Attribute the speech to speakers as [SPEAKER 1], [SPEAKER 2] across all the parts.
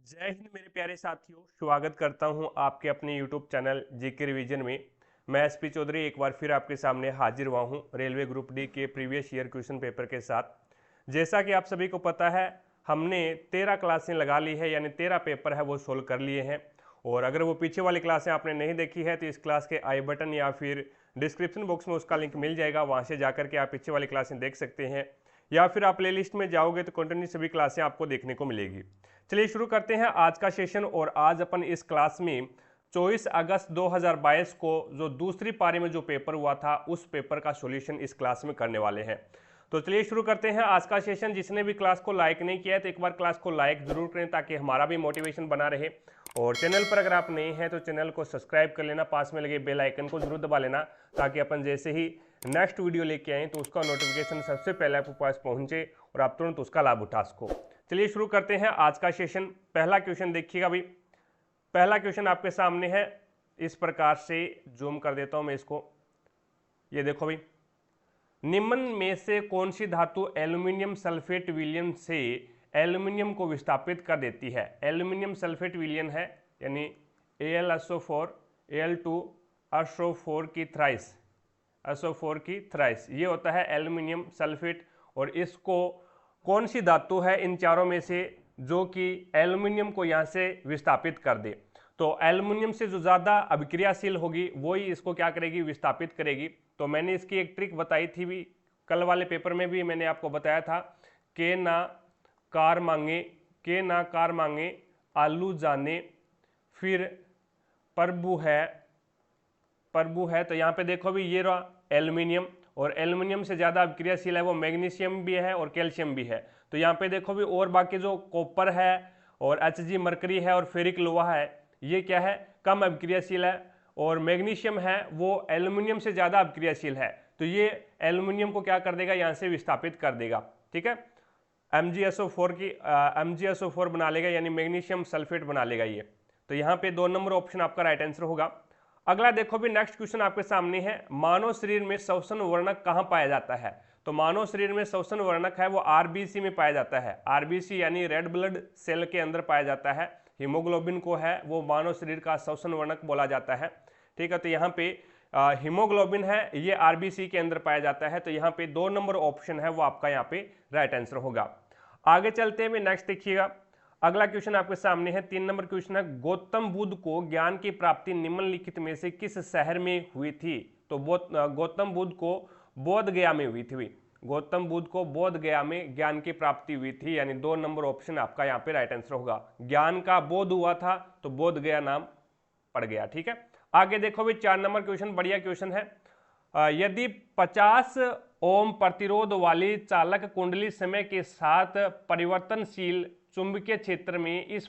[SPEAKER 1] जय हिंद मेरे प्यारे साथियों, स्वागत करता हूं आपके अपने YouTube चैनल जीके रिवीजन में। मैं एसपी चौधरी एक बार फिर आपके सामने हाजिर हुआ हूं रेलवे ग्रुप डी के प्रीवियस ईयर क्वेश्चन पेपर के साथ। जैसा कि आप सभी को पता है, हमने 13 क्लासें लगा ली है, यानी 13 पेपर है वो सोल्व कर लिए हैं। और अगर वो पीछे वाली क्लासें आपने नहीं देखी है तो इस क्लास के आई बटन या फिर डिस्क्रिप्शन बॉक्स में उसका लिंक मिल जाएगा, वहाँ से जाकर के आप पीछे वाली क्लासें देख सकते हैं। या फिर आप प्ले लिस्ट में जाओगे तो कंटिन्यू सभी क्लासें आपको देखने को मिलेगी। चलिए शुरू करते हैं आज का सेशन। और आज अपन इस क्लास में 24 अगस्त 2022 को जो दूसरी पारी में जो पेपर हुआ था उस पेपर का सॉल्यूशन इस क्लास में करने वाले हैं। तो चलिए शुरू करते हैं आज का सेशन। जिसने भी क्लास को लाइक नहीं किया है तो एक बार क्लास को लाइक जरूर करें ताकि हमारा भी मोटिवेशन बना रहे। और चैनल पर अगर आप नए हैं तो चैनल को सब्सक्राइब कर लेना, पास में लगे बेल आइकन को जरूर दबा लेना ताकि अपन जैसे ही नेक्स्ट वीडियो लेके आए तो उसका नोटिफिकेशन सबसे पहले आपके पास पहुंचे और आप तुरंत उसका लाभ उठा सको। चलिए शुरू करते हैं आज का सेशन। पहला क्वेश्चन देखिएगा भाई। पहला क्वेश्चन आपके सामने है, इस प्रकार से जूम कर देता हूं मैं इसको। ये देखो भाई, निम्न में से कौन सी धातु एल्यूमिनियम सल्फेट विलयन से एल्यूमिनियम को विस्थापित कर देती है। एल्यूमिनियम सल्फेट विलयन है, यानी AlSO4 Al2SO4 की थ्राइस, SO4 की थ्राइस, ये होता है एल्यूमिनियम सल्फेट। और इसको कौन सी धातु है इन चारों में से जो कि एल्यूमिनियम को यहाँ से विस्थापित कर दे। तो एल्यूमिनियम से जो ज़्यादा अभिक्रियाशील होगी वही इसको क्या करेगी, विस्थापित करेगी। तो मैंने इसकी एक ट्रिक बताई थी भी, कल वाले पेपर में भी मैंने आपको बताया था, के ना कार मांगे, के ना कार मांगे आलू जाने, फिर प्रभु है। तो यहाँ पे देखो भी ये रहा एल्यूमिनियम, और एल्यूमिनियम से ज़्यादा अभिक्रियाशील है वो मैग्नीशियम भी है और कैल्शियम भी है। तो यहाँ पे देखो भी, और बाकी जो कॉपर है और Hg मरकरी है और फेरिक लोहा है, ये क्या है, कम अभिक्रियाशील है। और मैग्नीशियम है वो एल्यूमिनियम से ज़्यादा अभिक्रियाशील है, तो ये एल्यूमिनियम को क्या कर देगा, यहाँ से विस्थापित कर देगा। ठीक है, MgSO4 बना लेगा, यानी मैग्नीशियम सल्फेट बना लेगा ये। तो यहाँ पे 2 नंबर ऑप्शन आपका राइट आंसर होगा। अगला देखो भी, नेक्स्ट क्वेश्चन आपके सामने है, मानव शरीर में श्वसन वर्णक कहाँ पाया जाता है। तो मानव शरीर में श्वसन वर्णक है वो RBC में पाया जाता है। RBC यानी रेड ब्लड सेल के अंदर पाया जाता है। हीमोग्लोबिन को है वो मानव शरीर का श्वसन वर्णक बोला जाता है। ठीक है, तो यहाँ पे हीमोग्लोबिन है, ये RBC के अंदर पाया जाता है। तो यहाँ पे 2 नंबर ऑप्शन है वो आपका यहाँ पे राइट आंसर होगा। आगे चलते हैं, नेक्स्ट देखिएगा। अगला क्वेश्चन आपके सामने है, 3 नंबर क्वेश्चन है, गौतम बुद्ध को ज्ञान की प्राप्ति निम्नलिखित में से किस शहर में हुई थी। तो गौतम बुद्ध को बोध गया में हुई थी। गौतम बुद्ध को बोध गया में ज्ञान की प्राप्ति हुई थी, यानी 2 नंबर ऑप्शन आपका यहाँ पे राइट आंसर होगा। ज्ञान का बोध हुआ था तो बोध गया नाम पड़ गया। ठीक है, आगे देखो भी 4 नंबर क्वेश्चन, बढ़िया क्वेश्चन है। यदि 50 ओम प्रतिरोध वाली चालक कुंडली समय के साथ परिवर्तनशील चुंबकीय क्षेत्र में इस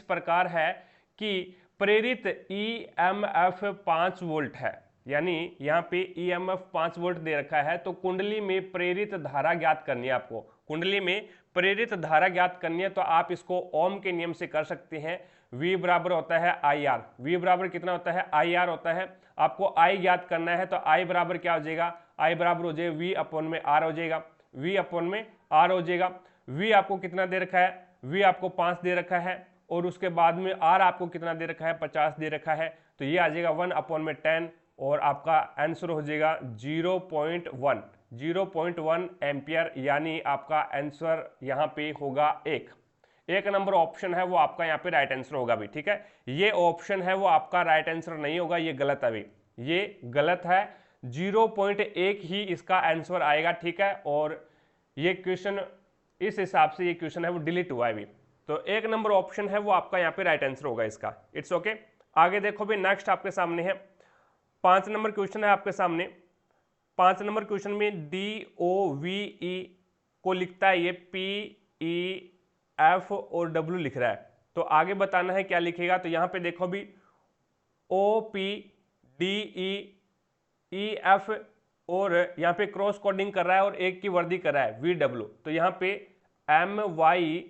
[SPEAKER 1] प्रकार है कि प्रेरित EMF 5 वोल्ट है, यानी यहाँ पे EMF 5 वोल्ट दे रखा है। तो कुंडली में प्रेरित धारा ज्ञात करनी है आपको। कुंडली में प्रेरित धारा ज्ञात करनी है तो आप इसको ओम के नियम से कर सकते हैं। V बराबर होता है IR। V बराबर कितना होता है, IR होता है। आपको I ज्ञात करना है तो I बराबर क्या हो जाएगा, I बराबर हो जाएगा V अपॉन में R हो जाएगा, V अपॉन में R हो जाएगा। V आपको कितना दे रखा है, V आपको 5 दे रखा है, और उसके बाद में R आपको कितना दे रखा है, 50 दे रखा है। तो ये आ जाएगा 1 अपॉन में 10, और आपका आंसर हो जाएगा 0.1 एम्पियर, यानी आपका आंसर यहाँ पे होगा 1 नंबर ऑप्शन है वो आपका यहाँ पे राइट आंसर होगा भी। ठीक है, ये ऑप्शन है वो आपका राइट आंसर नहीं होगा, ये गलत है भी, ये गलत है। 0.1 ही इसका आंसर आएगा। ठीक है, और ये क्वेश्चन इस हिसाब से ये क्वेश्चन है वो डिलीट हुआ है भी। तो 1 नंबर ऑप्शन है वो आपका यहाँ पे राइट आंसर होगा इसका। It's okay. आगे देखो भी, नेक्स्ट आपके सामने है 5 नंबर क्वेश्चन है आपके सामने। 5 नंबर क्वेश्चन में DOVE को लिखता है ये PEF और W लिख रहा है, तो आगे बताना है क्या लिखेगा। तो यहाँ पे देखो भी, OPDEEF और यहाँ पे क्रॉस कोडिंग कर रहा है और एक की वर्दी कर रहा है VW। तो यहाँ पे MYNA,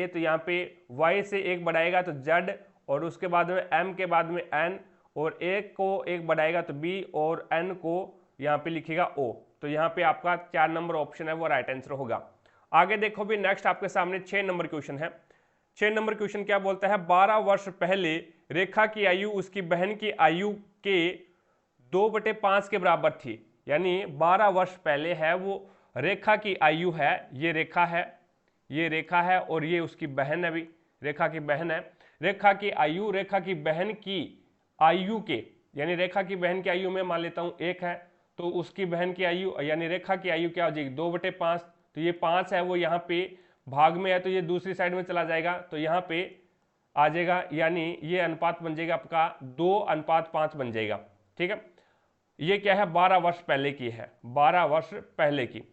[SPEAKER 1] तो यहाँ पे Y से एक बढ़ाएगा तो Z, और उसके बाद में M के बाद में N, और एक को एक बढ़ाएगा तो B, और N को यहाँ पे लिखेगा O। तो यहाँ पे आपका 4 नंबर ऑप्शन है वो राइट आंसर होगा। आगे देखो भी नेक्स्ट आपके सामने 6 नंबर क्वेश्चन है। 6 नंबर क्वेश्चन क्या बोलता है, 12 वर्ष पहले रेखा की आयु उसकी बहन की आयु के 2/5 के बराबर थी। यानी 12 वर्ष पहले है वो रेखा की आयु है, ये रेखा है, ये रेखा है और ये उसकी बहन है, भी रेखा की बहन है। रेखा की आयु रेखा की बहन की आयु के, यानी रेखा की बहन की आयु में मान लेता हूं 1 है, तो उसकी बहन की आयु यानी रेखा की आयु क्या हो जाएगी 2/5। तो ये 5 है वो यहाँ पे भाग में है, तो ये दूसरी साइड में चला जाएगा, तो यहाँ पे आ जाएगा, यानी ये अनुपात बन जाएगा आपका 2:5 बन जाएगा। ठीक है, ये क्या है 12 वर्ष पहले की है, 12 वर्ष पहले की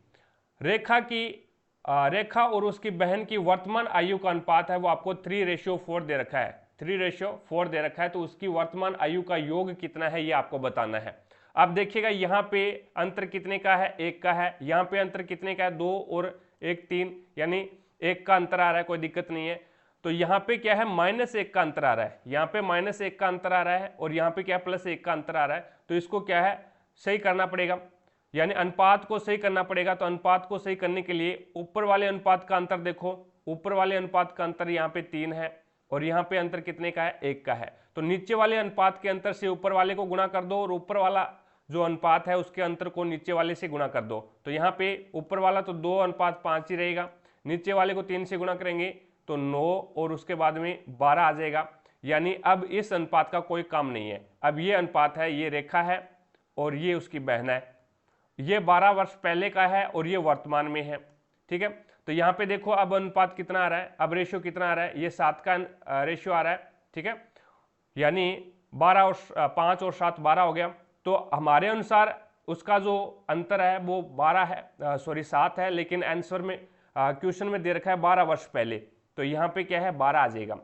[SPEAKER 1] रेखा और उसकी बहन की वर्तमान आयु का अनुपात है वो आपको 3:4 दे रखा है, 3:4 दे रखा है। तो उसकी वर्तमान आयु का योग कितना है ये आपको बताना है। अब देखिएगा यहाँ पे अंतर कितने का है, 1 का है। यहाँ पे अंतर कितने का है, 2 और 1 3, यानी 1 का अंतर आ रहा है, कोई दिक्कत नहीं है। तो यहाँ पे क्या है -1 का अंतर आ रहा है, यहाँ पे -1 का अंतर आ रहा है और यहाँ पे क्या +1 का अंतर आ रहा है। तो इसको क्या है सही करना पड़ेगा, यानी अनुपात को सही करना पड़ेगा। तो अनुपात को सही करने के लिए ऊपर वाले अनुपात का अंतर देखो, ऊपर वाले अनुपात का अंतर यहाँ पे 3 है और यहाँ पे अंतर कितने का है, 1 का है। तो नीचे वाले अनुपात के अंतर से ऊपर वाले को गुणा कर दो और ऊपर वाला जो अनुपात है उसके अंतर को नीचे वाले से गुणा कर दो। तो यहाँ पे ऊपर वाला तो 2:5 ही रहेगा, नीचे वाले को 3 से गुणा करेंगे तो 9 और उसके बाद में 12 आ जाएगा। यानी अब इस अनुपात का कोई काम नहीं है। अब ये अनुपात है, ये रेखा है और ये उसकी बहन है, ये 12 वर्ष पहले का है और ये वर्तमान में है। ठीक है, तो यहाँ पे देखो अब अनुपात कितना आ रहा है, अब रेशियो कितना आ रहा है, ये 7 का रेशियो आ रहा है। ठीक है, यानी 12 और 5 और 7 12 हो गया। तो हमारे अनुसार उसका जो अंतर है वो 12 है, सॉरी 7 है, लेकिन आंसर में क्वेश्चन में दे रखा है 12 वर्ष पहले, तो यहाँ पे क्या है 12 आ जाएगा।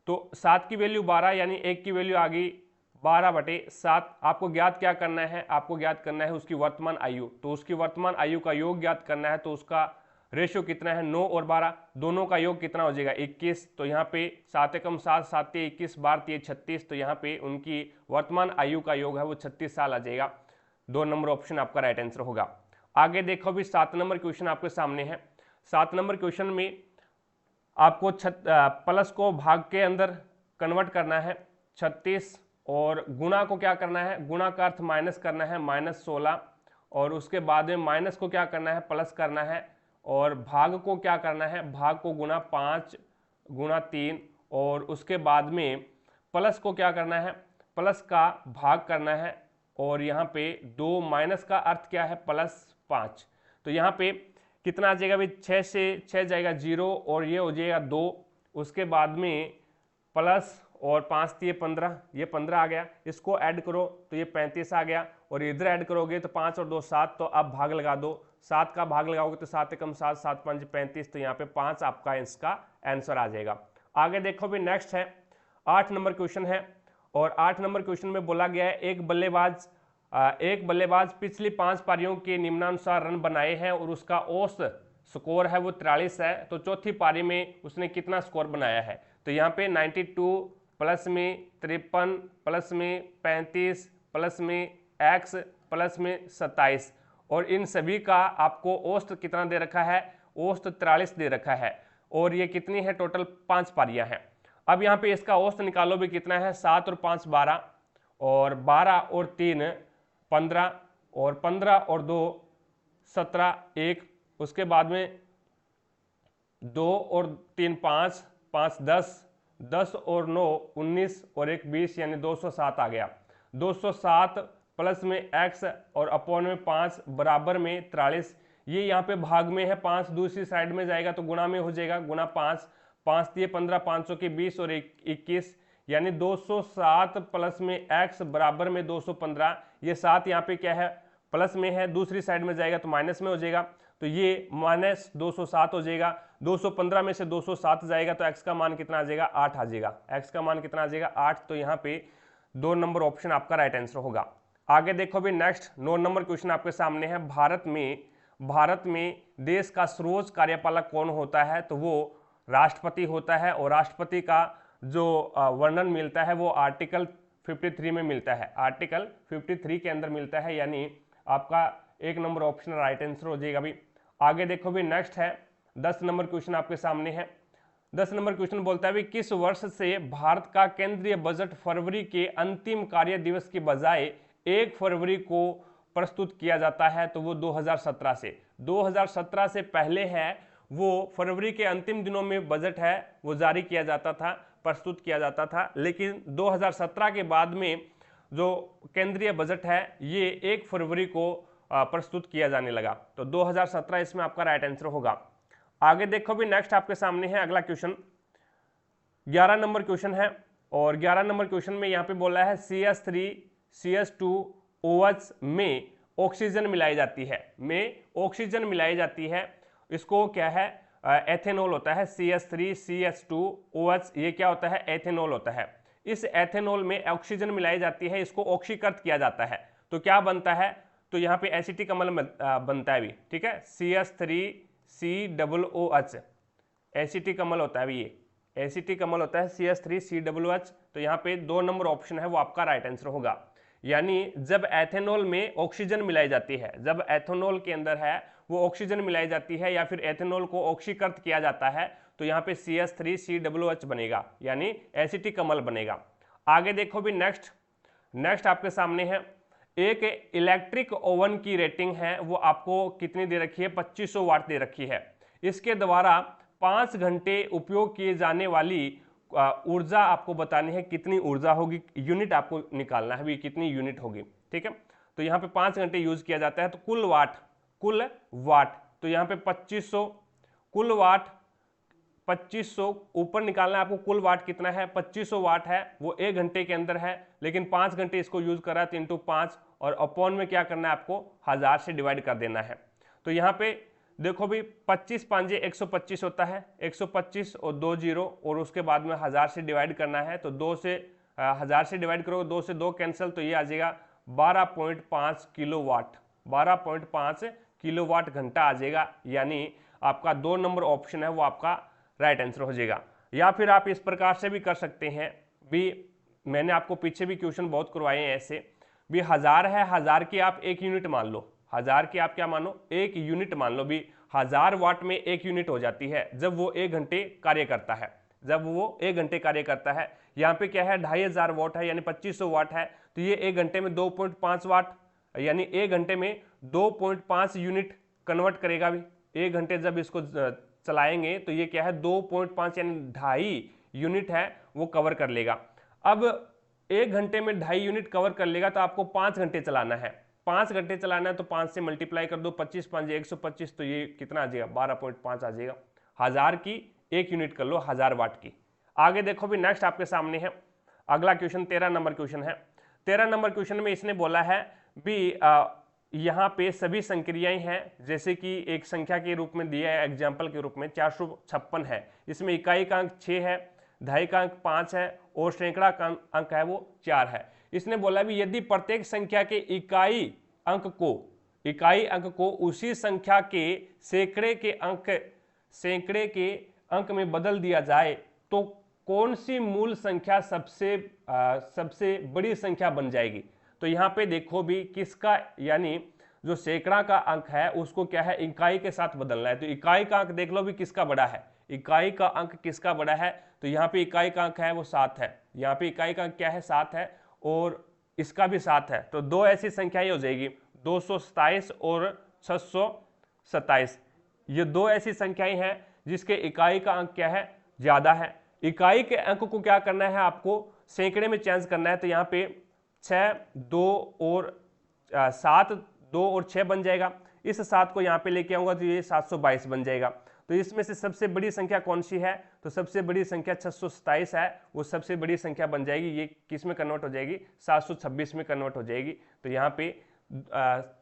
[SPEAKER 1] तो 7 की वैल्यू 12 यानी 1 की वैल्यू आ गई 12/7। आपको ज्ञात क्या करना है, आपको ज्ञात करना है उसकी वर्तमान आयु। तो उसकी वर्तमान आयु का योग ज्ञात करना है, तो उसका रेशियो कितना है 9 और 12, दोनों का योग कितना हो जाएगा 21। तो यहाँ पे 7 एकम 7, 7 21, 12 36, तो यहाँ पे उनकी वर्तमान आयु का योग है वो 36 साल आ जाएगा। 2 नंबर ऑप्शन आपका राइट आंसर होगा। आगे देखो भी 7 नंबर क्वेश्चन आपके सामने है। 7 नंबर क्वेश्चन में आपको प्लस को भाग के अंदर कन्वर्ट करना है 36 और गुणा को क्या करना है, गुणा का अर्थ माइनस करना है -16 और उसके बाद में माइनस को क्या करना है प्लस करना है और भाग को क्या करना है, भाग को गुणा 5 गुणा 3 और उसके बाद में प्लस को क्या करना है, प्लस का भाग करना है और यहाँ पे 2 माइनस का अर्थ क्या है +5। तो यहाँ पे कितना आ जाएगा भाई 6 से 6 जाएगा 0 और ये हो जाएगा 2, उसके बाद में प्लस और 5 तो ये 15 आ गया, इसको ऐड करो तो ये 35 आ गया और इधर ऐड करोगे तो 5 और 2 7, तो अब भाग लगा दो, 7 का भाग लगाओगे तो 7 एकम 7, 7 5 35, तो यहाँ पे 5 आपका इसका आंसर आ जाएगा। आगे देखो भी नेक्स्ट है 8 नंबर क्वेश्चन है और 8 नंबर क्वेश्चन में बोला गया है एक बल्लेबाज पिछली 5 पारियों के निम्नानुसार रन बनाए हैं और उसका औसत स्कोर है वो 43 है। तो चौथी पारी में उसने कितना स्कोर बनाया है, तो यहाँ पे 92 प्लस में 53 प्लस में 35 प्लस में x प्लस में 27 और इन सभी का आपको औसत कितना दे रखा है, औसत 43 दे रखा है और ये कितनी है टोटल 5 पारियां हैं। अब यहाँ पे इसका औसत निकालो भी कितना है, 7 और 5 12 और 12 और 3 15 और 15 और 2 17 1, उसके बाद में 2 और 3 5 5 10 10 और 9 19 और 1 20, यानी 207 आ गया। 207 प्लस में x और अपॉन में 5 बराबर में 43, ये यहाँ पे भाग में है 5 दूसरी साइड में जाएगा तो गुणा में हो जाएगा, गुणा 5 5 दिए 15 500 के 20 और 21, यानी 207 प्लस में x बराबर में 215। ये 7 यहाँ पे क्या है प्लस में है, दूसरी साइड में जाएगा तो माइनस में हो जाएगा, तो ये -207 हो जाएगा। 215 में से 207 जाएगा तो x का मान कितना आ जाएगा 8 आ जाएगा, x का मान कितना आ जाएगा 8। तो यहाँ पे 2 नंबर ऑप्शन आपका राइट आंसर होगा। आगे देखो भी नेक्स्ट 9 नंबर क्वेश्चन आपके सामने है। भारत में देश का सर्वोच्च कार्यपालक कौन होता है, तो वो राष्ट्रपति होता है और राष्ट्रपति का जो वर्णन मिलता है वो आर्टिकल 53 में मिलता है, आर्टिकल 53 के अंदर मिलता है, यानी आपका 1 नंबर ऑप्शन राइट आंसर हो जाएगा। भी आगे देखो भी नेक्स्ट है 10 नंबर क्वेश्चन आपके सामने है। भारत में देश का सर्वोच्च कार्यपालक कौन होता है, तो वो राष्ट्रपति होता है और राष्ट्रपति का जो वर्णन मिलता है वो आर्टिकल 53 में मिलता है, आर्टिकल 53 के अंदर मिलता है, यानी आपका 1 नंबर ऑप्शन राइट आंसर हो जाएगा भी। 10 नंबर क्वेश्चन आपके सामने है। 10 नंबर क्वेश्चन बोलता है भी किस वर्ष से भारत का केंद्रीय बजट फरवरी के अंतिम कार्य दिवस के बजाय 1 फरवरी को प्रस्तुत किया जाता है? तो वो 2017 से। 2017 से पहले है वो फरवरी के अंतिम दिनों में बजट है वो जारी किया जाता था, प्रस्तुत किया जाता था, लेकिन 2017 के बाद में जो केंद्रीय बजट है ये 1 फरवरी को प्रस्तुत किया जाने लगा। तो 2017 इसमें आपका राइट आंसर होगा। आगे देखो भी नेक्स्ट आपके सामने है अगला क्वेश्चन, 11 नंबर क्वेश्चन है और 11 नंबर क्वेश्चन में यहाँ पे बोला है CH3 CH2OH में ऑक्सीजन मिलाई जाती है, में ऑक्सीजन मिलाई जाती है, इसको क्या है एथेनॉल होता है। CH3 CH2OH ये क्या होता है? एथेनॉल होता है। इस एथेनॉल में ऑक्सीजन मिलाई जाती है, इसको ऑक्सीकृत किया जाता है तो क्या बनता है? तो यहाँ पे एसिटिक अम्ल बनता है भी, ठीक है, CH3COOH एसिटिक अम्ल होता है, ये एसिटिक अम्ल होता है CH3COOH। तो यहाँ पे 2 नंबर ऑप्शन है वो आपका राइट आंसर होगा। यानी जब एथेनॉल में ऑक्सीजन मिलाई जाती है, जब एथेनॉल के अंदर है वो ऑक्सीजन मिलाई जाती है या फिर एथेनॉल को ऑक्सीकृत किया जाता है तो यहाँ पे CH3COOH बनेगा, यानी एसिटिक अम्ल बनेगा। आगे देखो भी नेक्स्ट आपके सामने है, एक इलेक्ट्रिक ओवन की रेटिंग है वो आपको कितनी दे रखी है? 2500 वाट दे रखी है। इसके द्वारा 5 घंटे उपयोग किए जाने वाली ऊर्जा आपको बतानी है, कितनी ऊर्जा होगी, यूनिट आपको निकालना है भी कितनी यूनिट होगी, ठीक है। तो यहाँ पे 5 घंटे यूज किया जाता है तो कुल वाट तो यहाँ पे 2500 कुल वाट 2500 ऊपर निकालना है आपको, कुल वाट कितना है? 2500 वाट है वो 1 घंटे के अंदर है, लेकिन 5 घंटे इसको यूज करा है तो इंटू 5 और अपॉन में क्या करना है आपको? 1000 से डिवाइड कर देना है। तो यहाँ पे देखो भी 25 5 125 होता है, 125 और 2 0 और उसके बाद में 1000 से डिवाइड करना है तो 2 से 1000 से डिवाइड करोगे, 2 से 2 कैंसिल, तो ये आ जाएगा 12.5 किलोवाट, 12.5 किलोवाट घंटा आ जाएगा। यानी आपका 2 नंबर ऑप्शन है वो आपका राइट आंसर हो जाएगा। या फिर आप इस प्रकार से भी कर सकते हैं भी, मैंने आपको पीछे भी क्वेश्चन बहुत करवाए हैं ऐसे भी, 1000 है, 1000 की आप 1 यूनिट मान लो, 1000 की आप क्या मानो? 1 यूनिट मान लो भी, 1000 वाट में 1 यूनिट हो जाती है जब वो 1 घंटे कार्य करता है, जब वो 1 घंटे कार्य करता है। यहाँ पे क्या है? 2500 वाट है यानी 2500 वाट है, तो ये 1 घंटे में 2.5 वाट यानी 1 घंटे में 2.5 यूनिट कन्वर्ट करेगा भी। 1 घंटे जब इसको चलाएंगे तो ये क्या है? 2.5 यानी 2.5 यूनिट है वो कवर कर लेगा। अब 1 घंटे में 2.5 यूनिट कवर कर लेगा तो आपको 5 घंटे चलाना है, 5 घंटे चलाना है तो 5 से मल्टीप्लाई कर दो, 25 5 125, तो ये कितना आ जाएगा? 12.5 आ जाएगा। 1000 की 1 यूनिट कर लो, 1000 वाट की। आगे देखो भी नेक्स्ट आपके सामने है अगला क्वेश्चन, 13 नंबर क्वेश्चन है। 13 नंबर क्वेश्चन में इसने बोला है भी यहाँ पे सभी संक्रियाएं हैं, जैसे कि एक संख्या के रूप में दिया है, एग्जाम्पल के रूप में 456 है, इसमें इकाई का अंक 6 है, दहाई का अंक 5 है और सैकड़ा का अंक है वो 4 है। इसने बोला भी यदि प्रत्येक संख्या के इकाई अंक को उसी संख्या के सैकड़े के अंक में बदल दिया जाए तो कौन सी मूल संख्या सबसे बड़ी संख्या बन जाएगी? तो यहाँ पे देखो भी किसका, यानी जो सैकड़ा का अंक है उसको क्या है? इकाई के साथ बदलना है। तो इकाई का अंक देख लो भी किसका बड़ा है, इकाई का अंक किसका बड़ा है? तो यहाँ पे इकाई का अंक है वो 7 है, यहाँ पे इकाई का अंक क्या है? 7 है और इसका भी 7 है, तो 2 ऐसी संख्याएं हो जाएगी, 227 और 627। ये 2 ऐसी संख्याएं हैं जिसके इकाई का अंक क्या है? ज्यादा है। इकाई के अंक को क्या करना है? आपको सैकड़े में चेंज करना है। तो यहाँ पे 6 2 और 7 2 और 6 बन जाएगा। इस 7 को यहाँ पे लेके आऊंगा तो ये 722 बन जाएगा। तो इसमें से सबसे बड़ी संख्या कौन सी है? तो सबसे बड़ी संख्या 627 है, वो सबसे बड़ी संख्या बन जाएगी। ये किस में कन्वर्ट हो जाएगी? 726 में कन्वर्ट हो जाएगी। तो यहाँ पे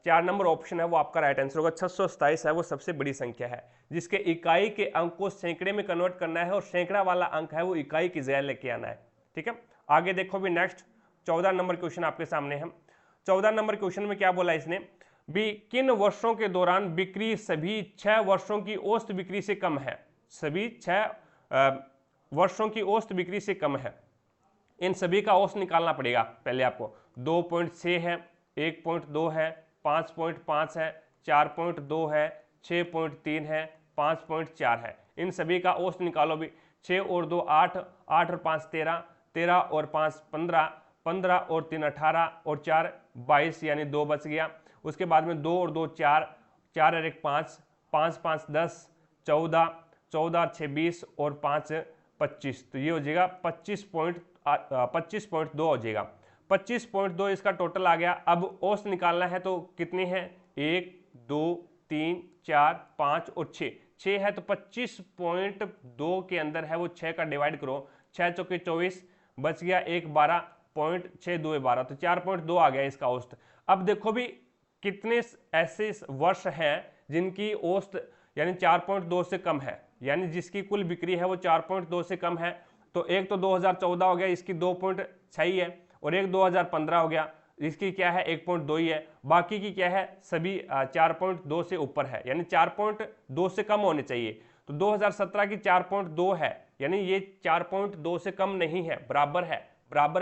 [SPEAKER 1] 4 नंबर ऑप्शन है वो आपका राइट आंसर होगा। 627 है वो सबसे बड़ी संख्या है जिसके इकाई के अंक को सैकड़े में कन्वर्ट करना है और सैकड़ा वाला अंक है वो इकाई की जगह लेके आना है, ठीक है। आगे देखो भी नेक्स्ट 14 नंबर क्वेश्चन आपके सामने है। 14 नंबर क्वेश्चन में क्या बोला इसने भी, किन वर्षों के दौरान बिक्री सभी 6 वर्षों की औसत बिक्री से कम है? सभी 6 वर्षों की औसत बिक्री से कम है। इन सभी का औसत निकालना पड़ेगा पहले आपको। 2.6 है, 1.2 है, 5.5 है, 4.2 है, 6.3 है, 5.4 है। इन सभी का औसत निकालो भी। 6 और 2 8, 8 और 5 13, 13 और 5 15, 15 और 3 18 और 4 22 यानी 2 बच गया। उसके बाद में 2 और 2 4, 4 और 1 5, 5 5 10, 14, 14 और 6 20 और 5 25, तो ये हो जाएगा 25.2 हो जाएगा। 25.2 इसका टोटल आ गया। अब औसत निकालना है तो कितनी है, 1 2 3 4 5 और 6 है, तो 25.2 के अंदर है वो 6 का डिवाइड करो, 6 चौके 24 बच गया 1 12.6 2 12, तो 4.2 आ गया इसका औसत। अब देखो भी कितने ऐसे वर्ष हैं जिनकी औसत यानी 4.2 से कम है, यानी जिसकी कुल बिक्री है वो 4.2 से कम है। तो एक तो 2014 हो गया, इसकी 2.6 ही है, और एक 2015 हो गया, इसकी क्या है 1.2 ही है। बाकी की क्या है, सभी 4.2 से ऊपर है, यानी 4.2 से कम होने चाहिए। तो 2017 की 4.2 है, यानी ये 4.2 से कम नहीं है, बराबर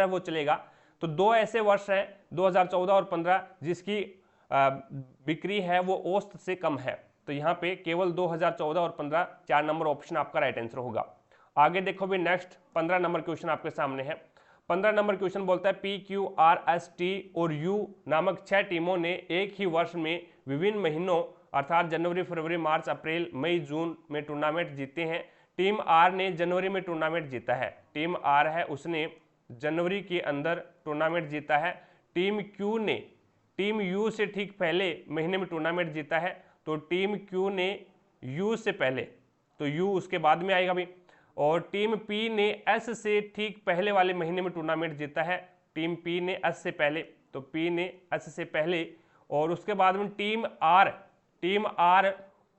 [SPEAKER 1] है वो चलेगा। तो दो ऐसे वर्ष हैं 2014 और 15 जिसकी बिक्री है वो औसत से कम है, तो यहाँ पे केवल 2014 और 15 4 नंबर ऑप्शन आपका राइट आंसर होगा। आगे देखो भी नेक्स्ट 15 नंबर क्वेश्चन आपके सामने है। 15 नंबर क्वेश्चन बोलता है PQRST और U नामक 6 टीमों ने एक ही वर्ष में विभिन्न महीनों अर्थात जनवरी फरवरी मार्च अप्रैल मई जून में टूर्नामेंट जीते हैं। टीम R ने जनवरी में टूर्नामेंट जीता है, टीम R है उसने जनवरी के अंदर टूर्नामेंट जीता है। टीम Q ने टीम U से ठीक पहले महीने में टूर्नामेंट जीता है, तो टीम Q ने U से पहले, तो U उसके बाद में आएगा भी। और टीम P ने S से ठीक पहले वाले महीने में टूर्नामेंट जीता है, टीम P ने S से पहले, तो P ने S से पहले। और उसके बाद में टीम R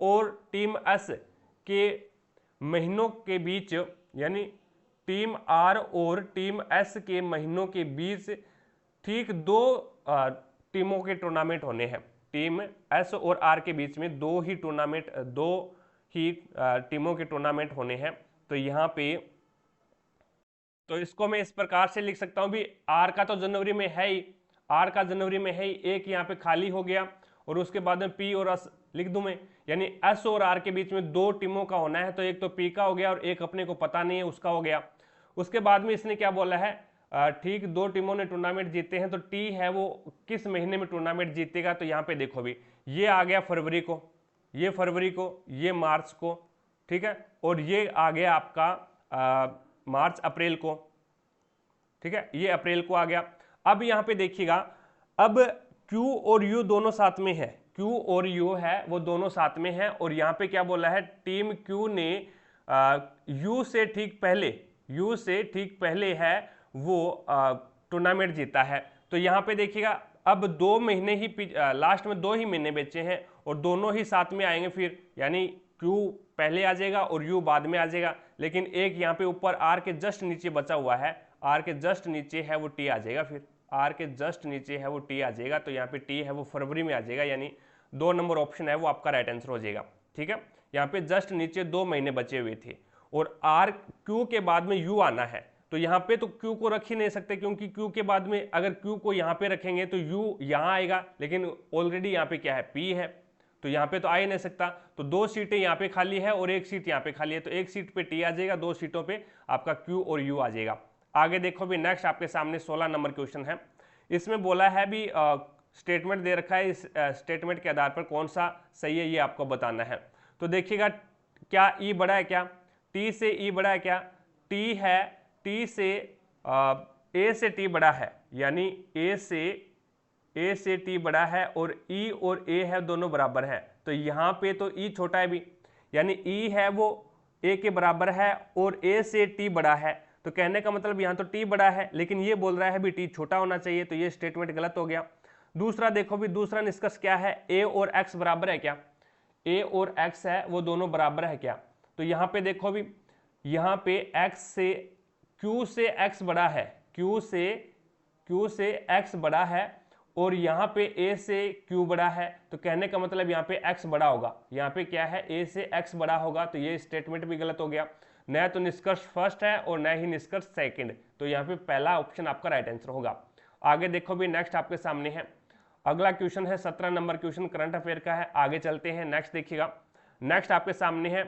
[SPEAKER 1] और टीम S के महीनों के बीच, यानी टीम R और टीम S के महीनों के बीच ठीक दो टीमों के टूर्नामेंट होने हैं। टीम S और R के बीच में दो ही टीमों के टूर्नामेंट होने हैं। तो यहाँ पे तो इसको मैं इस प्रकार से लिख सकता हूँ भी, R का तो जनवरी में है ही, R का जनवरी में है ही, एक यहाँ पे खाली हो गया, और उसके बाद में P और S लिख दूं मैं, यानी S और R के बीच में दो टीमों का होना है, तो एक तो P का हो गया और एक अपने को पता नहीं है उसका हो गया। उसके बाद में इसने क्या बोला है, ठीक दो टीमों ने टूर्नामेंट जीते हैं, तो T है वो किस महीने में टूर्नामेंट जीतेगा, तो यहाँ पे देखो भी ये आ गया फरवरी को, ये मार्च को, ठीक है, और ये आ गया आपका मार्च अप्रैल को, ठीक है, ये अप्रैल को आ गया। अब यहाँ पे देखिएगा, अब Q और U दोनों साथ में है, Q और U है वो दोनों साथ में है, और यहाँ पे क्या बोला है, टीम Q ने U से ठीक पहले है वो टूर्नामेंट जीता है। तो यहाँ पे देखिएगा अब 2 महीने ही लास्ट में 2 ही महीने बचे हैं, और दोनों ही साथ में आएंगे फिर, यानी Q पहले आ जाएगा और U बाद में आ जाएगा। लेकिन एक यहाँ पे ऊपर R के जस्ट नीचे बचा हुआ है, R के जस्ट नीचे है वो T आ जाएगा, फिर R के जस्ट नीचे है वो T आ जाएगा, तो यहाँ पे T है वो फरवरी में आ जाएगा, यानी 2 नंबर ऑप्शन है वो आपका राइट आंसर हो जाएगा। ठीक है, यहाँ पे जस्ट नीचे 2 महीने बचे हुए थे, और R Q के बाद में U आना है, तो यहाँ पे तो Q को रख ही नहीं सकते, क्योंकि Q के बाद में अगर Q को यहाँ पे रखेंगे तो U यहाँ आएगा, लेकिन ऑलरेडी यहाँ पे क्या है, P है, तो यहाँ पे तो आ ही नहीं सकता। तो 2 सीटें यहाँ पे खाली है और 1 सीट यहाँ पे खाली है, तो 1 सीट पे T आ जाएगा, 2 सीटों पे आपका Q और U आ जाएगा। आगे देखो भी नेक्स्ट आपके सामने 16 नंबर क्वेश्चन है। इसमें बोला है भी स्टेटमेंट दे रखा है, इस स्टेटमेंट के आधार पर कौन सा सही है ये आपको बताना है। तो देखिएगा, क्या E बड़ा है, क्या T से E बड़ा है, क्या T है, T से A से T बड़ा है, यानी A से T बड़ा है, और E और A है दोनों बराबर हैं, तो यहाँ पे तो E छोटा है भी, यानी E है वो A के बराबर है और A से T बड़ा है, तो कहने का मतलब यहाँ तो T बड़ा है, लेकिन ये बोल रहा है भी T छोटा होना चाहिए, तो ये स्टेटमेंट गलत हो गया। दूसरा देखो भी, दूसरा निष्कर्ष क्या है, A और X बराबर है, क्या A और X है वो दोनों बराबर है क्या, तो यहाँ पे देखो भी, यहाँ पे Q से X बड़ा है, Q से X बड़ा है, और यहाँ पे A से Q बड़ा है, तो कहने का मतलब यहाँ पे X बड़ा होगा, यहाँ पे क्या है, A से X बड़ा होगा, तो ये स्टेटमेंट भी गलत हो गया। न तो निष्कर्ष फर्स्ट है और न ही निष्कर्ष सेकंड, तो यहाँ पे पहला ऑप्शन आपका राइट आंसर होगा। आगे देखो भी नेक्स्ट आपके सामने है, अगला क्वेश्चन है 17 नंबर क्वेश्चन करंट अफेयर का है। आगे चलते हैं, नेक्स्ट देखिएगा, नेक्स्ट आपके सामने है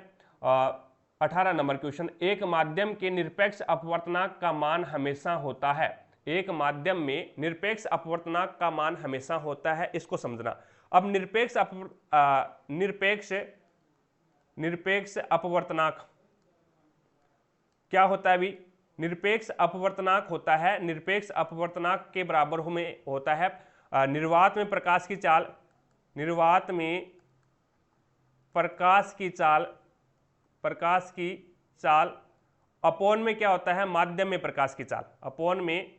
[SPEAKER 1] 18 नंबर क्वेश्चन, एक माध्यम के निरपेक्ष अपवर्तनांक का मान हमेशा होता है। एक माध्यम में निरपेक्ष अपवर्तनांक का मान हमेशा होता है, इसको समझना। अब निरपेक्ष अपवर्तनांक क्या होता है अभी? निरपेक्ष अपवर्तनांक होता है, निरपेक्ष अपवर्तनांक के बराबर में होता है निर्वात में प्रकाश की चाल, निर्वात में प्रकाश की चाल अपोन में क्या होता है? माध्यम में प्रकाश की चाल, अपोन में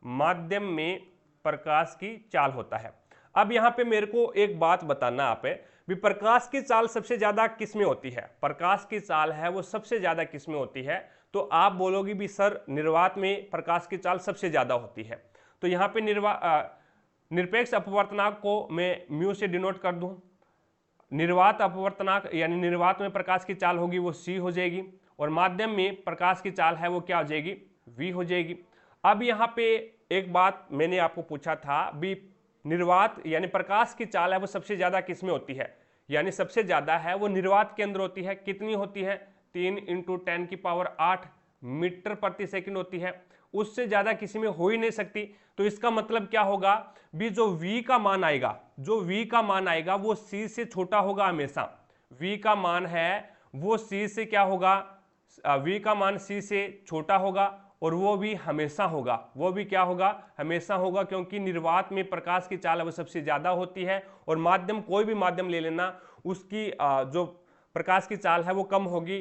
[SPEAKER 1] माध्यम में प्रकाश की चाल होता है। अब यहां पे मेरे को एक बात बताना आप भी, प्रकाश की चाल सबसे ज्यादा किस में होती है? प्रकाश की चाल है वो सबसे ज्यादा किस में होती है? तो आप बोलोगे भी सर निर्वात में प्रकाश की चाल सबसे ज्यादा होती है। तो यहाँ पे निरपेक्ष अपवर्तनांक को मैं म्यू से डिनोट कर दूं, निर्वात अपवर्तनांक यानी निर्वात में प्रकाश की चाल होगी वो सी हो जाएगी, और माध्यम में प्रकाश की चाल है वो क्या हो जाएगी? वी हो जाएगी। अब यहाँ पे एक बात मैंने आपको पूछा था भी, निर्वात यानी प्रकाश की चाल है वो सबसे ज्यादा किस में होती है? यानी सबसे ज्यादा है वो निर्वात के अंदर होती है। कितनी होती है? 3 × 10⁸ मीटर प्रति सेकंड होती है, उससे ज्यादा किसी में हो ही नहीं सकती। तो इसका मतलब क्या होगा भी, जो v का मान आएगा, जो v का मान आएगा वो c से छोटा होगा हमेशा। v का मान है वो c से क्या होगा? v का मान c से छोटा होगा, और वो भी हमेशा होगा, वो भी क्या होगा? हमेशा होगा, क्योंकि निर्वात में प्रकाश की चाल वो सबसे ज्यादा होती है, और माध्यम कोई भी माध्यम ले लेना उसकी जो प्रकाश की चाल है वो कम होगी।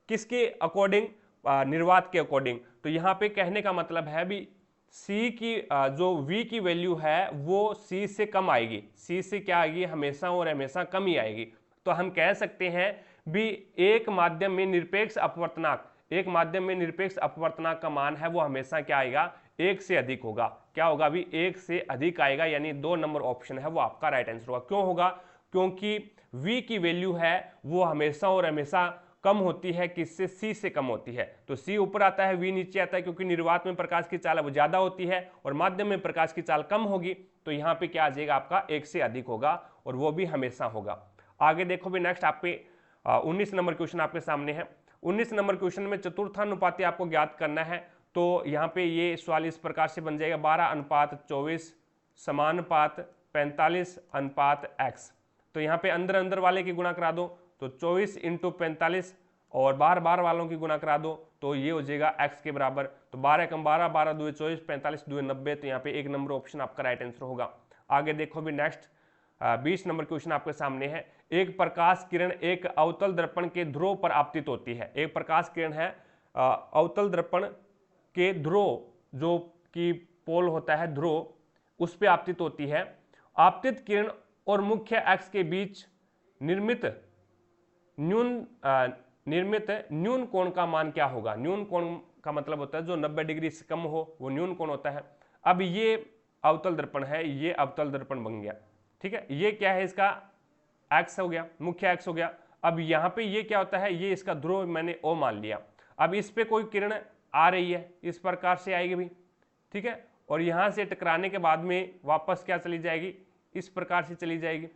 [SPEAKER 1] किसके अकॉर्डिंग? निर्वात के अकॉर्डिंग। तो यहाँ पे कहने का मतलब है भी C की जो V की वैल्यू है वो C से कम आएगी, C से क्या आएगी? हमेशा और हमेशा कम ही आएगी। तो हम कह सकते हैं भी एक माध्यम में निरपेक्ष अपवर्तनांक, एक माध्यम में निरपेक्ष अपवर्तनांक का मान है वो हमेशा क्या आएगा? 1 से अधिक होगा। क्या होगा भी? 1 से अधिक आएगा, यानी 2 नंबर ऑप्शन है वो आपका राइट आंसर होगा। क्यों होगा? क्योंकि V की वैल्यू है वो हमेशा और हमेशा कम होती है, किससे? C से कम होती है। तो C ऊपर आता है, V नीचे आता है, क्योंकि निर्वात में प्रकाश की चाल वो ज्यादा होती है और माध्यम में प्रकाश की चाल कम होगी। तो यहाँ पे क्या आ जाएगा? आपका 1 से अधिक होगा, और वो भी हमेशा होगा। आगे देखो भी, नेक्स्ट आप पे 19 नंबर क्वेश्चन आपके सामने है। 19 नंबर क्वेश्चन में चतुर्थानुपाती आपको ज्ञात करना है। तो यहाँ पे ये सवाल इस प्रकार से बन जाएगा, 12:24 समानुपात 45:x। तो यहाँ पे अंदर अंदर वाले की गुणा करा दो, तो 24 × 45, और बाहर बाहर वालों की गुणा करा दो, तो ये हो जाएगा x के बराबर। तो 12 × 12, 12 × 2 = 24, 45 × 2 = 90। तो यहाँ पे 1 नंबर ऑप्शन आपका राइट आंसर होगा। आगे देखो भी, नेक्स्ट 20 नंबर क्वेश्चन आपके सामने है। एक प्रकाश किरण एक अवतल दर्पण के ध्रुव पर आपतित होती है। एक प्रकाश किरण है अवतल दर्पण के ध्रुव, जो कि पोल होता है ध्रुव, उस पर आपतित होती है। आपतित किरण और मुख्य अक्ष के बीच निर्मित न्यून कोण का मान क्या होगा? न्यून कोण का मतलब होता है जो 90 डिग्री से कम हो, वो न्यून कोण होता है। अब ये अवतल दर्पण है, ये अवतल दर्पण बन गया, ठीक है। ये क्या है? इसका एक्स हो गया, मुख्य एक्स हो गया। अब यहाँ पे ये क्या होता है? ये इसका ध्रुव मैंने ओ मान लिया। अब इस पे कोई किरण आ रही है, इस प्रकार से आएगी भी, ठीक है, और यहां से टकराने के बाद में वापस क्या चली जाएगी? इस प्रकार से चली जाएगी।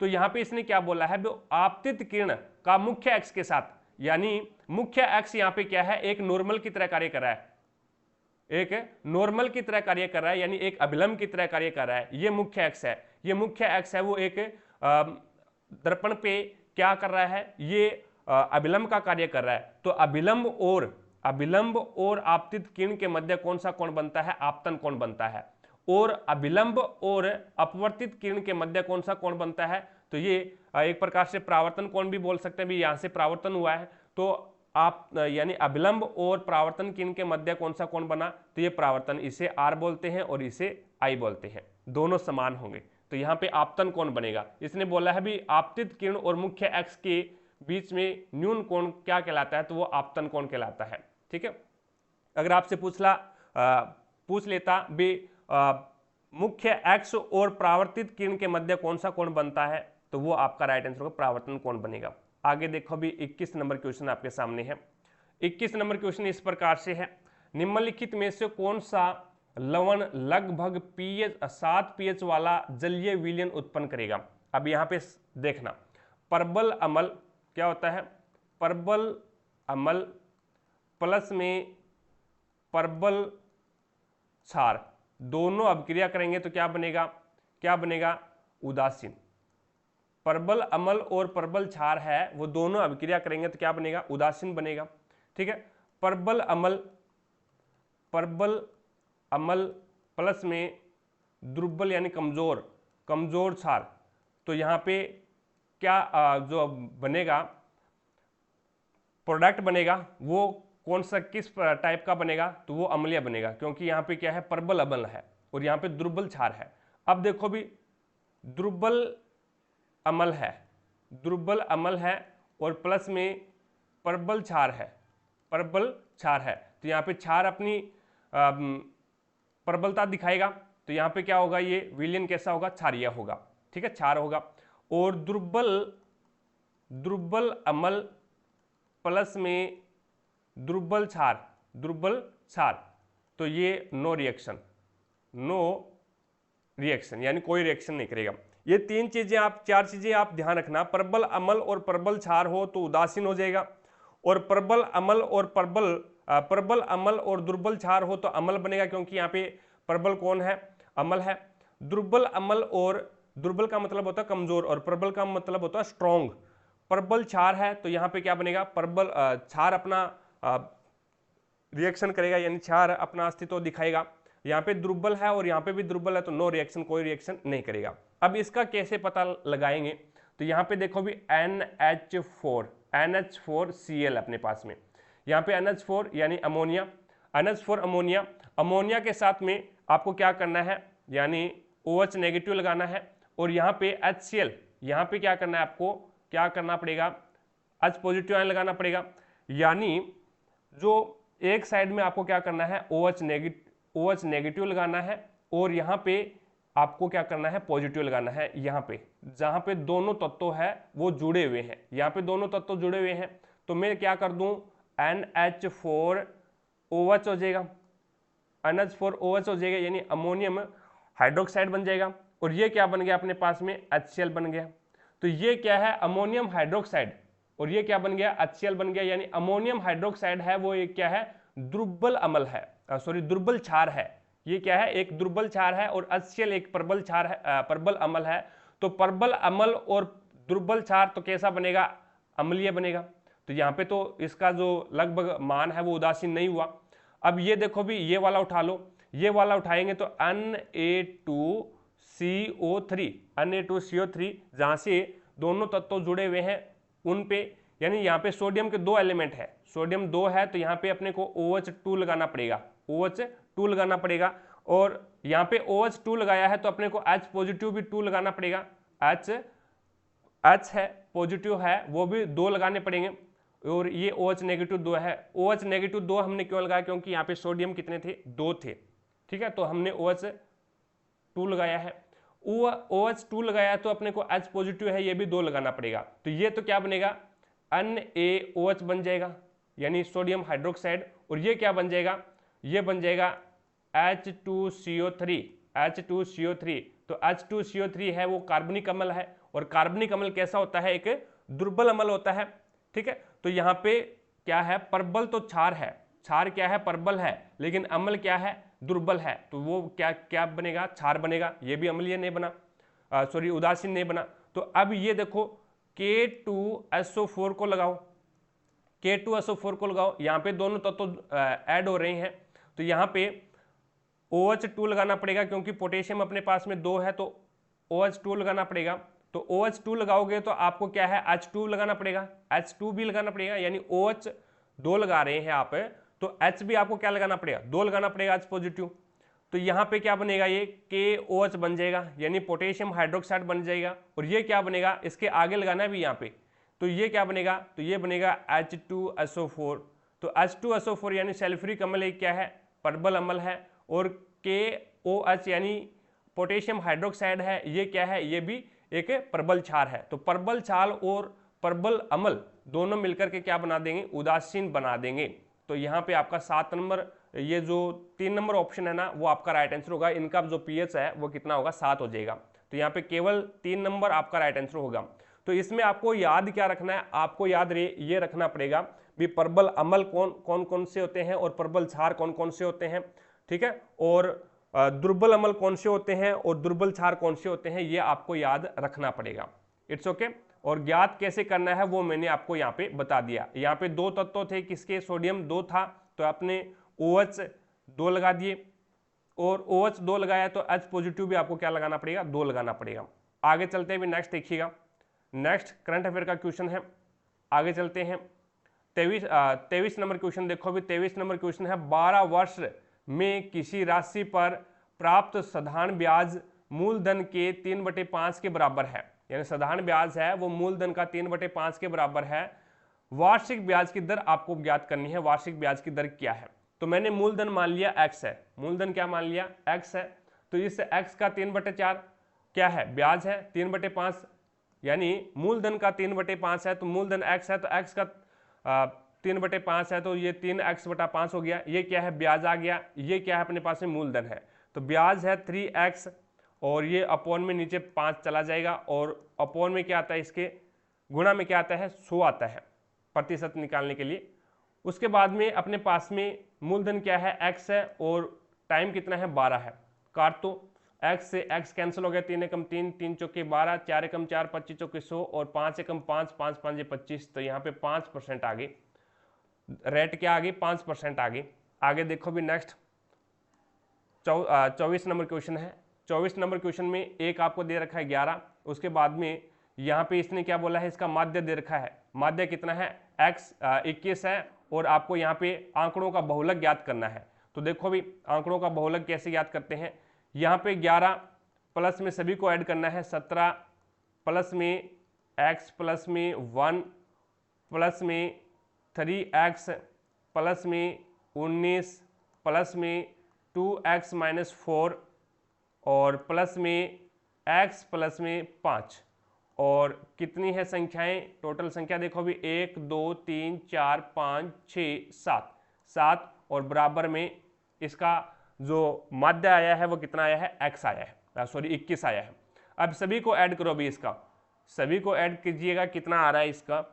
[SPEAKER 1] तो यहाँ पे इसने क्या बोला है? आपतित किरण का मुख्य एक्स के साथ, यानी मुख्य एक्स यहाँ पे क्या है? एक नॉर्मल की तरह कार्य कर रहा है, एक नॉर्मल की तरह कार्य कर रहा है, यानी एक अभिलंब की तरह कार्य कर रहा है। ये मुख्य एक्स है, ये मुख्य एक्स है, वो एक दर्पण पे क्या कर रहा है? ये अभिलंब का कार्य कर रहा है। तो अभिलंब और आपतित किरण के मध्य कौन सा कोण बनता है? आपतन कोण बनता है। और अभिलंब और अपवर्तित किरण के मध्य कौन सा कोण बनता है? तो ये एक प्रकार से परावर्तन कोण भी बोल सकते हैं भी, यहां से परावर्तन हुआ है, तो आप यानी अभिलंब और परावर्तन किरण के मध्य कौन सा कोण बना? तो ये परावर्तन, इसे आर बोलते हैं और इसे आई बोलते हैं, दोनों समान होंगे। तो यहाँ पे आपतन कोण बनेगा। इसने बोला है भी आपतित किरण और मुख्य एक्स के बीच में न्यून कोण क्या कहलाता है? तो वो आपतन कोण कहलाता है, ठीक है। अगर आपसे पूछ लेता भी मुख्य एक्स और परावर्तित किरण के मध्य कौन सा कोण बनता है? तो वो आपका राइट आंसर होगा, परावर्तन कोण बनेगा। आगे देखो भी 21 नंबर क्वेश्चन आपके सामने है। 21 नंबर क्वेश्चन इस प्रकार से है, निम्नलिखित में से कौन सा लवण लगभग pH 7 pH वाला जलीय विलयन उत्पन्न करेगा? अब यहाँ पे देखना, प्रबल अम्ल क्या होता है, प्रबल अम्ल प्लस में प्रबल क्षार, दोनों अभिक्रिया करेंगे तो क्या बनेगा, क्या बनेगा, उदासीन। प्रबल अम्ल और प्रबल क्षार है वो दोनों अभिक्रिया करेंगे तो क्या बनेगा, उदासीन बनेगा। ठीक है, प्रबल अम्ल प्लस में दुर्बल यानी कमजोर, कमजोर क्षार, तो यहाँ पे क्या जो बनेगा प्रोडक्ट बनेगा वो कौन सा, किस टाइप का बनेगा, तो वो अम्लीय बनेगा, क्योंकि यहाँ पे क्या है, प्रबल अम्ल है और यहाँ पे दुर्बल क्षार है। अब देखो भी दुर्बल अम्ल है, दुर्बल अम्ल है और प्लस में प्रबल क्षार है, प्रबल क्षार है, तो यहाँ पे क्षार अपनी प्रबलता दिखाएगा, तो यहाँ पे क्या होगा, ये विलयन कैसा होगा, क्षारीय होगा। ठीक है, क्षार होगा। और दुर्बल अम्ल प्लस में दुर्बल क्षार, दुर्बल क्षार, तो ये नो रिएक्शन, नो रिएक्शन यानी कोई रिएक्शन नहीं करेगा। ये तीन चीजें आप, चार चीजें आप ध्यान रखना, प्रबल अम्ल और प्रबल क्षार हो तो उदासीन हो जाएगा, और प्रबल अम्ल और प्रबल अम्ल और दुर्बल क्षार हो तो अम्ल बनेगा, क्योंकि यहाँ पे प्रबल कौन है, अम्ल है। दुर्बल अम्ल और दुर्बल का मतलब होता है कमजोर और प्रबल का मतलब होता है स्ट्रॉन्ग। प्रबल क्षार है तो यहाँ पे क्या बनेगा, प्रबल क्षार अपना रिएक्शन करेगा यानी क्षार अपना अस्तित्व दिखाएगा। यहाँ पे दुर्बल है और यहाँ पे भी दुर्बल है तो नो रिएक्शन, कोई रिएक्शन नहीं करेगा। अब इसका कैसे पता लगाएंगे, तो यहाँ पे देखो भी NH4Cl अपने पास में, यहाँ पे NH4 यानी अमोनिया, NH4 अमोनिया, अमोनिया के साथ में आपको क्या करना है, यानी OH नेगेटिव लगाना है, और यहाँ पे HCl, यहाँ पे क्या करना है, आपको क्या करना पड़ेगा, H पॉजिटिव आयन लगाना पड़ेगा। यानी जो एक साइड में आपको क्या करना है, OH नेगेटिव लगाना है, और यहाँ पे आपको क्या करना है, पॉजिटिव लगाना है। यहाँ पे जहाँ पे दोनों तत्व है वो जुड़े हुए हैं, यहाँ पे दोनों तत्व जुड़े हुए हैं, तो मैं क्या कर दूं, NH4OH हो जाएगा, NH4OH हो जाएगा, यानी अमोनियम हाइड्रोक्साइड बन जाएगा, और ये क्या बन गया अपने पास में, HCl बन गया। तो ये क्या है, अमोनियम हाइड्रोक्साइड, और ये क्या बन गया, HCl बन गया, यानी अमोनियम हाइड्रोक्साइड है वो एक क्या है, दुर्बल अम्ल है, सॉरी दुर्बल क्षार है। ये क्या है, एक दुर्बल क्षार है, और HCl एक प्रबल क्षार है, प्रबल अम्ल है। तो प्रबल अम्ल और दुर्बल क्षार तो कैसा बनेगा, अम्लीय बनेगा। तो यहाँ पे तो इसका जो लगभग मान है वो उदासीन नहीं हुआ। अब ये देखो भी, ये वाला उठा लो, ये वाला उठाएंगे तो Na2CO3 जहाँ से दोनों तत्व जुड़े हुए हैं उन पे, यानी यहाँ पे सोडियम के दो एलिमेंट है, सोडियम 2 है, तो यहाँ पे अपने को OH2 लगाना पड़ेगा, OH2 लगाना पड़ेगा, और यहाँ पे OH2 लगाया है तो अपने को H पॉजिटिव भी 2 लगाना पड़ेगा, H है पॉजिटिव है वो भी 2 लगाने पड़ेंगे, और ये OH नेगेटिव 2 है। OH नेगेटिव 2 हमने क्यों लगाया, क्योंकि यहाँ पे सोडियम कितने थे, 2 थे। ठीक है, तो हमने OH2 लगाया है, OH2 लगाया तो अपने को H पॉजिटिव है ये भी 2 लगाना पड़ेगा, तो ये तो क्या बनेगा, NaOH बन जाएगा, यानी सोडियम हाइड्रोक्साइड, और ये क्या बन जाएगा, ये बन जाएगा H2CO3। तो H2CO3 है वो कार्बनिक अम्ल है, और कार्बनिक अम्ल कैसा होता है, एक दुर्बल अम्ल होता है। ठीक है, तो यहाँ पे क्या है, प्रबल तो क्षार है, क्षार क्या है, प्रबल है, लेकिन अम्ल क्या है, दुर्बल है, तो वो क्या क्या बनेगा, क्षार बनेगा, ये भी अम्लीय नहीं बना, सॉरी उदासीन नहीं बना। तो अब ये देखो K2SO4 को लगाओ, K2SO4 को लगाओ, यहाँ पे दोनों तत्व ऐड हो रहे हैं, तो यहाँ पे OH2 लगाना पड़ेगा, क्योंकि पोटेशियम अपने पास में 2 है तो OH2 लगाना पड़ेगा। तो OH2 लगाओगे तो आपको क्या है, H2 लगाना पड़ेगा, H2 भी लगाना पड़ेगा, यानी OH 2 लगा रहे हैं आप, तो H भी आपको क्या लगाना पड़ेगा, 2 लगाना पड़ेगा, H पॉजिटिव। तो यहाँ पे क्या बनेगा, ये KOH बन जाएगा, यानी पोटेशियम हाइड्रोक्साइड बन जाएगा, और ये क्या बनेगा, इसके आगे लगाना है भी यहाँ पे, तो ये क्या बनेगा, तो ये बनेगा H2SO4। तो H2SO4 यानी सल्फ्यूरिक अम्ल एक क्या है, प्रबल अम्ल है, और KOH यानी पोटेशियम हाइड्रोक्साइड है, ये क्या है, ये भी एक प्रबल क्षार है। तो प्रबल क्षार और प्रबल अम्ल दोनों मिलकर के क्या बना देंगे, उदासीन बना देंगे। तो यहाँ पे आपका 7 नंबर, ये जो 3 नंबर ऑप्शन है ना वो आपका राइट आंसर होगा, इनका जो पीएच है वो कितना होगा, 7 हो जाएगा। तो यहाँ पे केवल 3 नंबर आपका राइट आंसर होगा। तो इसमें आपको याद क्या रखना है, आपको याद ये रखना पड़ेगा भी प्रबल अम्ल कौन कौन से होते हैं और प्रबल क्षार कौन कौन से होते हैं, ठीक है, और दुर्बल अम्ल कौन से होते हैं और दुर्बल क्षार कौन से होते हैं, ये आपको याद रखना पड़ेगा। It's okay. और ज्ञात कैसे करना है वो मैंने आपको यहाँ पे बता दिया। यहाँ पे 2 तत्व थे, किसके, सोडियम 2 था तो आपने OH 2 लगा दिए, और OH 2 लगाया तो H पॉजिटिव भी आपको क्या लगाना पड़ेगा, 2 लगाना पड़ेगा। आगे चलते हुए नेक्स्ट देखिएगा, नेक्स्ट करंट अफेयर का क्वेश्चन है, आगे चलते हैं। 23 नंबर क्वेश्चन देखो भी, 23 नंबर क्वेश्चन है 12 वर्ष में किसी राशि पर प्राप्त साधारण ब्याज मूलधन के 3/5 के बराबर है, यानी साधारण ब्याज है वो मूलधन का 3/5 के बराबर है। वार्षिक ब्याज की दर आपको ज्ञात करनी है, वार्षिक ब्याज की दर क्या है। तो मैंने मूलधन मान लिया x है, मूलधन क्या मान लिया, x है, तो इस x का 3/4 क्या है, ब्याज है 3/5, यानी मूलधन का 3/5 है तो मूलधन x है, तो x का 3/5 है तो ये 3x/5 हो गया, ये क्या है, ब्याज आ गया, ये क्या है अपने पास में मूलधन है, तो ब्याज है 3x, और ये अपॉन में नीचे 5 चला जाएगा, और अपॉन में क्या आता है, इसके गुणा में क्या आता है, 100 आता है प्रतिशत निकालने के लिए। उसके बाद में अपने पास में मूलधन क्या है, x है, और टाइम कितना है, 12 है, काट तो x से x कैंसिल हो गया, 3 एकम 3, 3 चौके 12, 4 एकम 4, 25 चौके 100, और 5 एकम 5, 5 5 25, तो यहाँ पे 5% आगे, रेट क्या आगे, 5% आगे। आगे देखो भी नेक्स्ट 24 नंबर क्वेश्चन है। 24 नंबर क्वेश्चन में एक आपको दे रखा है 11, उसके बाद में यहाँ पे इसने क्या बोला है, इसका माध्य दे रखा है, माध्य कितना है, x 21 है, और आपको यहाँ पे आंकड़ों का बहुलक ज्ञात करना है। तो देखो भी आंकड़ों का बहुलक कैसे ज्ञात करते हैं, यहाँ पे 11 प्लस में सभी को ऐड करना है, 17 प्लस में x प्लस में 1 प्लस में 3x प्लस में 19 प्लस में 2x - 4 और प्लस में x प्लस में 5, और कितनी है संख्याएं, टोटल संख्या देखो भी 1 2 3 4 5 6 7, और बराबर में इसका जो माध्य आया है वो कितना आया है, x आया है, सॉरी 21 आया है। अब सभी को ऐड करो भी, इसका सभी को ऐड कीजिएगा, कितना आ रहा है इसका।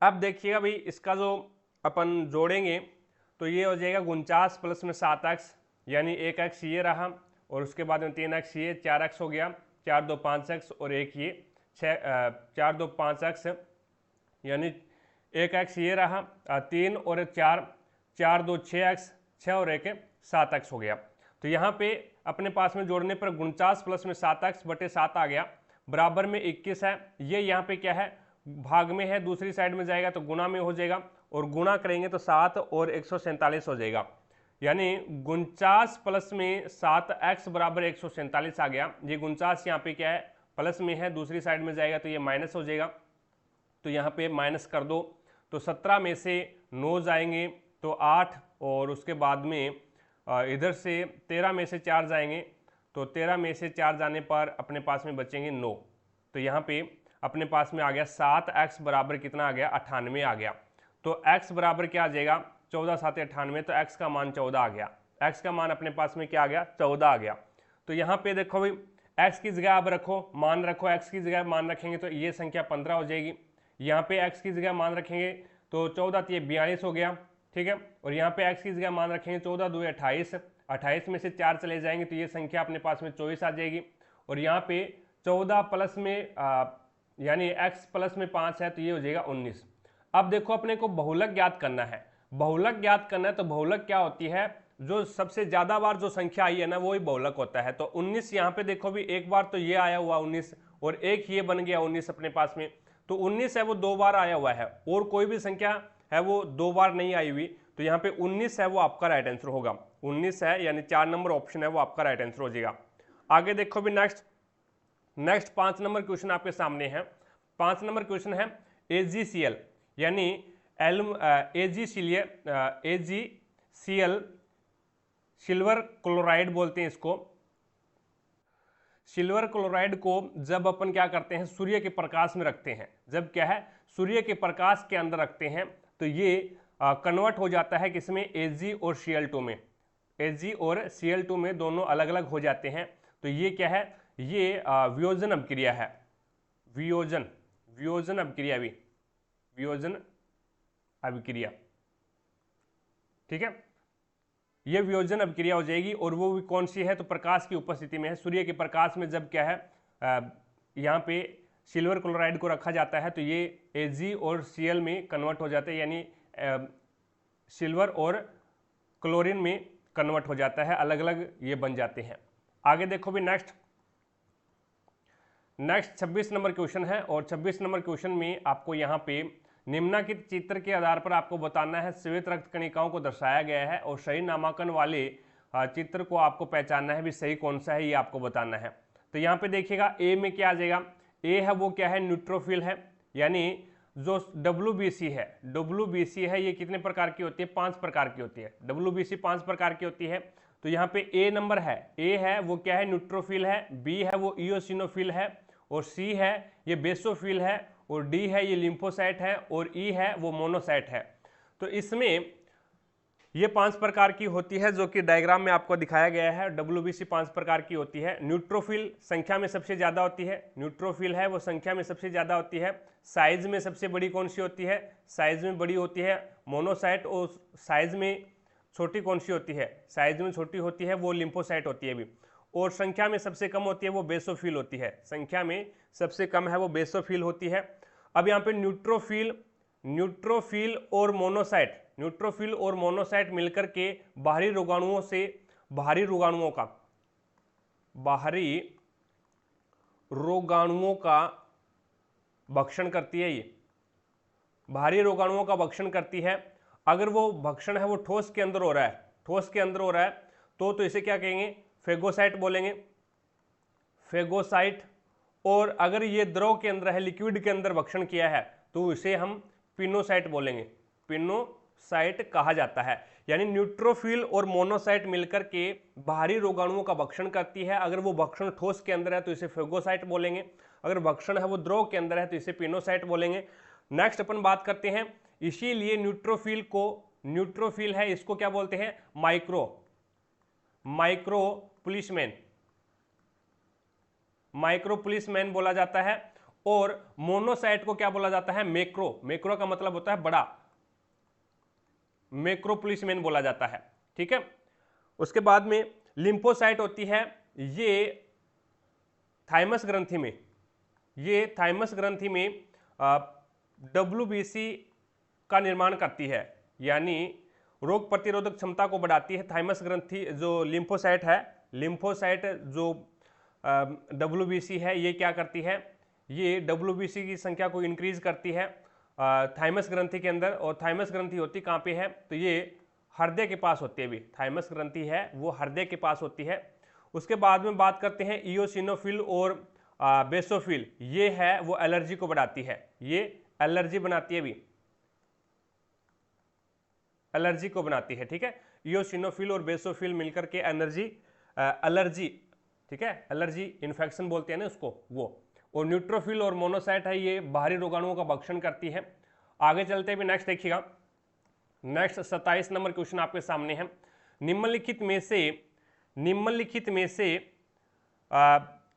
[SPEAKER 1] अब देखिएगा भाई इसका जो अपन जोड़ेंगे तो ये हो जाएगा 49 प्लस में 7x, यानी 1x ये रहा, और उसके बाद में 3x ये, 4x हो गया, 4 2 5x, और एक ये 4 2 5x, यानी 1x ये रहा, 3 और 4, 4 2 6x, 6 और 1 7x हो गया। तो यहाँ पे अपने पास में जोड़ने पर 49 प्लस में 7x बटे 7 आ गया, बराबर में 21 है, ये यहाँ पे क्या है, भाग में है, दूसरी साइड में जाएगा तो गुणा में हो जाएगा, और गुणा करेंगे तो 7 और 147 हो जाएगा, यानी 49 प्लस में 7x बराबर 147 आ गया। ये 49 यहाँ पे क्या है, प्लस में है, दूसरी साइड में जाएगा तो ये माइनस हो जाएगा, तो यहाँ पे माइनस कर दो, तो 17 में से 9 जाएंगे तो 8, और उसके बाद में इधर से 13 में से 4 जाएंगे, तो 13 में से 4 जाने पर अपने पास में बचेंगे 9, तो यहाँ पे अपने पास में आ गया 7x बराबर कितना आ गया, 98 आ गया। तो x बराबर क्या आ जाएगा, 14 7 98, तो x का मान 14 आ गया, x का मान अपने पास में क्या आ गया, 14 आ गया। तो यहाँ पे देखो भाई x की जगह आप रखो, मान रखो, x की जगह मान रखेंगे तो ये संख्या 15 हो जाएगी, यहाँ पे x की जगह मान रखेंगे तो 14 तो ये 42 हो गया, ठीक है, और यहाँ पे x की जगह मान रखेंगे 14 2 28, 28 में से 4 चले जाएंगे तो ये संख्या अपने पास में 24 आ जाएगी, और यहाँ पे 14 प्लस में यानी x प्लस में 5 है तो ये हो जाएगा 19। अब देखो अपने को बहुलक ज्ञात करना है, बहुलक ज्ञात करना है, तो बहुलक क्या होती है, जो सबसे ज्यादा बार जो संख्या आई है ना वो ही बहुलक होता है। तो 19 यहाँ पे देखो भी एक बार तो ये आया हुआ 19, और एक ये बन गया 19 अपने पास में, तो 19 है वो 2 बार आया हुआ है, और कोई भी संख्या है वो 2 बार नहीं आई हुई, तो यहाँ पे 19 है वो आपका राइट आंसर होगा, 19 है, यानी 4 नंबर ऑप्शन है वो आपका राइट आंसर हो जाएगा। आगे देखो भी नेक्स्ट 5 नंबर क्वेश्चन आपके सामने है। 5 नंबर क्वेश्चन है AgCl, यानी AgCl सिल्वर क्लोराइड बोलते हैं इसको। सिल्वर क्लोराइड को जब अपन क्या करते हैं, सूर्य के प्रकाश में रखते हैं, जब क्या है सूर्य के प्रकाश के अंदर रखते हैं तो ये कन्वर्ट हो जाता है किसमें, Ag और Cl2 में, Ag और Cl2 में दोनों अलग अलग हो जाते हैं। तो ये क्या है, ये वियोजन अभिक्रिया है, वियोजन, वियोजन अभिक्रिया भी, वियोजन अभिक्रिया, ठीक है। ये वियोजन अभिक्रिया हो जाएगी और वो भी कौन सी है, तो प्रकाश की उपस्थिति में है। सूर्य के प्रकाश में जब क्या है यहाँ पे सिल्वर क्लोराइड को रखा जाता है तो ये Ag और Cl में कन्वर्ट हो जाता है, यानी सिल्वर और क्लोरीन में कन्वर्ट हो जाता है, अलग अलग ये बन जाते हैं। आगे देखो भी नेक्स्ट 26 नंबर क्वेश्चन है और 26 नंबर क्वेश्चन में आपको यहाँ पे निम्नलिखित चित्र के आधार पर आपको बताना है श्वेत रक्त कणिकाओं को दर्शाया गया है और सही नामांकन वाले चित्र को आपको पहचानना है भी सही कौन सा है, ये आपको बताना है। तो यहाँ पे देखिएगा ए में क्या आ जाएगा, ए है वो क्या है, न्यूट्रोफिल है, यानी जो WBC है, WBC है ये कितने प्रकार की होती है, 5 प्रकार की होती है। WBC 5 प्रकार की होती है। तो यहाँ पे ए नंबर है, ए है वो क्या है, न्यूट्रोफिल है, बी है वो इओसिनोफिल है, और सी है ये बेसोफिल है, और डी है ये लिम्फोसाइट है, और ई है वो मोनोसाइट है। तो इसमें ये 5 प्रकार की होती है जो कि डायग्राम में आपको दिखाया गया है। WBC 5 प्रकार की होती है। न्यूट्रोफिल संख्या में सबसे ज्यादा होती है, न्यूट्रोफिल है वो संख्या में सबसे ज्यादा होती है। साइज में सबसे बड़ी कौन सी होती है, साइज में बड़ी होती है मोनोसाइट, और साइज में छोटी कौन सी होती है, साइज में छोटी होती है वो लिम्फोसाइट होती है भी। और संख्या में सबसे कम होती है वो बेसोफिल होती है, संख्या में सबसे कम है वो बेसोफिल होती है। अब यहाँ पे न्यूट्रोफिल और मोनोसाइट, न्यूट्रोफिल और मोनोसाइट मिलकर के बाहरी रोगाणुओं का भक्षण करती है, ये बाहरी रोगाणुओं का भक्षण करती है। अगर वो भक्षण है वो ठोस के अंदर हो रहा है, ठोस के अंदर हो रहा है तो इसे क्या कहेंगे, फेगोसाइट बोलेंगे, फेगोसाइट। और अगर ये द्रव के अंदर है, लिक्विड के अंदर भक्षण किया है तो इसे हम पिनोसाइट बोलेंगे, पिनोसाइट कहा जाता है। यानी न्यूट्रोफिल और मोनोसाइट मिलकर के बाहरी रोगाणुओं का भक्षण करती है। अगर वो भक्षण ठोस के अंदर है तो इसे फेगोसाइट बोलेंगे, अगर भक्षण है वो द्रव के अंदर है तो इसे पिनोसाइट बोलेंगे। नेक्स्ट अपन बात करते हैं, इसीलिए न्यूट्रोफिल है इसको क्या बोलते हैं, माइक्रो पुलिसमैन बोला जाता है। और मोनोसाइट को क्या बोला जाता है, मैक्रो का मतलब होता है बड़ा, मैक्रो पुलिसमैन बोला जाता है, ठीक है। उसके बाद में लिम्फोसाइट होती है, ये थाइमस ग्रंथि में WBC का निर्माण करती है, यानी रोग प्रतिरोधक क्षमता को बढ़ाती है। थाइमस ग्रंथि जो लिम्फोसाइट है, लिम्फोसाइट जो WBC है ये क्या करती है, ये WBC की संख्या को इंक्रीज करती है थाइमस ग्रंथि के अंदर। और थाइमस ग्रंथि होती कहाँ पे है, तो ये हृदय के पास होती है भी, थाइमस ग्रंथि है वो हृदय के पास होती है। उसके बाद में बात करते हैं इओसिनोफिल और बेसोफिल, ये है वो एलर्जी को बढ़ाती है, ये एलर्जी बनाती है भी, एलर्जी को बनाती है, ठीक है। इओसिनोफिल और बेसोफिल मिलकर के एलर्जी, ठीक है, एलर्जी इन्फेक्शन बोलते हैं ना उसको, वो। और न्यूट्रोफिल और मोनोसाइट है ये बाहरी रोगाणुओं का भक्षण करती है। आगे चलते हुए नेक्स्ट देखिएगा, नेक्स्ट 27 नंबर क्वेश्चन आपके सामने है। निम्नलिखित में से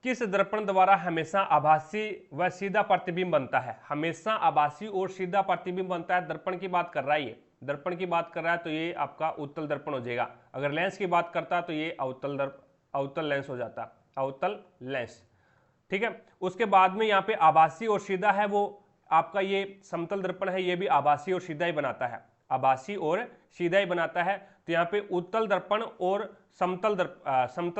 [SPEAKER 1] किस दर्पण द्वारा हमेशा आभासी व सीधा प्रतिबिंब बनता है, हमेशा आभासी और सीधा प्रतिबिंब बनता है। दर्पण की बात कर रहा है, ये दर्पण की बात कर रहा है तो ये आपका उत्तल दर्पण हो जाएगा। अगर लेंस की बात करता तो ये अवतल लेंस हो जाता, अवतल लेंस, ठीक है। उसके बाद में यहाँ पे आभासी और सीधा है वो आपका ये समतल दर्पण है, ये भी आभासी और सीधा ही बनाता है, आभासी और सीधा ही बनाता है। तो यहाँ पे उत्तल दर्पण और समतल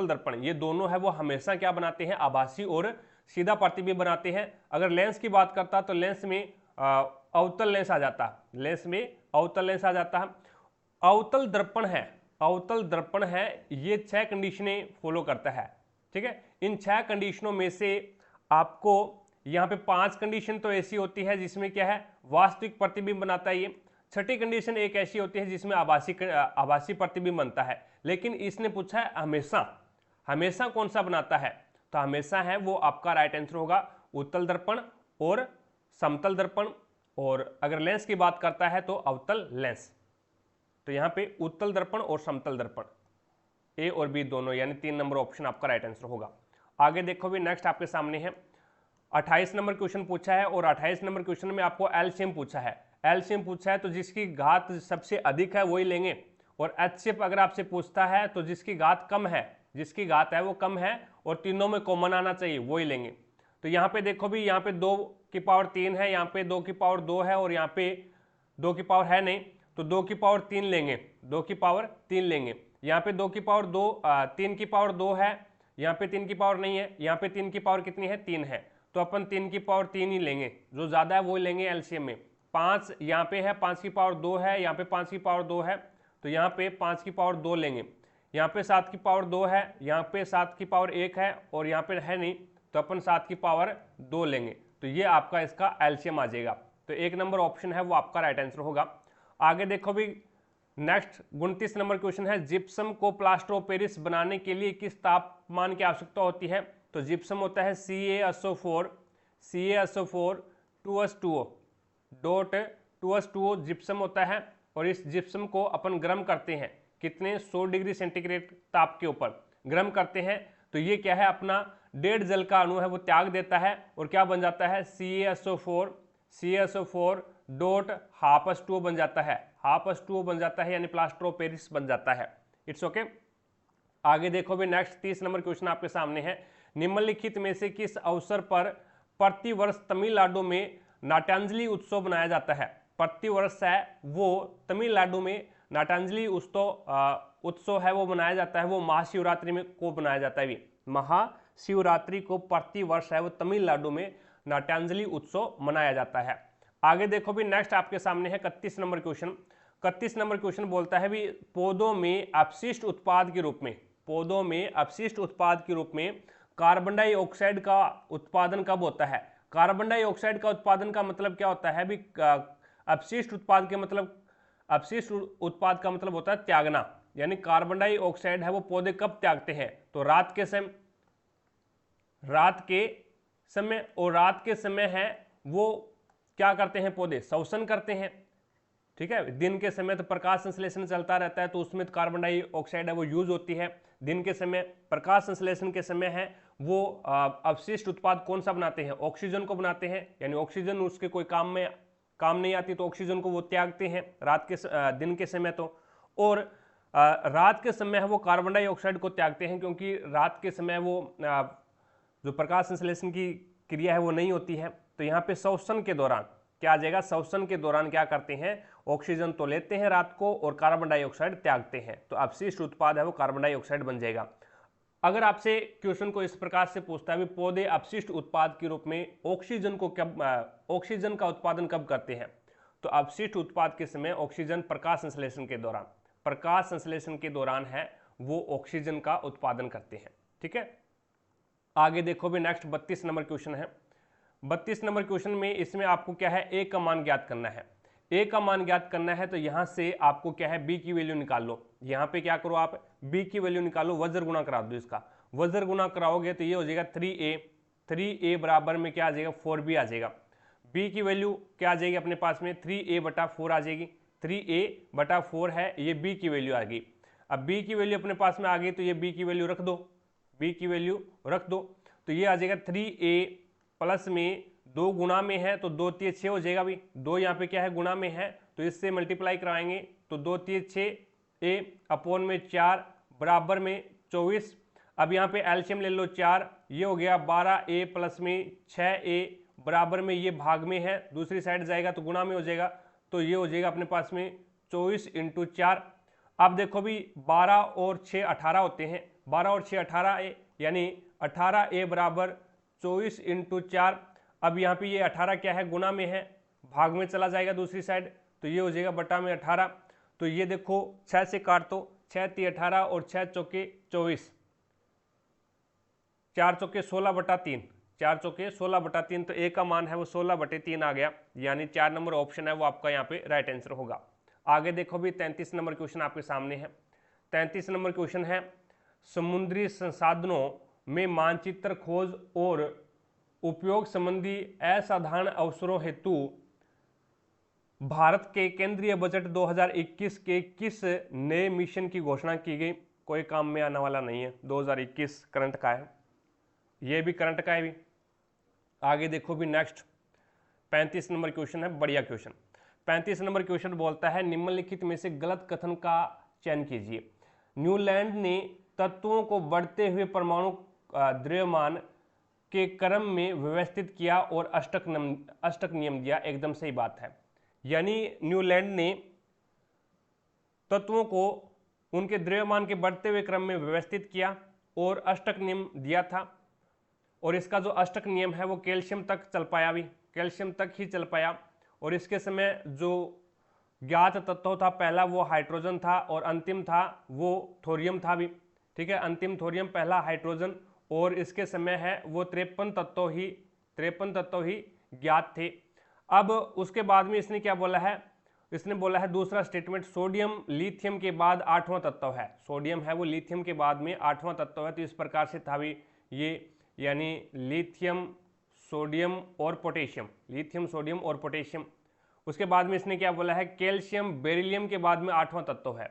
[SPEAKER 1] दर्पण ये दोनों है वो हमेशा क्या बनाते हैं, आभासी और सीधा प्रतिबिंब बनाते हैं। अगर लेंस की बात करता तो लेंस में अवतल लेंस आ जाता, लेंस में अवतल लेंस आ जाता है। अवतल दर्पण है ये 6 कंडीशनें फॉलो करता है, ठीक है। इन 6 कंडीशनों में से आपको यहाँ पे 5 कंडीशन तो ऐसी होती है जिसमें क्या है, वास्तविक प्रतिबिंब बनाता है ये। छठी कंडीशन एक ऐसी होती है जिसमें आभासी प्रतिबिंब बनता है। लेकिन इसने पूछा है हमेशा कौन सा बनाता है, तो हमेशा है वो आपका राइट आंसर होगा उत्तल दर्पण और समतल दर्पण। और अगर लेंस की बात करता है तो अवतल लेंस। तो यहाँ पे उत्तल दर्पण और समतल दर्पण, ए और बी दोनों, यानी 3 नंबर ऑप्शन आपका राइट आंसर होगा। आगे देखो भी नेक्स्ट आपके सामने है 28 नंबर क्वेश्चन पूछा है और 28 नंबर क्वेश्चन में आपको एलसीएम पूछा है। एलसीएम पूछा है तो जिसकी घात सबसे अधिक है वही लेंगे, और एचसीएफ अगर आपसे पूछता है तो जिसकी घात कम है, जिसकी घात है वो कम है और तीनों में कॉमन आना चाहिए वही लेंगे। तो यहाँ पे देखो भी, यहाँ पे 2 की पावर 3 है, यहाँ पे 2 की पावर 2 है और यहाँ पे 2 की पावर है नहीं, तो 2 की पावर 3 लेंगे, 2 की पावर 3 लेंगे। यहाँ पे 2 की पावर 2 3 की पावर 2 है, यहाँ पे 3 की पावर नहीं है, यहाँ पे 3 की पावर कितनी है, 3 है, तो अपन 3 की पावर 3 ही लेंगे, जो ज़्यादा है वो लेंगे एलसीएम में। 5 यहाँ पे है, 5 की पावर 2 है, यहाँ पे 5 की पावर 2 है, तो यहाँ पे 5 की पावर 2 लेंगे। यहाँ पे 7 की पावर 2 है, यहाँ पे 7 की पावर 1 है और यहाँ पे है नहीं, तो अपन 7 की पावर 2 लेंगे, तो ये आपका इसका एलसीएम आ जाएगा। तो 1 नंबर ऑप्शन है वो आपका राइट आंसर होगा। आगे देखो भी, नेक्स्ट 29 नंबर क्वेश्चन है, जिप्सम को प्लास्टर ऑफ पेरिस बनाने के लिए किस तापमान की आवश्यकता होती है? तो जिप्सम होता है CaSO4 2S2O dot 2S2O gypsum होता है, और इस जिप्सम को अपन गर्म करते हैं कितने, 100 डिग्री सेंटीग्रेड ताप के ऊपर गर्म करते हैं, तो ये क्या है, अपना 1.5 जल का अणु है वो त्याग देता है और क्या बन जाता है, CaSO4 डॉट H2O बन जाता है, H2O बन जाता है, यानी प्लास्टर ऑफ पेरिस बन जाता है। It's okay. आगे देखो भी, नेक्स्ट 30 नंबर क्वेश्चन आपके सामने है, निम्नलिखित में से किस अवसर पर प्रतिवर्ष तमिलनाडु में नाट्यांजलि उत्सव मनाया जाता है? प्रतिवर्ष है वो तमिलनाडु में नाट्यांजलि उत्सव है वो मनाया जाता है, वो महाशिवरात्रि में को मनाया जाता है। महाशिवरात्रि को प्रतिवर्ष है वो तमिलनाडु में नाट्यांजलि उत्सव मनाया जाता है। आगे देखो भी, नेक्स्ट आपके सामने है 31 नंबर क्वेश्चन। 31 नंबर क्वेश्चन बोलता है भी, पौधों में अपशिष्ट उत्पाद के रूप में, पौधों में अपशिष्ट उत्पाद के रूप में कार्बन डाइऑक्साइड का उत्पादन कब होता है? कार्बन डाइऑक्साइड का उत्पादन का मतलब क्या होता है भी, अपशिष्ट उत्पाद के मतलब, अपशिष्ट उत्पाद का मतलब होता है त्यागना, यानी कार्बन डाइऑक्साइड है वो पौधे कब त्यागते हैं? तो रात के समय, रात के समय, और रात के समय है वो क्या करते हैं, पौधे शोषण करते हैं, ठीक है। दिन के समय तो प्रकाश संश्लेषण चलता रहता है, तो उसमें तो कार्बन डाइऑक्साइड है वो यूज होती है। दिन के समय, प्रकाश संश्लेषण के समय है वो अपशिष्ट उत्पाद कौन सा बनाते हैं, ऑक्सीजन को बनाते हैं, यानी ऑक्सीजन उसके कोई काम नहीं आती, तो ऑक्सीजन को वो त्यागते हैं रात के दिन के समय तो, और रात के समय है वो कार्बन डाइऑक्साइड को त्यागते हैं, क्योंकि रात के समय वो जो प्रकाश संश्लेषण की क्रिया है वो नहीं होती है। तो यहाँ पे शोषण के दौरान क्या आ जाएगा, शोषण के दौरान क्या करते हैं, ऑक्सीजन तो लेते हैं रात को और कार्बन डाइऑक्साइड त्यागते हैं, तो अपशिष्ट उत्पाद है वो कार्बन डाइऑक्साइड बन जाएगा। अगर आपसे क्वेश्चन को इस प्रकार से पूछता है, पौधे अपशिष्ट उत्पाद के रूप में ऑक्सीजन को कब, ऑक्सीजन का उत्पादन कब करते हैं? तो अपशिष्ट उत्पाद के समय ऑक्सीजन प्रकाश संश्लेषण के दौरान, प्रकाश संश्लेषण के दौरान है वो ऑक्सीजन का उत्पादन करते हैं, ठीक है। आगे देखो भी, नेक्स्ट 32 नंबर क्वेश्चन है। 32 नंबर क्वेश्चन में इसमें आपको क्या है, ए का मान ज्ञात करना है। ए का मान ज्ञात करना है तो यहां से आपको क्या है, बी की वैल्यू निकाल लो। यहां पे क्या करो, आप बी की वैल्यू निकालो, वज्र गुना करा दो इसका। वज्र गुना कराओगे तो ये हो जाएगा 3a, 3a बराबर में क्या आ जाएगा, 4b आ जाएगा। बी की वैल्यू क्या आ जाएगी अपने पास में, 3a/4 आ जाएगी। 3a/4 है, ये बी की वैल्यू आ गई। अब बी की वैल्यू अपने पास में आ गई तो ये बी की वैल्यू रख दो, बी की वैल्यू रख दो, तो ये आ जाएगा 3a प्लस में 2 गुना में है तो 2 3 6 हो जाएगा भी। 2 यहाँ पे क्या है, गुना में है, तो इससे मल्टीप्लाई कराएंगे तो 2 3 6 a अपॉन में 4 बराबर में 24। अब यहाँ पे एलसीएम ले लो 4, ये हो गया 12a प्लस में 6a बराबर में, ये भाग में है, दूसरी साइड जाएगा तो गुना में हो जाएगा, तो ये हो जाएगा अपने पास में 24 × 4। अब देखो भी 12 और 6 18 होते हैं, 12 और 6 18a, यानी 18a बराबर 24 × 4। अब यहाँ पे ये 18 क्या है, गुना में है, भाग में चला जाएगा दूसरी साइड, तो ये हो जाएगा बटा में 18। तो ये देखो 6 से काट दो, 6 × 18 और 6 चौके 24, 4 चौके 16/3, 4 चौके 16/3, तो ए का मान है वो 16/3 आ गया, यानी 4 नंबर ऑप्शन है वो आपका यहाँ पे राइट आंसर होगा। आगे देखो भी 33 नंबर क्वेश्चन आपके सामने है। 33 नंबर क्वेश्चन है, समुद्री संसाधनों में मानचित्र खोज और उपयोग संबंधी असाधारण अवसरों हेतु भारत के केंद्रीय बजट 2021 के किस नए मिशन की घोषणा की गई? कोई काम में आने वाला नहीं है, 2021 करंट का है, ये भी करंट का है भी। आगे देखो भी नेक्स्ट 35 नंबर क्वेश्चन है, बढ़िया क्वेश्चन। 35 नंबर क्वेश्चन बोलता है निम्नलिखित में से गलत कथन का चयन कीजिए। न्यूलैंड ने तत्वों को बढ़ते हुए परमाणु द्रव्यमान के क्रम में व्यवस्थित किया और अष्टक नियम दिया। एकदम सही बात है। यानी न्यूलैंड ने तत्वों को उनके द्रव्यमान के बढ़ते हुए क्रम में व्यवस्थित किया और अष्टक नियम दिया था। और इसका जो अष्टक नियम है वो कैल्शियम तक चल पाया, भी कैल्शियम तक ही चल पाया। और इसके समय जो ज्ञात तत्व था पहला वो हाइड्रोजन था और अंतिम था वो थोरियम था भी, ठीक है। अंतिम थोरियम, पहला हाइड्रोजन, और इसके समय है वो 53 तत्व ही ज्ञात थे। अब उसके बाद में इसने क्या बोला है, इसने बोला है दूसरा स्टेटमेंट, सोडियम लिथियम के बाद 8वां तत्व है। सोडियम है वो लिथियम के बाद में 8वां तत्व है। तो इस प्रकार से था भी ये, यानी लिथियम, सोडियम और पोटेशियम, लिथियम, सोडियम और पोटेशियम। उसके बाद में इसने क्या बोला है, कैल्शियम बेरिलियम के बाद में 8वां तत्व है।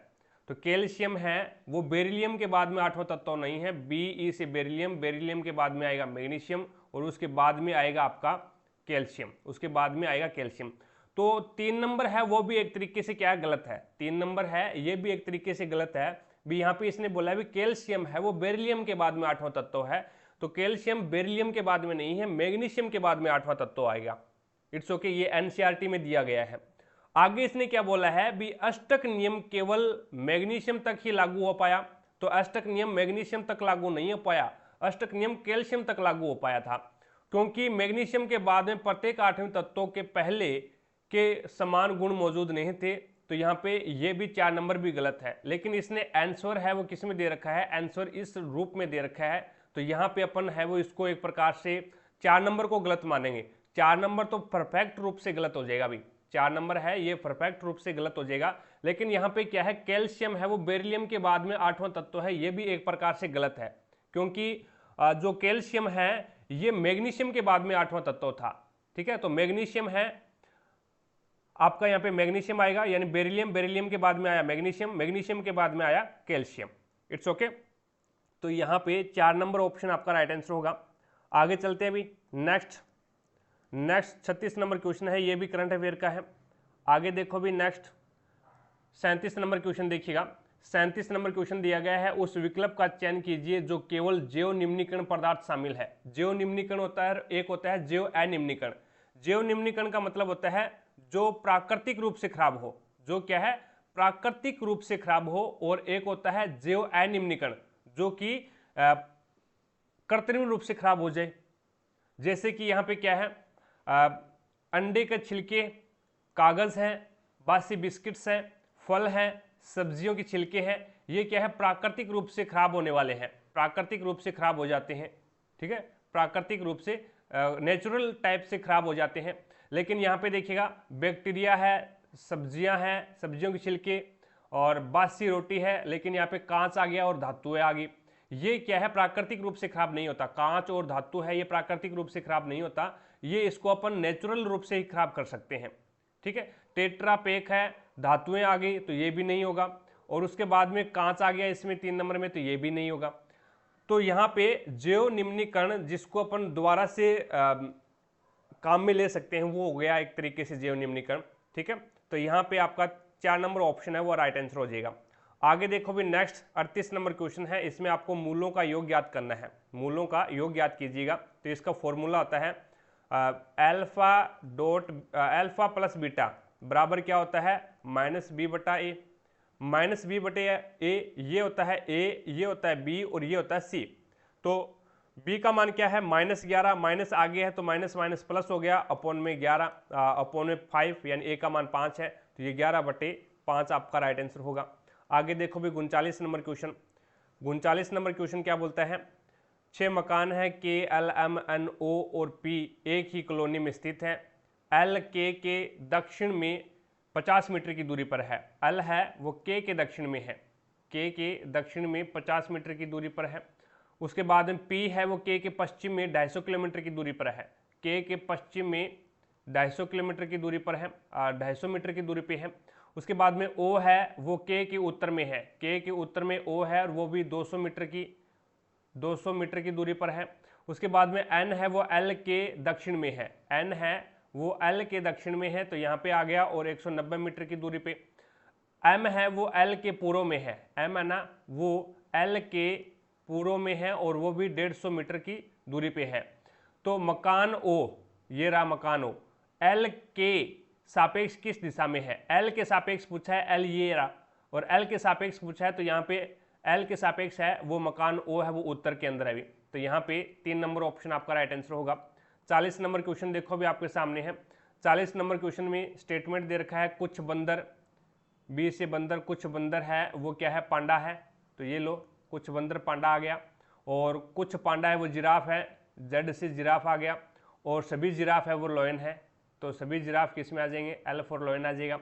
[SPEAKER 1] तो कैल्शियम है वो बेरिलियम के बाद में 8वां तत्व नहीं है। Be से बेरिलियम, बेरिलियम के बाद में आएगा मैग्नीशियम और उसके बाद में आएगा आपका कैल्शियम, उसके बाद में आएगा कैल्शियम। तो 3 नंबर है वो भी एक तरीके से क्या गलत है, 3 नंबर है ये भी एक तरीके से गलत है भी। यहाँ पे इसने बोला भी कैल्शियम है वो बेरिलियम के बाद में 8वां तत्व है। तो कैल्शियम बेरिलियम के बाद में नहीं है, मैग्नीशियम के बाद में 8वां तत्व आएगा। इट्स ओके, ये एनसीईआरटी में दिया गया है। आगे इसने क्या बोला है भी, अष्टक नियम केवल मैग्नीशियम तक ही लागू हो पाया। तो अष्टक नियम मैग्नीशियम तक लागू नहीं हो पाया, अष्टक नियम कैल्शियम तक लागू हो पाया था, क्योंकि मैग्नीशियम के बाद में प्रत्येक 8वें तत्वों के पहले के समान गुण मौजूद नहीं थे। तो यहाँ पे ये भी 4 नंबर भी गलत है। लेकिन इसने आंसर है वो किस में दे रखा है, आंसर इस रूप में दे रखा है। तो यहाँ पे अपन है वो इसको एक प्रकार से 4 नंबर को गलत मानेंगे। 4 नंबर तो परफेक्ट रूप से गलत हो जाएगा भी, 4 नंबर है ये परफेक्ट रूप से गलत हो जाएगा। लेकिन यहाँ पे क्या है, कैल्शियम है वो बेरिलियम के बाद में 8वां तत्व है, ये भी एक प्रकार से गलत है, क्योंकि जो कैल्शियम है ये मैग्नीशियम के बाद में 8वां तत्व था, ठीक है। तो मैग्नीशियम है आपका, यहाँ पे मैग्नीशियम आएगा, यानी बेरिलियम, बेरिलियम के बाद में आया मैग्नीशियम, मैग्नीशियम के बाद में आया कैल्शियम। It's okay. तो यहाँ पे 4 नंबर ऑप्शन आपका राइट आंसर होगा। आगे चलते हैं अभी नेक्स्ट 36 नंबर क्वेश्चन है, ये भी करंट अफेयर का है। आगे देखो भी नेक्स्ट 37 नंबर क्वेश्चन देखिएगा। 37 नंबर क्वेश्चन दिया गया है, उस विकल्प का चयन कीजिए जो केवल जैव निम्नीकरण पदार्थ शामिल है। जैव निम्नीकरण होता है, एक होता है जैव अनिम्नीकरण। जैव निम्नीकरण का मतलब होता है जो प्राकृतिक रूप से खराब हो, जो क्या है, प्राकृतिक रूप से खराब हो। और एक होता है जैव अनिम्नीकरण जो कि कृत्रिम रूप से खराब हो जाए। जैसे कि यहाँ पे क्या है, अंडे के छिलके, कागज है, बासी बिस्किट्स हैं, फल हैं, सब्जियों के छिलके हैं, ये क्या है, प्राकृतिक रूप से खराब होने वाले हैं, प्राकृतिक रूप से खराब हो जाते हैं, ठीक है, प्राकृतिक रूप से नेचुरल टाइप से खराब हो जाते हैं। लेकिन यहाँ पे देखिएगा बैक्टीरिया है, सब्जियां हैं, सब्जियों के छिलके, और बासी रोटी है, लेकिन यहाँ पे कांच आ गया और धातुएं आ गई। ये क्या है, प्राकृतिक रूप से खराब नहीं होता। कांच और धातु है ये प्राकृतिक रूप से खराब नहीं होता, ये इसको अपन नेचुरल रूप से ही खराब कर सकते हैं, ठीक है। टेट्रा पैक है, धातुएं आ गई तो ये भी नहीं होगा। और उसके बाद में कांच आ गया इसमें 3 नंबर में, तो ये भी नहीं होगा। तो यहाँ पे जैव निम्नीकरण जिसको अपन दोबारा से काम में ले सकते हैं वो हो गया एक तरीके से जैव निम्नीकरण, ठीक है। तो यहाँ पे आपका 4 नंबर ऑप्शन है वो राइट आंसर हो जाएगा। आगे देखो भी नेक्स्ट 38 नंबर क्वेश्चन है, इसमें आपको मूलों का योग ज्ञात करना है। मूलों का योग ज्ञात कीजिएगा। तो इसका फॉर्मूला होता है अल्फा प्लस बीटा बराबर क्या होता है, -b/a। -b/a ये होता है a, ये होता है b और ये होता है c। तो b का मान क्या है, -11, माइनस आ गया है तो माइनस माइनस प्लस हो गया, अपॉन में 11, अपॉन में 5, यानी a का मान 5 है, तो ये 11/5 आपका राइट आंसर होगा। आगे देखो भी 39 नंबर क्वेश्चन। 39 नंबर क्वेश्चन क्या बोलता है, 6 मकान है K, L, M, N, O और P एक ही कॉलोनी में स्थित है। L K के दक्षिण में 50 मीटर की दूरी पर है। L है वो K के दक्षिण में है, K के दक्षिण में 50 मीटर की दूरी पर है। उसके बाद में P है वो K के पश्चिम में 250 किलोमीटर की दूरी पर है। K के पश्चिम में 250 किलोमीटर की दूरी पर है, 250 मीटर की दूरी पे है। उसके बाद में O है वो K के उत्तर में है, K के उत्तर में O है और वो भी 200 मीटर की दूरी पर है। उसके बाद में n है वो l के दक्षिण में है, n है वो l के दक्षिण में है तो यहाँ पे आ गया, और 190 मीटर की दूरी पे m है वो l के पूर्व में है, m है ना वो l के पूर्व में है और वो भी 150 मीटर की दूरी पे है। तो मकान O, ये रहा मकान O, L के सापेक्ष किस दिशा में है, L के सापेक्ष पूछा है, L ये रहा, और L के सापेक्ष पूछा है तो यहाँ पे L के सापेक्ष है वो मकान O है वो उत्तर के अंदर है भी, तो यहाँ पे 3 नंबर ऑप्शन आपका राइट आंसर होगा। 40 नंबर क्वेश्चन देखो अभी आपके सामने है। 40 नंबर क्वेश्चन में स्टेटमेंट दे रखा है कुछ बंदर, बी से बंदर, कुछ बंदर है वो क्या है, पांडा है, तो ये लो कुछ बंदर पांडा आ गया, और कुछ पांडा है वो जिराफ है, जेड से जिराफ आ गया, और सभी जिराफ है वो लॉयन है, तो सभी जिराफ किस में आ जाएंगे, एल फॉर लॉयन आ जाएगा।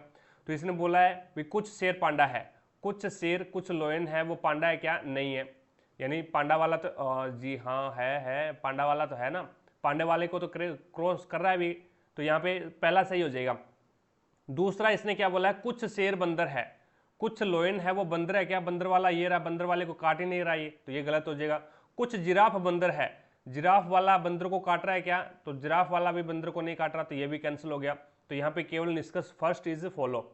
[SPEAKER 1] तो इसने बोला है भी कुछ शेर पांडा है, कुछ शेर कुछ लॉयन है वो पांडा है क्या, नहीं है, यानी पांडा वाला तो जी हाँ है पांडा वाला तो है ना, पांडे वाले को तो क्रॉस कर रहा है भी, तो यहाँ पे पहला सही हो जाएगा। दूसरा इसने क्या बोला है, कुछ शेर बंदर है, कुछ लोयन है वो बंदर है क्या, बंदर वाला ये रहा, बंदर वाले को काट ही नहीं रहा ये, तो ये गलत हो जाएगा। कुछ जिराफ बंदर है, जिराफ वाला बंदर को काट रहा है क्या, तो जिराफ वाला भी बंदर को नहीं काट रहा, तो ये भी कैंसिल हो गया, तो यहाँ पे केवल निष्कर्ष फर्स्ट इज फॉलो।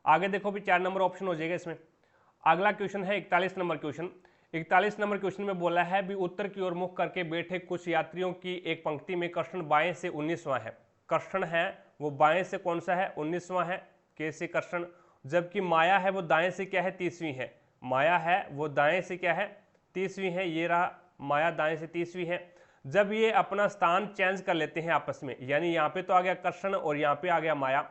[SPEAKER 1] आगे देखो भी 4 नंबर ऑप्शन हो जाएगा इसमें। अगला क्वेश्चन है 41 नंबर क्वेश्चन। 41 नंबर क्वेश्चन में बोला है भी उत्तर की ओर मुख करके बैठे कुछ यात्रियों की एक पंक्ति में कृष्ण बाएं से 19वां है, कृष्ण है वो बाएं से कौन सा है, 19वां है, कैसे कृष्ण, जबकि माया है वो दाएं से क्या है, 30वीं है, माया है वो दाएं से क्या है, 30वीं है, ये रहा माया दाएं से 30वीं है। जब ये अपना स्थान चेंज कर लेते हैं आपस में, यानी यहाँ पे तो आ गया कृष्ण और यहाँ पे आ गया माया,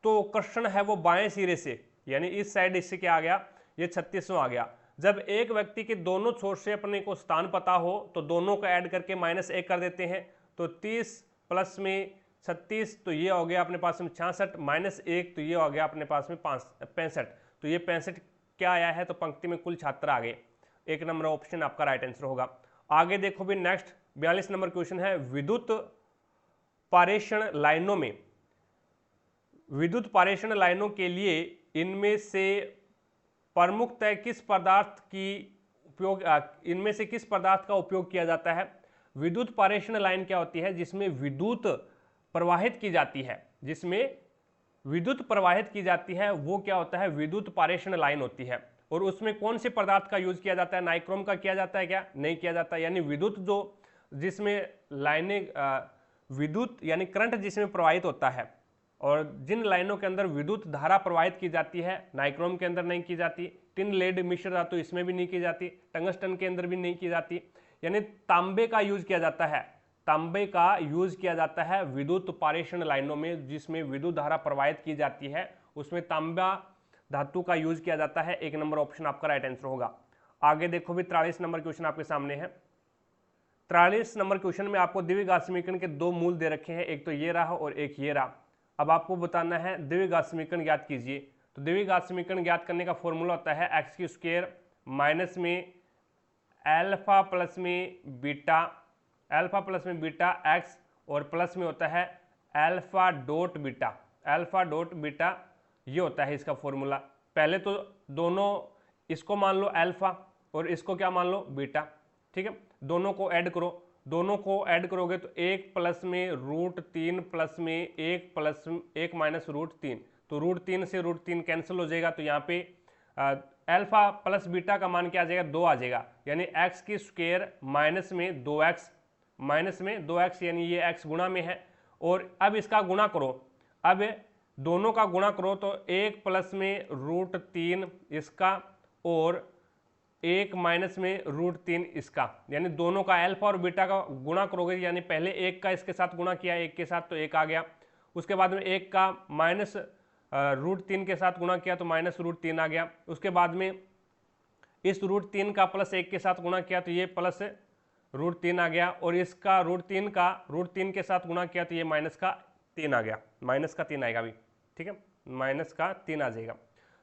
[SPEAKER 1] तो कृष्ण है वो बाएं सिरे से, यानी इस साइड इससे क्या आ गया, ये 36वां आ गया। जब एक व्यक्ति के दोनों छोर से अपने को स्थान पता हो तो दोनों को ऐड करके -1 कर देते हैं, तो 30 प्लस में 36, तो ये हो गया अपने पास में 66, -1 तो ये हो गया अपने पास में 65, तो ये 65 क्या आया है, तो पंक्ति में कुल छात्र आ गए। 1 नंबर ऑप्शन आपका राइट आंसर होगा। आगे देखो भी नेक्स्ट 42 नंबर क्वेश्चन है, विद्युत पारेषण लाइनों में, विद्युत पारेषण लाइनों के लिए इनमें से प्रमुखतः किस पदार्थ की उपयोग, इनमें से किस पदार्थ का उपयोग किया जाता है। विद्युत पारेषण लाइन क्या होती है, जिसमें विद्युत प्रवाहित की जाती है, जिसमें विद्युत प्रवाहित की जाती है वो क्या होता है, विद्युत पारेषण लाइन होती है। और उसमें कौन से पदार्थ का यूज किया जाता है, नाइक्रोम का किया जाता है क्या, नहीं किया जाता, यानी विद्युत जो जिसमें लाइनें विद्युत यानी करंट जिसमें प्रवाहित होता है, और जिन लाइनों के अंदर विद्युत धारा प्रवाहित की जाती है, नाइक्रोम के अंदर नहीं की जाती, टिन लेड मिश्र धातु इसमें भी नहीं की जाती, टंगस्टन के अंदर भी नहीं की जाती, यानी तांबे का यूज किया जाता है, तांबे का यूज किया जाता है विद्युत पारेषण लाइनों में, जिसमें विद्युत धारा प्रवाहित की जाती है उसमें तांबा धातु का यूज किया जाता है। 1 नंबर ऑप्शन आपका राइट आंसर होगा। आगे देखो भी 43 नंबर क्वेश्चन आपके सामने है। 43 नंबर क्वेश्चन में आपको द्विघात समीकरण के 2 मूल दे रखे हैं, एक तो ये रहा और एक ये रहा। अब आपको बताना है द्विघात समीकरण ज्ञात कीजिए। तो द्विघात समीकरण ज्ञात करने का फॉर्मूला होता है x² माइनस में अल्फा प्लस में बीटा, अल्फा प्लस में बीटा x, और प्लस में होता है alpha dot beta, alpha dot beta, ये होता है इसका फॉर्मूला। पहले तो दोनों इसको मान लो अल्फा और इसको क्या मान लो बीटा, ठीक है, दोनों को ऐड करो, दोनों को ऐड करोगे तो 1 प्लस में √3 प्लस में 1 प्लस 1 माइनस √3, तो √3 से √3 कैंसिल हो जाएगा, तो यहाँ पे अल्फा प्लस बीटा का मान क्या आ जाएगा, 2 आ जाएगा, यानी x² माइनस में 2x, माइनस में 2x, यानी ये x गुणा में है, और अब इसका गुणा करो, अब दोनों का गुणा करो तो 1 प्लस में √3 इसका और 1 माइनस में √3 इसका, यानी दोनों का अल्फा और बीटा का गुणा करोगे, यानी पहले 1 का इसके साथ गुणा किया 1 के साथ तो 1 आ गया, उसके बाद में 1 का माइनस √3 के साथ गुणा किया तो माइनस √3 आ गया, उसके बाद में इस √3 का प्लस 1 के साथ गुणा किया तो ये प्लस √3 आ गया, और इसका √3 के साथ गुणा किया तो ये माइनस का 3 आ गया, माइनस का 3 आएगा अभी, ठीक है, माइनस का 3 आ जाएगा।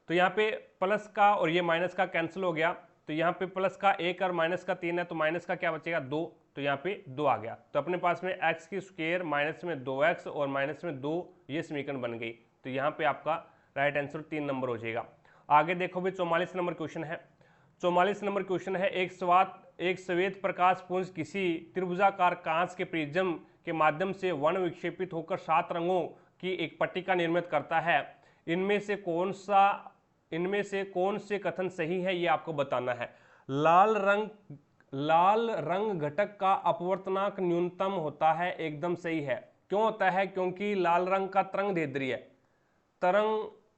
[SPEAKER 1] तो यहाँ पे प्लस का और ये माइनस का कैंसिल हो गया, तो यहाँ पे प्लस का 1 और माइनस का 3 है, तो माइनस का क्या बचेगा 2, तो यहाँ पे 2 आ गया, तो अपने पास में x² माइनस में 2x और माइनस में 2 ये समीकरण बन गई, तो यहाँ पे आपका राइट आंसर 3 नंबर हो जाएगा। आगे देखो भी 44 नंबर क्वेश्चन है। 44 नंबर क्वेश्चन है, एक श्वेत प्रकाश पुंज किसी त्रिभुजाकार कांच के प्रिज्म के माध्यम से वन विक्षेपित होकर 7 रंगों की एक पट्टिका निर्मित करता है। इनमें से कौन से कथन सही है, ये आपको बताना है। लाल रंग घटक का अपवर्तनांक न्यूनतम होता है, एकदम सही है। क्यों होता है? क्योंकि लाल रंग का तरंग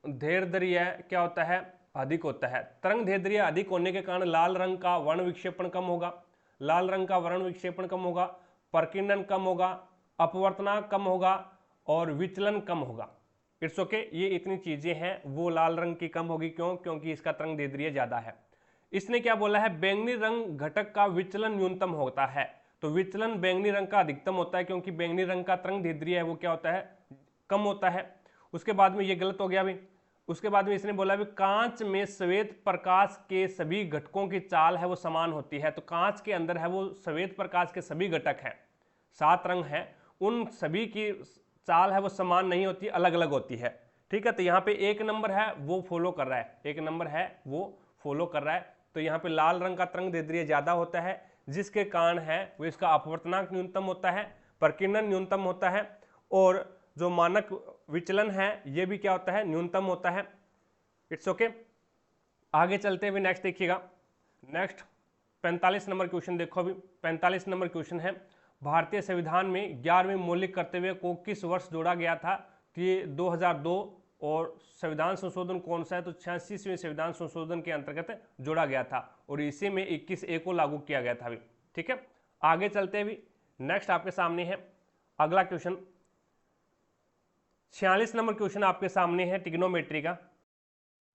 [SPEAKER 1] दैर्ध्य क्या होता है? अधिक होता है। तरंग दैर्ध्य अधिक होने के कारण लाल रंग का वर्ण विक्षेपण कम होगा, प्रकीर्णन कम होगा, अपवर्तनांक कम होगा और विचलन कम होगा। इट्स ओके, ये इतनी चीजें हैं वो लाल रंग की कम होगी। क्यों? क्योंकि इसका तरंग दैर्ध्य ज्यादा है। इसने क्या बोला है? बैंगनी रंग घटक का विचलन न्यूनतम होता है। तो विचलन बैंगनी रंग का अधिकतम होता है, क्योंकि बैंगनी रंग का तरंग दैर्ध्य है वो क्या होता है? कम होता है। उसके बाद में ये गलत हो गया भी। उसके बाद में इसने बोला भी कांच में श्वेत प्रकाश के सभी घटकों की चाल है वो समान होती है। तो कांच के अंदर है वो श्वेत प्रकाश के सभी घटक हैं, 7 रंग हैं, उन सभी की चाल है वो समान नहीं होती, अलग अलग होती है। ठीक है, तो यहाँ पे 1 नंबर है वो फॉलो कर रहा है, 1 नंबर है वो फॉलो कर रहा है। तो यहाँ पे लाल रंग का तरंग दैर्ध्य ज्यादा होता है, जिसके कारण है वो इसका अपवर्तनांक न्यूनतम होता है, प्रकीर्णन न्यूनतम होता है और जो मानक विचलन है ये भी क्या होता है? न्यूनतम होता है। It's okay. आगे चलते हुए नेक्स्ट देखिएगा। नेक्स्ट 45 नंबर क्वेश्चन देखो। अभी 45 नंबर क्वेश्चन है, भारतीय संविधान में 11वें मौलिक कर्तव्य को किस वर्ष जोड़ा गया था? तो ये 2002। और संविधान संशोधन कौन सा है? तो 86वें संविधान संशोधन के अंतर्गत जोड़ा गया था और इसी में 21A को लागू किया गया था अभी। ठीक है, आगे चलते हुए नेक्स्ट आपके सामने है अगला क्वेश्चन। 46 नंबर क्वेश्चन आपके सामने है ट्रिग्नोमेट्री का।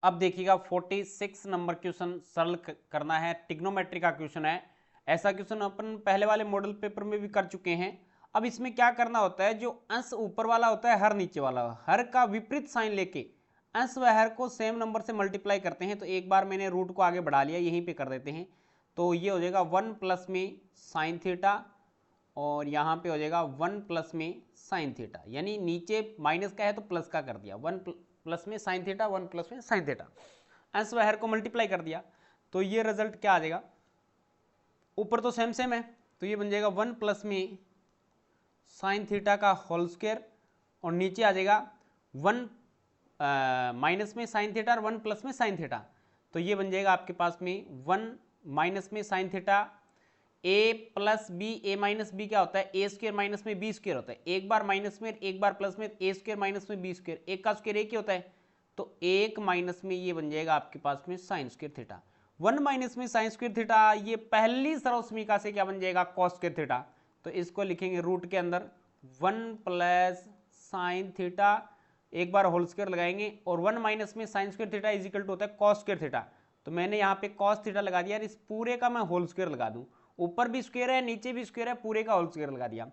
[SPEAKER 2] अब देखिएगा 46 नंबर क्वेश्चन सरल करना है, ट्रिग्नोमेट्री का क्वेश्चन है। ऐसा क्वेश्चन अपन पहले वाले मॉडल पेपर में भी कर चुके हैं। अब इसमें क्या करना होता है, जो अंश ऊपर वाला होता है, हर नीचे वाला, हर का विपरीत साइन लेके अंश व हर को सेम नंबर से मल्टीप्लाई करते हैं। तो एक बार मैंने रूट को आगे बढ़ा लिया, यहीं पे कर देते हैं। तो ये हो जाएगा 1 प्लस में साइन थीटा और यहाँ पे हो जाएगा 1 प्लस में साइन थीटा, यानी नीचे माइनस का है तो प्लस का कर दिया, 1 प्लस में साइन थीटा, 1 प्लस में साइन थीटा, अंश व हर को मल्टीप्लाई कर दिया। तो ये रिजल्ट क्या आ जाएगा? ऊपर तो सेम सेम है, तो ये बन जाएगा 1 प्लस में साइन थीटा का होल स्क्वायर और नीचे आ जाएगा 1 माइनस में साइन थीटा और 1 प्लस में साइन थीटा। तो ये बन जाएगा आपके पास में 1 माइनस में sine theta, a plus B, a minus B क्या होता है? a स्क्वायर माइनस में b स्क्वायर होता है। एक बार माइनस में, एक बार प्लस में, a स्क्वायर माइनस में b स्क्वायर, एक का स्क्वायर एक ही होता है। तो 1 माइनस में ये बन जाएगा आपके पास में साइन स्क्वायर थीटा। 1 माइनस में साइन स्क्वायर थीटा, ये पहली सर्वसमीका से क्या बन जाएगा? Cos square theta. तो इसको लिखेंगे रूट के अंदर 1 प्लस साइन थीटा, एक बार होल स्क्वायर लगाएंगे और 1 माइनस में sine square theta is equal to होता है कॉस स्क्वायर थीटा। तो मैंने यहाँ पे कॉस थीटा लगा दिया, इस पूरे का मैं होल स्क्वायर लगा दूं, ऊपर भी स्क्वायर है नीचे भी स्क्वायर है, पूरे का होल स्क्वायर लगा दिया।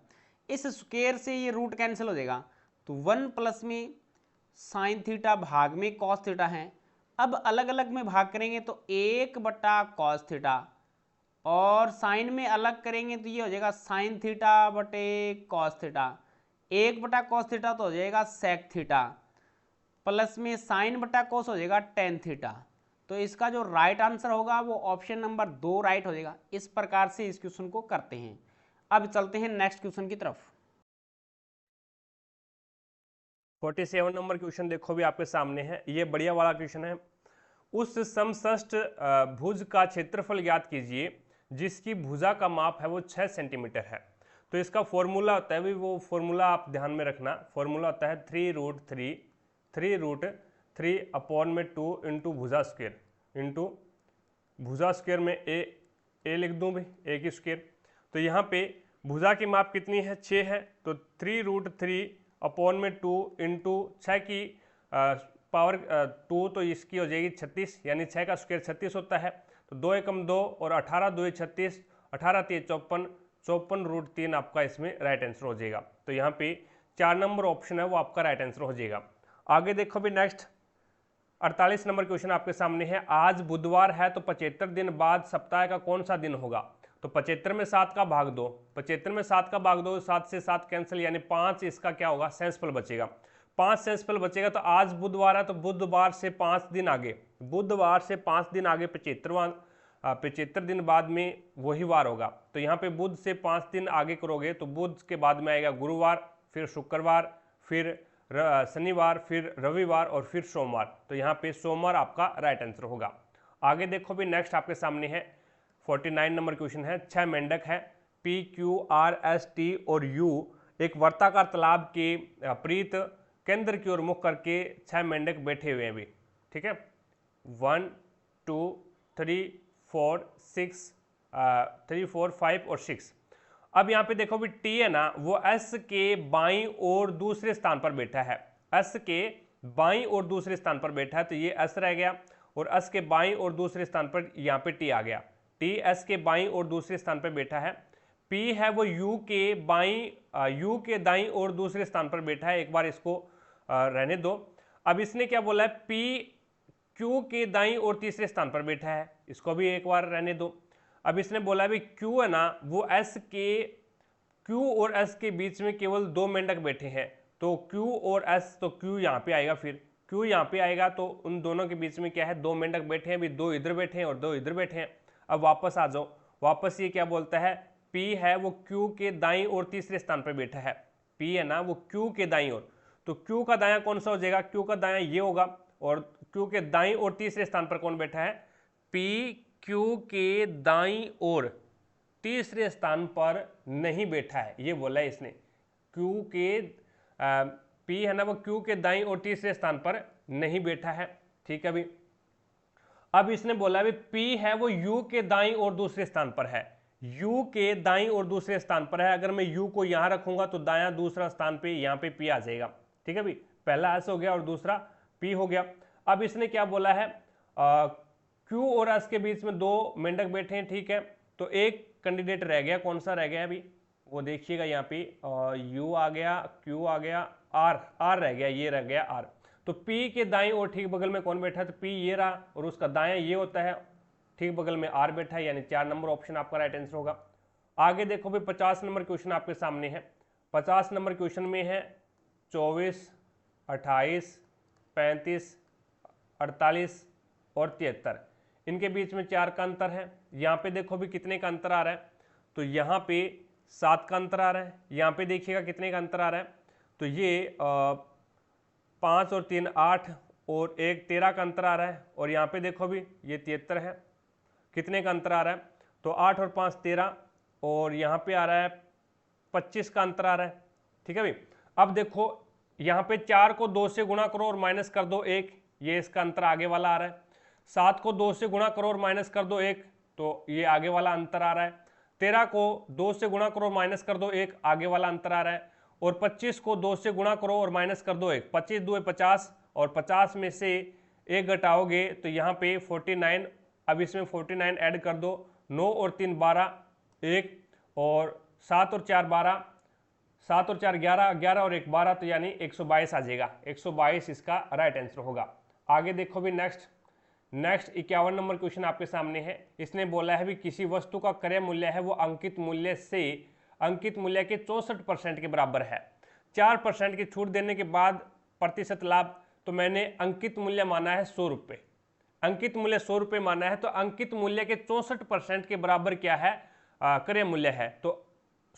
[SPEAKER 2] इस स्क्वायर से ये रूट कैंसिल हो जाएगा। तो 1 प्लस में साइन थीटा भाग में कॉस थीटा है। अब अलग अलग में भाग करेंगे तो 1 बटा कॉस थीटा और साइन में अलग करेंगे तो ये हो जाएगा साइन थीटा बटे कॉस थीटा। 1 बटा कॉस थीटा तो हो जाएगा सेक थीटा, प्लस में साइन बटा कॉस हो जाएगा टेन थीटा। तो इसका जो राइट आंसर होगा वो ऑप्शन नंबर 2 राइट हो जाएगा। इस प्रकार से इस क्वेश्चन को करते हैं। अब चलते हैं नेक्स्ट क्वेश्चन की तरफ।
[SPEAKER 1] 47 नंबर क्वेश्चन देखो भी आपके सामने है, ये बढ़िया वाला क्वेश्चन है। उस समष्टि भुज का क्षेत्रफल ज्ञात कीजिए जिसकी भुजा का माप है वो 6 सेंटीमीटर है। तो इसका फॉर्मूला होता है, वो फॉर्मूला आप ध्यान में रखना। फॉर्मूला होता है 3√3 अपॉन में 2 इंटू भुजा स्क्वायर इंटू भुजा स्क्वायर में ए लिख दूँ भाई, ए की स्क्वायर। तो यहाँ पे भुजा की माप कितनी है? 6 है। तो 3√3 अपॉन में 2 इंटू 6 की पावर 2, तो इसकी हो जाएगी 36, यानी 6 का स्क्वायर 36 होता है। तो 2 एकम 2 और 18 2 36, 18 3 54, 54√3 आपका इसमें राइट आंसर हो जाएगा। तो यहाँ पे 4 नंबर ऑप्शन है वो आपका राइट आंसर हो जाएगा। आगे देखो भी नेक्स्ट 48 नंबर क्वेश्चन आपके सामने है। आज बुधवार है तो 75 दिन बाद सप्ताह का कौन सा दिन होगा? तो 75 में 7 का भाग दो, 75 में 7 का भाग दो, 7 से 7 कैंसिल, यानी 5 इसका क्या होगा? शेषफल बचेगा। 5 शेषफल बचेगा। तो आज बुधवार है तो बुधवार से 5 दिन आगे, बुधवार से 5 दिन आगे 75 दिन बाद में वही वार होगा। तो यहाँ पे बुध से 5 दिन आगे करोगे तो बुध के बाद में आएगा गुरुवार, फिर शुक्रवार, फिर शनिवार, फिर रविवार और फिर सोमवार। तो यहाँ पे सोमवार आपका राइट आंसर होगा। आगे देखो भी नेक्स्ट आपके सामने है 49 नंबर क्वेश्चन है। 6 मेंढक है P, Q, R, S, T और U एक वर्ताकार तालाब के प्रीत केंद्र की ओर मुख करके 6 मेंढक बैठे हुए हैं भी, ठीक है। 1 2 3 4 6 3 4 5 और 6। अब यहाँ पे देखो भी T है ना, वो S के बाईं और दूसरे स्थान पर बैठा है। S के बाईं और दूसरे स्थान पर बैठा है, तो ये S रह गया और S के बाईं और दूसरे स्थान पर यहाँ पे T आ गया। T S के बाईं और दूसरे स्थान पर बैठा है। P है वो U के दाईं और दूसरे स्थान पर बैठा है। एक बार इसको रहने दो। अब इसने क्या बोला है, P Q के दाईं और तीसरे स्थान पर बैठा है, इसको भी एक बार रहने दो। अब इसने बोला है Q है ना, वो Q और S के बीच में केवल 2 मेंढक बैठे हैं, तो Q और S, तो Q यहाँ पे आएगा, फिर Q यहाँ पे आएगा, तो उन दोनों के बीच में क्या है, 2 मेंढक बैठे हैं भी, 2 इधर बैठे हैं और 2 इधर बैठे हैं। अब वापस आ जाओ, वापस ये क्या बोलता है, P है वो Q के दाईं और तीसरे स्थान पर बैठा है। P है ना वो Q के दाईं ओर, तो Q का दायां कौन सा हो जाएगा, Q का दायां ये होगा, और Q के दाईं और तीसरे स्थान पर कौन बैठा है, P Q के दाईं और तीसरे स्थान पर नहीं बैठा है, ये बोला है इसने। P है ना वो Q के दाईं और तीसरे स्थान पर नहीं बैठा है, ठीक है। अब इसने बोला P है वो U के दाईं और दूसरे स्थान पर है। U के दाईं और दूसरे स्थान पर है। अगर मैं U को यहाँ रखूंगा तो दायां दूसरा स्थान पे यहाँ पे P आ जाएगा, ठीक है भाई। पहला S हो गया और दूसरा P हो गया। अब इसने क्या बोला है, Q और S के बीच में 2 मेंढक बैठे हैं, ठीक है। तो एक कैंडिडेट रह गया, कौन सा रह गया अभी वो देखिएगा, यहाँ पे U आ गया, Q आ गया, R रह गया, ये रह गया R। तो P के दाईं और ठीक बगल में कौन बैठा है, तो P ये रहा और उसका दायां ये होता है, ठीक बगल में R बैठा है, यानी 4 नंबर ऑप्शन आपका राइट आंसर होगा। आगे देखो भाई 50 नंबर क्वेश्चन आपके सामने है। 50 नंबर क्वेश्चन में है 24, 28, 35, 48 और 73, इनके बीच में 4 का अंतर है। यहाँ पे देखो भी कितने का अंतर आ रहा है, तो यहाँ पे 7 का अंतर आ रहा है। यहाँ पे देखिएगा कितने का अंतर आ रहा है, तो ये 5 और 3 8 और 1 13 का अंतर आ रहा है। और यहाँ पे देखो भी ये 73 है, कितने का अंतर आ रहा है, तो 8 और 5 13 और यहाँ पे आ रहा है 25 का अंतर आ रहा है, ठीक है भाई। अब देखो यहाँ पे 4 को 2 से गुणा करो और माइनस कर दो 1, ये इसका अंतर आगे वाला आ रहा है। 7 को 2 से गुणा करो और माइनस कर दो 1, तो ये आगे वाला अंतर आ रहा है। 13 को 2 से गुणा करो माइनस कर दो 1, आगे वाला अंतर आ रहा है। और 25 को 2 से गुणा करो और माइनस कर दो 1, 25 2 50 और 50 में से 1 घटाओगे तो यहाँ पे 49। अब इसमें 49 ऐड कर दो, 9 और 3 12, 1 और 7 और 4 12, 7 और 4 11, 11 और 1 12, तो यानी 122 आ जाएगा। 122 इसका राइट आंसर होगा। आगे देखो भी नेक्स्ट 51 नंबर क्वेश्चन आपके सामने है। इसने बोला है भी किसी वस्तु का क्रय मूल्य है वो अंकित मूल्य से अंकित मूल्य के 64% के बराबर है। 4% की छूट देने के बाद प्रतिशत लाभ, तो मैंने अंकित मूल्य माना है 100 रुपये। अंकित मूल्य 100 रुपये माना है, तो अंकित मूल्य के 64% के बराबर क्या है, क्रय मूल्य है। तो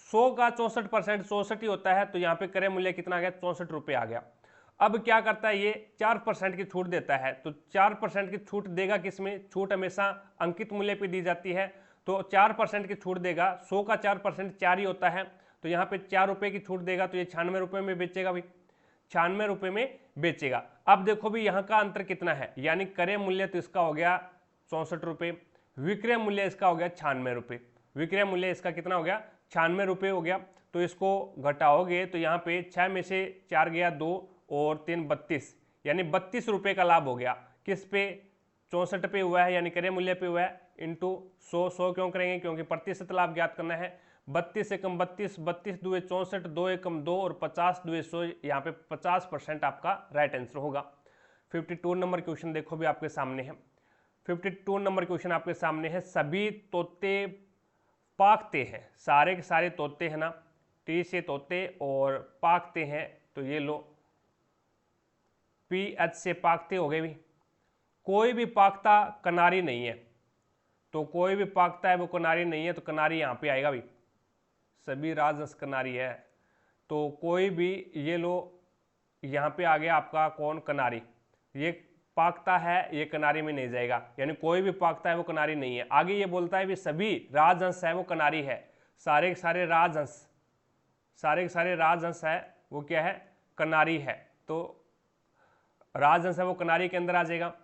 [SPEAKER 1] 100 का 64% 64 ही होता है, तो यहाँ पे क्रय मूल्य कितना आ गया, 64 रुपये आ गया। अब क्या करता है ये, 4% की छूट देता है, तो 4% की छूट देगा किसमें, छूट हमेशा अंकित मूल्य पे दी जाती है, तो 4% की छूट देगा। 100 का 4% 4 ही होता है, तो यहाँ पे 4 रुपये की छूट देगा, तो ये 96 रुपये में बेचेगा भाई, 96 रुपये में बेचेगा। अब देखो भी यहाँ का अंतर कितना है, यानी क्रय मूल्य तो इसका हो गया 64 रुपये, विक्रय मूल्य इसका हो गया 96 रुपये। विक्रय मूल्य इसका कितना हो गया, 96 रुपये हो गया। तो इसको घटाओगे तो यहाँ पे 6 में से 4 गया 2 और 3 32, यानी 32 रुपये का लाभ हो गया। किस पे, 64 पे हुआ है, यानी क्रय मूल्य पे हुआ है, इंटू 100 क्यों करेंगे, क्योंकि प्रतिशत लाभ ज्ञात करना है। 32 एकम 32, 32 दुए 64, 2 एकम 2 और 50 दुए 100, यहाँ पे 50% आपका राइट आंसर होगा। 52 नंबर क्वेश्चन देखो भी आपके सामने है। 52 नंबर क्वेश्चन आपके सामने है। सभी तोते पाकते हैं, सारे के सारे तोते हैं ना, टी से तोते और पाकते हैं, तो ये लो PH से पाकते हो गए भी। कोई भी पाकता कनारी नहीं है, तो कोई भी पाकता है वो कनारी नहीं है, तो कनारी यहाँ पे आएगा भाई, सभी राजहंस कनारी है। तो कोई भी, ये लो यहाँ पे आ गया आपका कौन, कनारी, ये पाकता है, ये कनारी में नहीं जाएगा, यानी कोई भी पाकता है वो कनारी नहीं है। आगे ये बोलता है भी सभी राजहंस है वो कनारी है, सारे के सारे राजहंस, सारे के सारे राजहंस है वो क्या है, कनारी है। तो राजहंस है वो कनारी के अंदर आ जाएगा।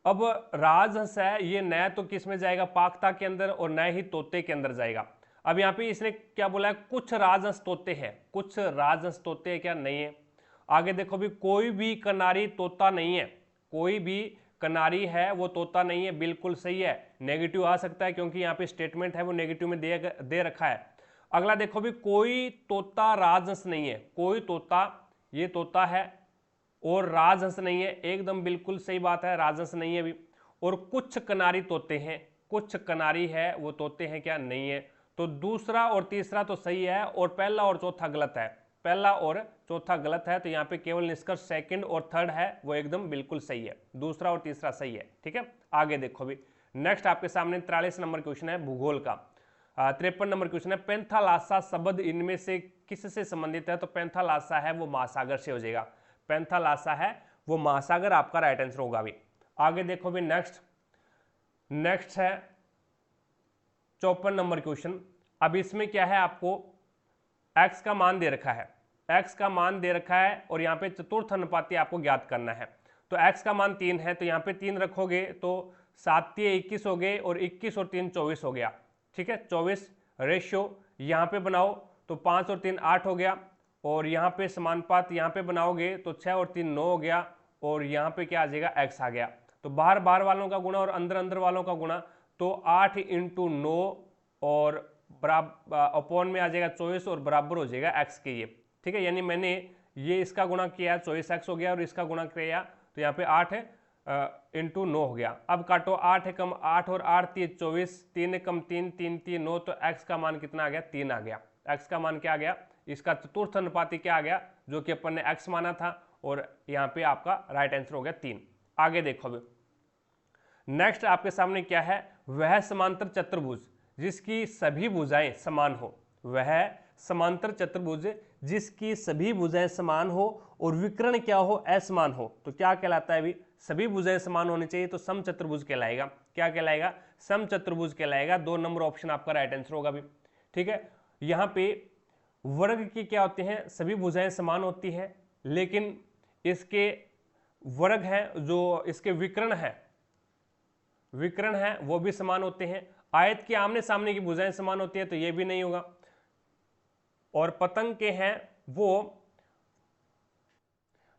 [SPEAKER 1] अब राजहंस है ये न तो किस में जाएगा, पाकता के अंदर, और न ही तोते के अंदर जाएगा। अब यहाँ पे इसने क्या बोला है, कुछ राजहंस तोते हैं, कुछ राजहंस तोते हैं क्या, नहीं है। आगे देखो भी, कोई भी कनारी तोता नहीं है, कोई भी कनारी है वो तोता नहीं है, बिल्कुल सही है। नेगेटिव आ सकता है क्योंकि यहाँ पे स्टेटमेंट है वो नेगेटिव में दे रखा है। अगला देखो भी, कोई तोता राजहंस नहीं है, कोई तोता, ये तोता है और राजहंस नहीं है, एकदम बिल्कुल सही बात है, राजहंस नहीं है भी। और कुछ कनारी तोते हैं, कुछ कनारी है वो तोते हैं क्या, नहीं है। तो दूसरा और तीसरा तो सही है, और पहला और चौथा गलत है, पहला और चौथा गलत है। तो यहाँ पे केवल निष्कर्ष सेकंड और थर्ड है वो एकदम बिल्कुल सही है, दूसरा और तीसरा सही है, ठीक है। आगे देखो भी, नेक्स्ट आपके सामने 43 नंबर क्वेश्चन है भूगोल का। 53 नंबर क्वेश्चन है, पेंथालासा शब्द इनमें से किससे संबंधित है, तो पेंथालासा है वो महासागर से हो जाएगा, पेंथालासा है वो महासागर आपका राइट आंसर होगा भी। आगे देखो भी, नेक्स्ट है 54 नंबर क्वेश्चन। अब इसमें क्या है, आपको x का मान दे रखा है, x का मान दे रखा है, और यहाँ पे चतुर्थ अनुपाती आपको ज्ञात करना है। तो x का मान 3 है, तो यहाँ पे 3 रखोगे तो 7 3 21 हो गए, और 21 और 3 24 हो गया, ठीक है। 24 रेशियो यहाँ पे बनाओ तो 5 और 3 8 हो गया, और यहाँ पे समानुपात यहाँ पे बनाओगे तो 6 और 3 9 हो गया, और यहाँ पे क्या आ जाएगा, x आ गया। तो बाहर बाहर वालों का गुणा और अंदर अंदर वालों का गुणा, तो 8 × 9 और बराबर अपॉन में आ जाएगा 24 और बराबर हो जाएगा x के, ये ठीक है। यानी मैंने ये इसका गुणा किया 24x हो गया, और इसका गुणा किया तो यहाँ पे 8 × 9 हो गया। अब काटो, 8 कम 8 और 8 3 24, 3 कम 3 3 3 9, तो x का मान कितना आ गया, 3 आ गया। x का मान क्या आ गया, इसका चतुर्थ अनुपाती क्या आ गया, जो कि अपन ने x माना था, और यहाँ पे आपका राइट आंसर हो गया 3। आगे देखो भी, नेक्स्ट आपके सामने क्या है, वह समांतर चतुर्भुज जिसकी सभी भुजाएं समान हो, वह समांतर चतुर्भुज जिसकी सभी भुजाएं समान हो और विकर्ण क्या हो, असमान हो, तो क्या कहलाता है भी, सभी भुजाएं समान होनी चाहिए, तो समचतुर्भुज कहलाएगा। क्या कहलाएगा, समचतुर्भुज कहलाएगा। 2 नंबर ऑप्शन आपका राइट आंसर होगा भी, ठीक है। यहाँ पे वर्ग की क्या होते हैं, सभी भुजाएं समान होती है, लेकिन इसके वर्ग हैं जो इसके विकर्ण है वो भी समान होते हैं। आयत के आमने सामने की भुजाएं समान होती है, तो ये भी नहीं होगा। और पतंग के हैं वो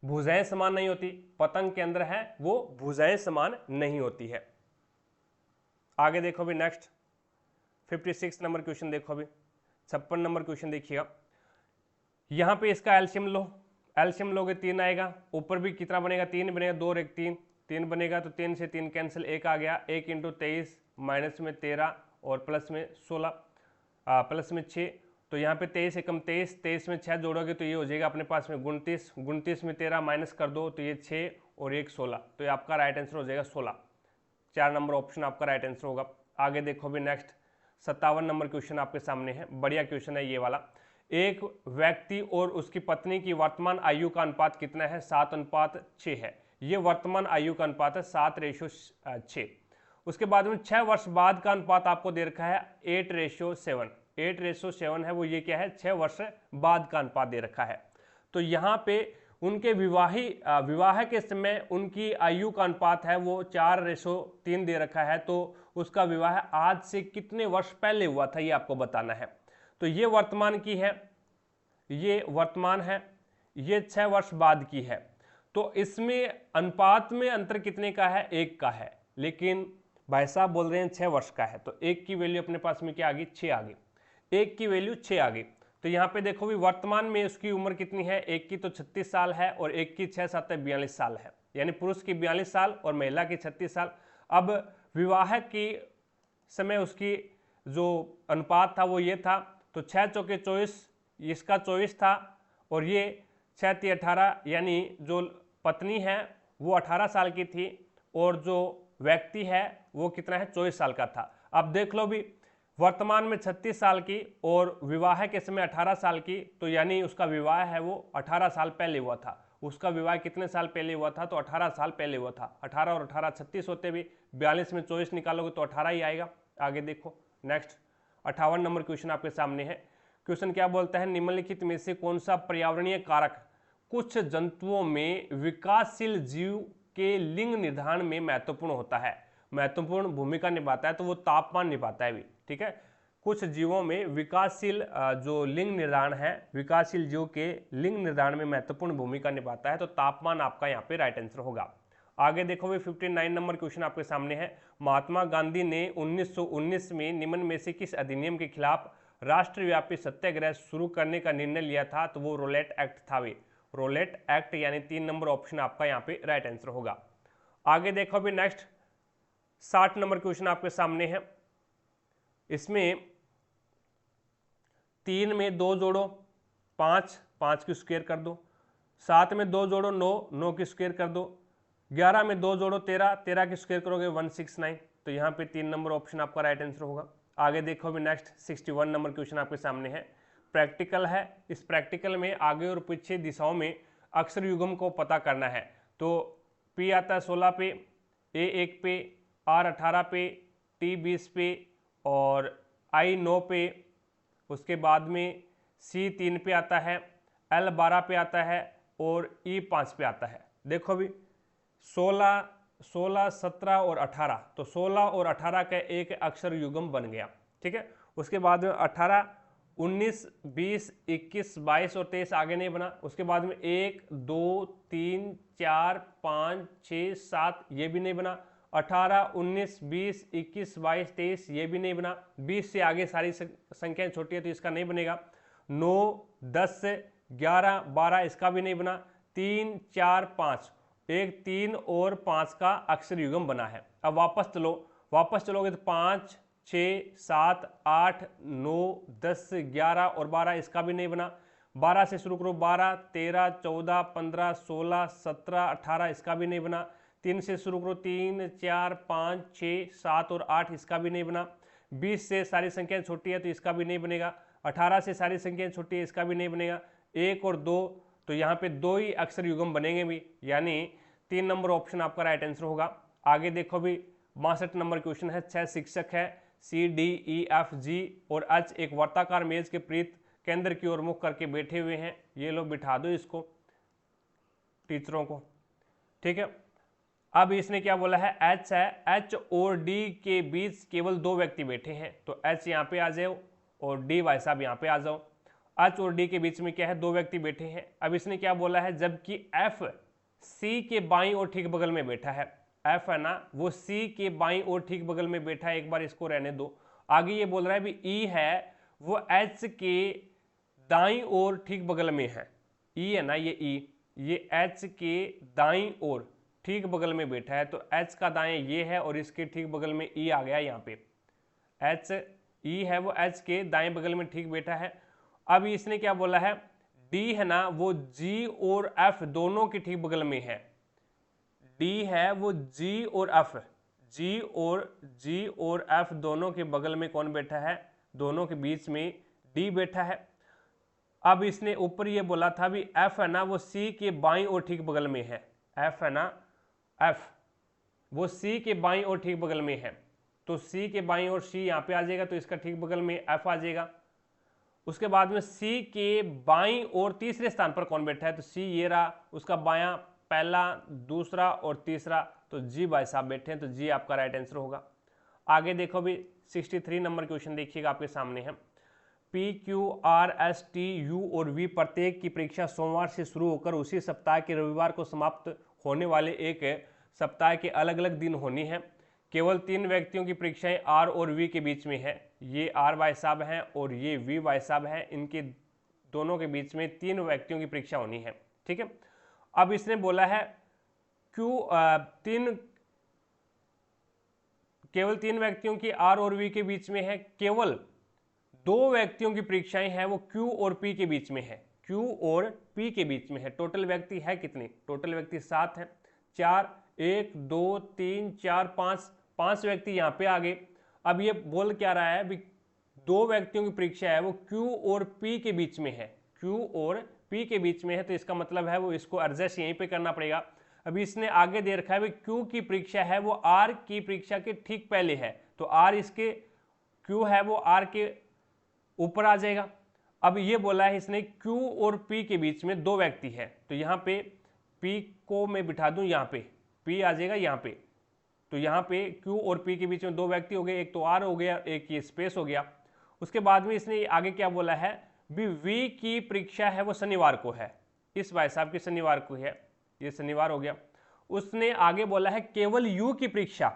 [SPEAKER 1] भुजाएं समान नहीं होती, पतंग के अंदर है वो भुजाएं समान नहीं होती है। आगे देखो भी, नेक्स्ट 56 नंबर क्वेश्चन देखो अभी, 56 नंबर क्वेश्चन देखिएगा। यहां पे इसका एलसीएम लो, एलसीएम लोगे 3 आएगा, ऊपर भी कितना बनेगा, 3 बनेगा, 2 और 1 3 बनेगा, तो 3 से 3 कैंसिल, 1 आ गया। 1 × 23 माइनस में 13 और प्लस में 16 प्लस में 6, तो यहाँ पे 23 एकम 23, 23 में 6 जोड़ोगे तो ये हो जाएगा अपने पास में 29, 29 में 13 माइनस कर दो तो ये 6 और 1 16, तो ये आपका राइट आंसर हो जाएगा 16। 4 नंबर ऑप्शन आपका राइट आंसर होगा। आगे देखो भी, नेक्स्ट 57 नंबर क्वेश्चन आपके सामने है, बढ़िया क्वेश्चन है ये वाला। एक व्यक्ति और उसकी पत्नी की वर्तमान आयु का अनुपात कितना है, 7:6 है। ये वर्तमान आयु का अनुपात है 7:6। उसके बाद में 6 वर्ष बाद का अनुपात आपको दे रखा है 8:7। 8:7 है वो, ये क्या है, 6 वर्ष बाद का अनुपात दे रखा है। तो यहाँ पे उनके विवाह के समय उनकी आयु का अनुपात है वो 4:3 दे रखा है। तो उसका विवाह आज से कितने वर्ष पहले हुआ था ये आपको बताना है। तो ये वर्तमान की है, ये वर्तमान है, ये 6 वर्ष बाद की है। तो इसमें अनुपात में अंतर कितने का है, 1 का है, लेकिन भाई साहब बोल रहे हैं 6 वर्ष का है, तो 1 की वैल्यू अपने पास में क्या आ गई, 6 आ गई। 1 की वैल्यू 6 आ गई। तो यहाँ पे देखो भी वर्तमान में उसकी उम्र कितनी है, 1 की तो 36 साल है और 1 की 6 7 42 साल है, यानी पुरुष की 42 साल और महिला की 36 साल। अब विवाह की समय उसकी जो अनुपात था वो ये था, तो 6 चौके 24, इसका 24 था, और ये 6 3 18, यानी जो पत्नी है वो 18 साल की थी और जो व्यक्ति है वो कितना है, 24 साल का था। अब देख लो भी, वर्तमान में 36 साल की और विवाह के समय 18 साल की, तो यानी उसका विवाह है वो 18 साल पहले हुआ था। उसका विवाह कितने साल पहले हुआ था? तो 18 साल पहले हुआ था। 18 और 18 36 होते भी, 42 में 24 निकालोगे तो 18 ही आएगा। आगे देखो नेक्स्ट 58 नंबर क्वेश्चन आपके सामने है। क्वेश्चन क्या बोलता है, निम्नलिखित में से कौन सा पर्यावरणीय कारक कुछ जंतुओं में विकासशील जीव के लिंग निर्धारण में महत्वपूर्ण होता है, महत्वपूर्ण भूमिका निभाता है? तो वो तापमान निभाता है भी, ठीक है। कुछ जीवों में विकासशील जो लिंग निर्धारण है, विकासशील जीव के लिंग निर्धारण में महत्वपूर्ण भूमिका निभाता है, तो तापमान आपका यहाँ पे राइट आंसर होगा। आगे देखो भाई 59 नंबर क्वेश्चन आपके सामने है। महात्मा गांधी ने 1919 में निम्न में से किस अधिनियम के खिलाफ राष्ट्रव्यापी सत्याग्रह शुरू करने का निर्णय लिया था? तो वो रोलेट एक्ट था वे, रोलेट एक्ट, यानी 3 नंबर ऑप्शन आपका यहाँ पे राइट आंसर होगा। आगे देखो भी नेक्स्ट 60 नंबर क्वेश्चन आपके सामने है। इसमें 3 में 2 जोड़ो 5, 5 की स्क्वायर कर दो, 7 में 2 जोड़ो 9, 9 की स्क्वायर कर दो, 11 में 2 जोड़ो 13, 13 की स्क्वायर करोगे 169, तो यहाँ पे 3 नंबर ऑप्शन आपका राइट आंसर होगा। आगे देखो भी नेक्स्ट 61 नंबर क्वेश्चन आपके सामने है, प्रैक्टिकल है। इस प्रैक्टिकल में आगे और पीछे दिशाओं में अक्षर युग्म को पता करना है। तो P आता है 16 पे, A 1 पे, R 18 पे, T 20 पे और I 9 पे, उसके बाद में C 3 पे आता है, L 12 पे आता है और E 5 पे आता है। देखो भी 16, 17 और 18, तो 16 और 18 का एक अक्षर युग्म बन गया, ठीक है। उसके बाद में 18, 19, 20, 21, 22 और 23 आगे नहीं बना। उसके बाद में 1, 2, 3, 4, 5, 6, 7 ये भी नहीं बना। 18, 19, 20, 21, 22, 23 ये भी नहीं बना। 20 से आगे सारी संख्याएं छोटी है तो इसका नहीं बनेगा। 9, 10, 11, 12 इसका भी नहीं बना। 3, 4, 5, 1, 3 और 5 का अक्षर युग्म बना है। अब वापस चलो, वापस चलोगे तो 5, 6, 7, 8, 9, 10, 11 और 12 इसका भी नहीं बना। 12 से शुरू करो, 12, 13, 14, 15, 16, 17, 18 इसका भी नहीं बना। 3 से शुरू करो, 3, 4, 5, 6, 7 और 8 इसका भी नहीं बना। 20 से सारी संख्याएं छोटी है तो इसका भी नहीं बनेगा। 18 से सारी संख्याएं छोटी है, इसका भी नहीं बनेगा। 1 और 2, तो यहाँ पे 2 ही अक्षर युग्म बनेंगे भी, यानी 3 नंबर ऑप्शन आपका राइट आंसर होगा। आगे देखो भी 62 नंबर क्वेश्चन है। 6 शिक्षक है, C, D, E, F, G और H एक वर्ताकार मेज के प्रीत केंद्र की ओर मुख करके बैठे हुए हैं। ये लोग बिठा दो इसको, टीचरों को, ठीक है। अब इसने क्या बोला है, H है, H और D के बीच केवल 2 व्यक्ति बैठे हैं, तो H यहाँ पे आ जाओ और D भाई साहब यहाँ पे आ जाओ। H और D के बीच में क्या है, 2 व्यक्ति बैठे हैं। अब इसने क्या बोला है, जबकि F C के बाईं और ठीक बगल में बैठा है। F है ना, वो C के बाईं और ठीक बगल में बैठा है, एक बार इसको रहने दो। आगे ये बोल रहा है भी E है, वो H के दाईं और ठीक बगल में है। E है ना, ये E, ये H के दाईं और ठीक बगल में बैठा है, तो H का दाएं ये है और इसके ठीक बगल में E आ गया यहाँ पे। H E है, वो H के दाएं बगल में ठीक बैठा है। अब इसने क्या बोला है, D है ना, वो G और F दोनों के ठीक बगल में है। D है वो G और F, G और F दोनों के बगल में कौन बैठा है, दोनों के बीच में D बैठा है। अब इसने ऊपर ये बोला था भी F है ना, वो C के बाईं और ठीक बगल में है। F है ना, F वो C के बाईं और ठीक बगल में है, तो C के बाईं और C यहाँ पे आ जाएगा, तो इसका ठीक बगल में F आ जाएगा। उसके बाद में C के बाईं और तीसरे स्थान पर कौन बैठा है, तो C ये रहा, उसका बायां पहला, दूसरा और तीसरा, तो G भाई साहब बैठे हैं, तो G आपका राइट आंसर होगा। आगे देखो भी 63 नंबर क्वेश्चन देखिएगा आपके सामने है। P, Q, R, S, T, U और V प्रत्येक की परीक्षा सोमवार से शुरू होकर उसी सप्ताह के रविवार को समाप्त होने वाले एक सप्ताह के अलग अलग दिन होनी है। केवल 3 व्यक्तियों की परीक्षाएं R और V के बीच में है। ये R भाई साहब हैं और ये V भाई साहब हैं, इनके दोनों के बीच में 3 व्यक्तियों की परीक्षा होनी है, ठीक है। अब इसने बोला है केवल 3 व्यक्तियों की R और V के बीच में है, केवल 2 व्यक्तियों की परीक्षाएं हैं वो Q और P के बीच में है, Q और P के बीच में है। टोटल व्यक्ति है कितने, टोटल व्यक्ति 7 हैं। 4, 1, 2, 3, 4, 5 व्यक्ति यहाँ पे आ गए। अब ये बोल क्या रहा है भी, दो व्यक्तियों की परीक्षा है वो Q और P के बीच में है, Q और P के बीच में है, तो इसका मतलब है वो इसको एडजस्ट यहीं पे करना पड़ेगा। अभी इसने आगे दे रखा है भी Q की परीक्षा है वो R की परीक्षा के ठीक पहले है, तो R इसके Q है वो R के ऊपर आ जाएगा। अब ये बोला है इसने Q और P के बीच में दो व्यक्ति है, तो यहाँ पे P को मैं बिठा दूं, यहाँ पे P आ जाएगा यहाँ पे, तो यहाँ पे Q और P के बीच में दो व्यक्ति हो गए, एक तो R हो गया, एक ये स्पेस हो गया। उसके बाद में इसने आगे क्या बोला है भी V की परीक्षा है वो शनिवार को है, इस भाई साहब की शनिवार को है, ये शनिवार हो गया। उसने आगे बोला है केवल U की परीक्षा,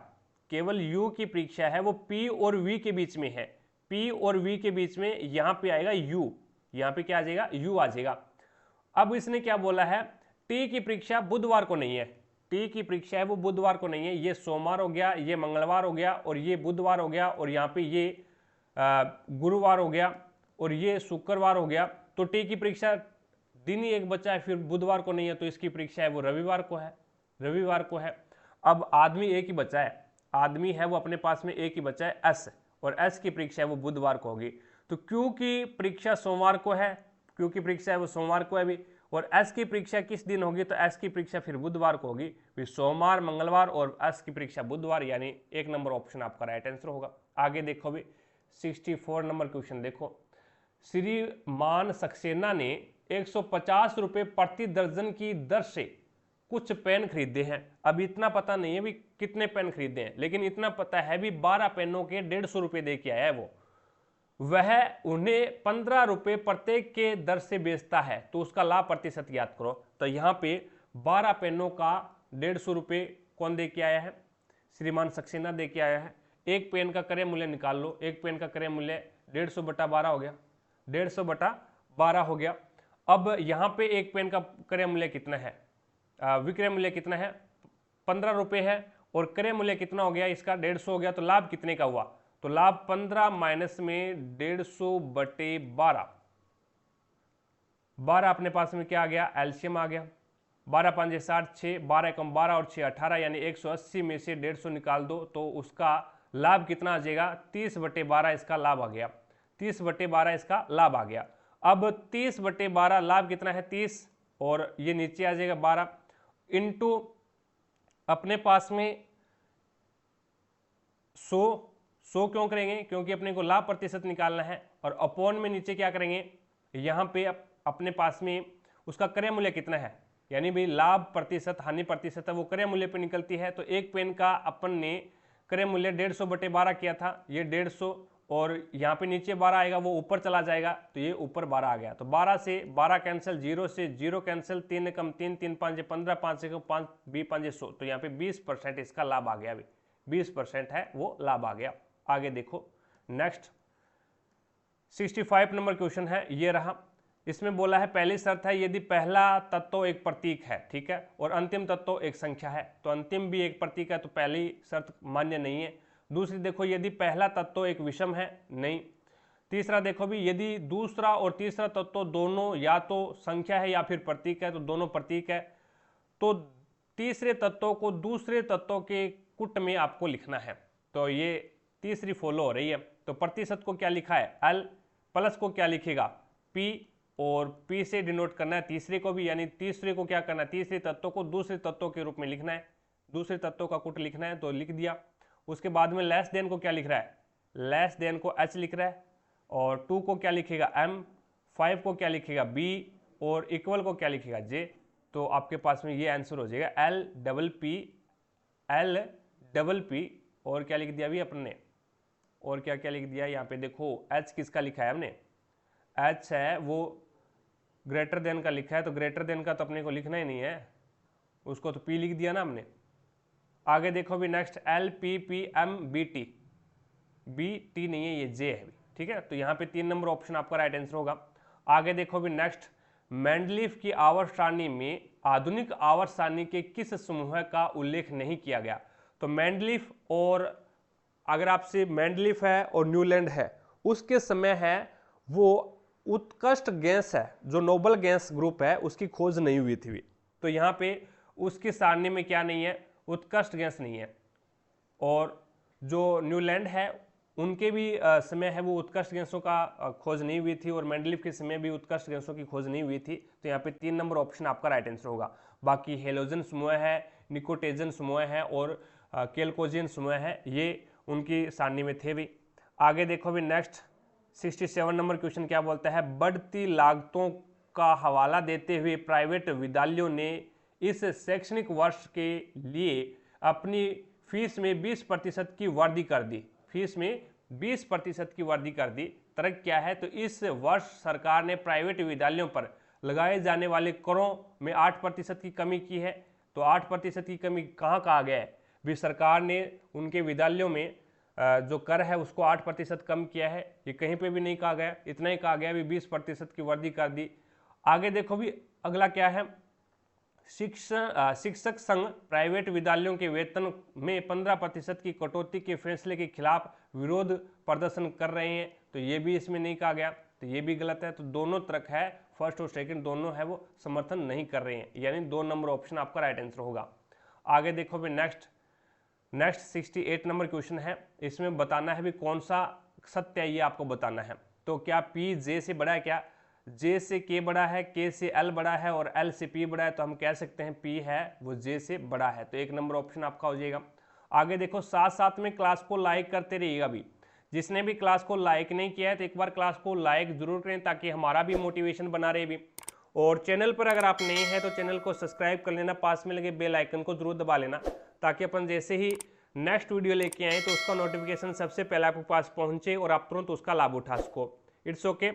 [SPEAKER 1] केवल U की परीक्षा है वो P और V के बीच में है, P और V के बीच में यहाँ पे आएगा U, यहाँ पे क्या आ जाएगा U आ जाएगा। अब इसने क्या बोला है T की परीक्षा बुधवार को नहीं है, T की परीक्षा है वो बुधवार को नहीं है, ये सोमवार हो गया, ये मंगलवार हो गया, और ये बुधवार हो गया, और यहाँ पे ये गुरुवार हो गया, और ये शुक्रवार हो गया। तो T की परीक्षा दिन ही एक बचा है, फिर बुधवार को नहीं है, तो इसकी परीक्षा है वो रविवार को है, रविवार को है। अब आदमी एक ही बचा है, आदमी है वो अपने पास में एक ही बचा है S, और S की परीक्षा है वो बुधवार को होगी। तो Q की परीक्षा सोमवार को है, Q की परीक्षा है वो सोमवार को है भी, और S की परीक्षा किस दिन होगी, तो S की परीक्षा फिर बुधवार को होगी, फिर सोमवार मंगलवार और S की परीक्षा बुधवार, यानी 1 नंबर ऑप्शन आपका राइट आंसर होगा। आगे देखो भी 64 नंबर क्वेश्चन देखो, श्रीमान सक्सेना ने 150 रुपये प्रति दर्जन की दर से कुछ पेन खरीदे हैं। अब इतना पता नहीं है भी कितने पेन खरीदे हैं, लेकिन इतना पता है भी 12 पेनों के 150 रुपये दे के आया है वो, वह उन्हें 15 रुपये प्रत्येक के दर से बेचता है, तो उसका लाभ प्रतिशत याद करो। तो यहाँ पे 12 पेनों का 150 रुपये कौन दे के आया है, श्रीमान सक्सेना दे के आया है। एक पेन का क्रय मूल्य निकाल लो, एक पेन का क्रय मूल्य 150 बटा 12 हो गया, 150 बटा 12 हो गया। अब यहाँ पे एक पेन का क्रय मूल्य कितना है, विक्रय मूल्य कितना है 15 रुपये है, और क्रय मूल्य कितना हो गया इसका 150 हो गया, तो लाभ कितने का हुआ, तो लाभ 15 माइनस में 150 बटे 12, 12 अपने पास में क्या आ गया एलसीएम आ गया, 12 5 60 6, 12 कम 12 और 6 18, यानी 180 में से 150 निकाल दो तो उसका लाभ कितना आ जाएगा 30 बटे 12 इसका लाभ आ गया, 30 बटे 12 इसका लाभ आ गया। अब 30 बटे 12 लाभ कितना है 30, और ये नीचे आ जाएगा 12 इंटू अपने पास में 100 क्यों करेंगे, क्योंकि अपने को लाभ प्रतिशत निकालना है, और अपॉन में नीचे क्या करेंगे, यहाँ पे अपने पास में उसका क्रय मूल्य कितना है, यानी भाई लाभ प्रतिशत हानि प्रतिशत है वो क्रय मूल्य पे निकलती है। तो एक पेन का अपन ने क्रय मूल्य 150 बटे 12 किया था, ये 150, और यहाँ पे नीचे 12 आएगा वो ऊपर चला जाएगा, तो ये ऊपर 12 आ गया, तो 12 से 12 कैंसिल, 0 से 0 कैंसिल, 3 कम 3, 3 5 15, 5 से 5 20 5 100, तो यहाँ पे 20% इसका लाभ आ गया, 20% है वो लाभ आ गया। आगे देखो नेक्स्ट 65 नंबर क्वेश्चन है, ये रहा। इसमें बोला है पहली शर्त है यदि पहला तत्व एक प्रतीक है, ठीक है, और अंतिम तत्व एक संख्या है, तो अंतिम भी एक प्रतीक है, तो पहली शर्त मान्य नहीं है। दूसरी देखो यदि पहला तत्व एक विषम है, नहीं। तीसरा देखो भी यदि दूसरा और तीसरा तत्व दोनों या तो संख्या है या फिर प्रतीक है, तो दोनों प्रतीक है, तो तीसरे तत्व को दूसरे तत्व के कुट में आपको लिखना है, तो ये तीसरी फॉलो हो रही है। तो प्रतिशत को क्या लिखा है L, प्लस को क्या लिखेगा P, और P से डिनोट करना है तीसरे को भी, यानी तीसरे को क्या करना है तीसरे तत्व को दूसरे तत्व के रूप में लिखना है, दूसरे तत्व का कुट लिखना है, तो लिख दिया। उसके बाद में लेस देन को क्या लिख रहा है, लेस देन को H लिख रहा है, और 2 को क्या लिखेगा M, 5 को क्या लिखेगा B, और इक्वल को क्या लिखेगा J। तो आपके पास में ये आंसर हो जाएगा L डबल P, और क्या लिख दिया अभी अपने, और क्या क्या लिख दिया यहाँ पे देखो H किसका लिखा है हमने, H है वो ग्रेटर देन का लिखा है, तो ग्रेटर देन का तो अपने को लिखना ही नहीं है, उसको तो P लिख दिया ना हमने। आगे देखो भी next L P P M B T, B T नहीं है ये J है, ठीक है, तो यहाँ पे 3 नंबर ऑप्शन आपका राइट आंसर होगा। आगे देखो भी नेक्स्ट मेंडलीफ की आवर्त सारणी में आधुनिक आवर्त सारणी के किस समूह का उल्लेख नहीं किया गया। तो मेंडलीफ, और अगर आपसे मेंडलीफ है और न्यूलैंड है उसके समय है वो उत्कृष्ट गैस है, जो नोबल गैस ग्रुप है उसकी खोज नहीं हुई थी, तो यहाँ पे उसकी सारणी में क्या नहीं है उत्कृष्ट गैस नहीं है। और जो न्यूलैंड है उनके भी समय है वो उत्कृष्ट गैसों का खोज नहीं हुई थी, और मेंडलीफ के समय भी उत्कृष्ट गैसों की खोज नहीं हुई थी। तो यहाँ पे 3 नंबर ऑप्शन आपका राइट आंसर होगा। बाकी हेलोजन समूह है, निकोटेजन समूह है और केल्कोजिन समूह है, ये उनकी सारणी में थे भी। आगे देखो भी नेक्स्ट 67 नंबर क्वेश्चन क्या बोलता है, बढ़ती लागतों का हवाला देते हुए प्राइवेट विद्यालयों ने इस शैक्षणिक वर्ष के लिए अपनी फीस में 20% की वृद्धि कर दी। फीस में 20% की वृद्धि कर दी। तर्क क्या है, तो इस वर्ष सरकार ने प्राइवेट विद्यालयों पर लगाए जाने वाले करों में 8% की कमी की है। तो 8% की कमी कहाँ कहा गया है, भी सरकार ने उनके विद्यालयों में जो कर है उसको 8% कम किया है, ये कहीं पे भी नहीं कहा गया, इतना ही कहा गया भी 20% की वृद्धि कर दी। आगे देखो भी अगला क्या है, शिक्षक संघ प्राइवेट विद्यालयों के वेतन में 15% की कटौती के फैसले के खिलाफ विरोध प्रदर्शन कर रहे हैं। तो ये भी इसमें नहीं कहा गया, तो ये भी गलत है। तो दोनों तर्क है, फर्स्ट और सेकंड दोनों है वो समर्थन नहीं कर रहे हैं, यानी 2 नंबर ऑप्शन आपका राइट आंसर होगा। आगे देखो भी नेक्स्ट 68 नंबर क्वेश्चन है। इसमें बताना है भी कौन सा सत्य है, ये आपको बताना है। तो क्या पी जे से बड़ा है, क्या जे से के बड़ा है, के से एल बड़ा है और एल से पी बड़ा है, तो हम कह सकते हैं पी है वो जे से बड़ा है। तो 1 नंबर ऑप्शन आपका हो जाएगा। आगे देखो साथ साथ में क्लास को लाइक करते रहिएगा भी, जिसने भी क्लास को लाइक नहीं किया है तो एक बार क्लास को लाइक जरूर करें ताकि हमारा भी मोटिवेशन बना रहे भी। और चैनल पर अगर आप नए हैं तो चैनल को सब्सक्राइब कर लेना, पास में लगे बेल आइकन को जरूर दबा लेना, ताकि अपन जैसे ही नेक्स्ट वीडियो लेके आए तो उसका नोटिफिकेशन सबसे पहले आपके पास पहुंचे और आप तुरंत उसका लाभ उठा सको। It's okay.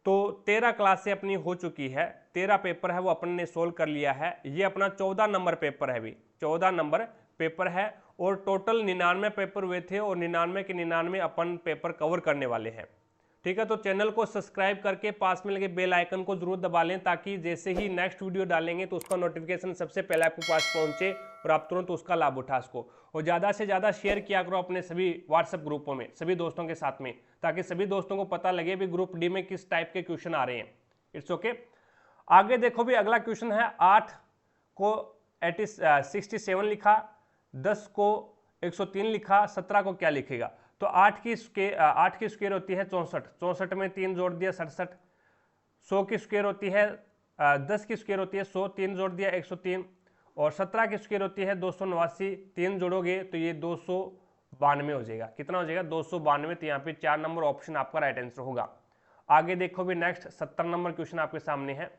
[SPEAKER 1] तो 13 क्लासें अपनी हो चुकी है, 13 पेपर है वो अपन ने सोल्व कर लिया है। ये अपना 14 नंबर पेपर है भी, 14 नंबर पेपर है और टोटल 99 पेपर हुए थे और 99 के 99 अपन पेपर कवर करने वाले हैं। ठीक है, तो चैनल को सब्सक्राइब करके पास में लगे बेल आइकन को जरूर दबा लें, ताकि जैसे ही नेक्स्ट वीडियो डालेंगे तो उसका नोटिफिकेशन सबसे पहले आपके पास पहुंचे और आप तुरंत उसका लाभ उठा सको। और ज़्यादा से ज़्यादा शेयर किया करो अपने सभी व्हाट्सएप ग्रुपों में, सभी दोस्तों के साथ में, ताकि सभी दोस्तों को पता लगे भी ग्रुप डी में किस टाइप के क्वेश्चन आ रहे हैं। It's okay. आगे देखो भी अगला क्वेश्चन है, 8 को 67 लिखा, 10 को 103 लिखा, 17 को क्या लिखेगा। तो 8 की स्क्वायर होती है 64, 64 में 3 जोड़ दिया 67। 100 की स्क्वायर होती है 10 की स्क्वायर होती है 100, 3 जोड़ दिया 103। और 17 की स्क्वायर होती है 289, 3 जोड़ोगे तो ये 292 हो जाएगा। कितना हो जाएगा 292। तो यहाँ पे 4 नंबर ऑप्शन आपका राइट आंसर होगा। आगे देखो भी नेक्स्ट 70 नंबर क्वेश्चन आपके सामने है।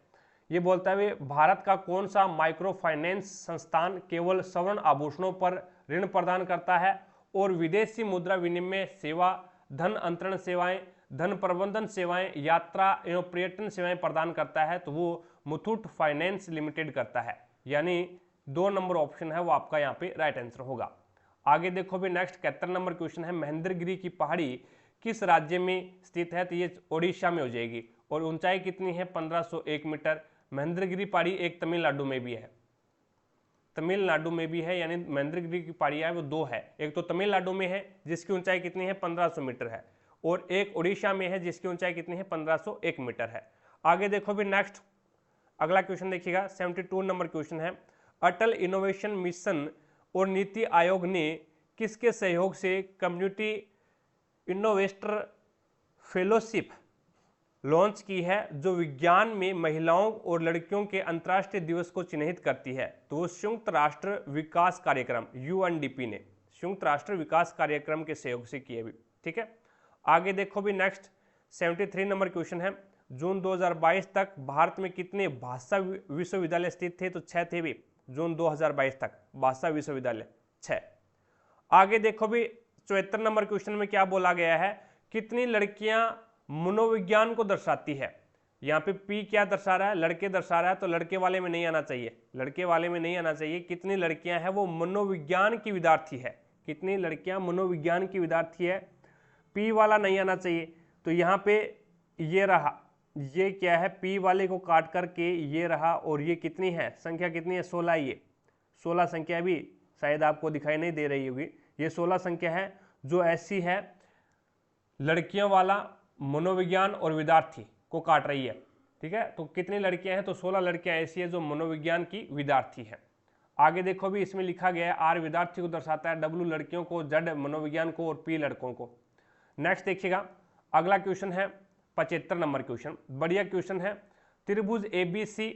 [SPEAKER 1] ये बोलता है भारत का कौन सा माइक्रो फाइनेंस संस्थान केवल स्वर्ण आभूषणों पर ऋण प्रदान करता है और विदेशी मुद्रा विनिमय सेवा, धन अंतरण सेवाएं, धन प्रबंधन सेवाएं, यात्रा एवं पर्यटन सेवाएं प्रदान करता है। तो वो मुथूट फाइनेंस लिमिटेड करता है, यानी 2 नंबर ऑप्शन है वो आपका यहाँ पे राइट आंसर होगा। आगे देखो भी नेक्स्ट 71 नंबर क्वेश्चन है, महेंद्रगिरी की पहाड़ी किस राज्य में स्थित है। तो ये ओडिशा में हो जाएगी और ऊंचाई कितनी है 1501 मीटर। महेंद्रगिरी पहाड़ी एक तमिलनाडु में भी है, तमिलनाडु में भी है, यानी महेंद्रगिरी की पहाड़ियाँ है वो 2 है। एक तो तमिलनाडु में है जिसकी ऊंचाई कितनी है 1500 मीटर है, और एक उड़ीसा में है जिसकी ऊंचाई कितनी है 1501 मीटर है। आगे देखो भी नेक्स्ट अगला क्वेश्चन देखिएगा, 72 नंबर क्वेश्चन है, अटल इनोवेशन मिशन और नीति आयोग ने किसके सहयोग से कम्युनिटी इनोवेस्टर फेलोशिप लॉन्च की है, जो विज्ञान में महिलाओं और लड़कियों के अंतर्राष्ट्रीय दिवस को चिन्हित करती है। तो वो संयुक्त राष्ट्र विकास कार्यक्रम यूएनडीपी ने संयुक्त राष्ट्र विकास कार्यक्रम के सहयोग से की है भी। ठीक है, आगे देखो भी नेक्स्ट 73 नंबर क्वेश्चन है, जून 2022 तक भारत में कितने भाषा विश्वविद्यालय स्थित थे। तो 6 थे भी, जून 2022 तक भाषा विश्वविद्यालय 6। आगे देखो भी 74 नंबर क्वेश्चन में क्या बोला गया है, कितनी लड़कियां मनोविज्ञान को दर्शाती है। यहाँ पे पी क्या दर्शा रहा है, लड़के दर्शा रहा है, तो लड़के वाले में नहीं आना चाहिए, लड़के वाले में नहीं आना चाहिए। कितनी लड़कियां हैं वो मनोविज्ञान की विद्यार्थी है, कितनी लड़कियां मनोविज्ञान की विद्यार्थी है, पी वाला नहीं आना चाहिए। तो यहाँ पे ये रहा, ये क्या है, पी वाले को काट करके ये रहा, और ये कितनी है संख्या कितनी है 16। ये 16 संख्या भी शायद आपको दिखाई नहीं दे रही होगी, ये 16 संख्या है जो ऐसी है लड़कियों वाला मनोविज्ञान और विद्यार्थी को काट रही है। ठीक है, तो कितनी लड़कियां हैं, तो 16 लड़कियां ऐसी है जो मनोविज्ञान की विद्यार्थी है। आगे देखो भी इसमें लिखा गया है, आर विद्यार्थी को दर्शाता है, डब्ल्यू लड़कियों को, जेड मनोविज्ञान को और पी लड़कों को। नेक्स्ट देखिएगा, अगला क्वेश्चन है 75 नंबर क्वेश्चन, बढ़िया क्वेश्चन है। त्रिभुज ABC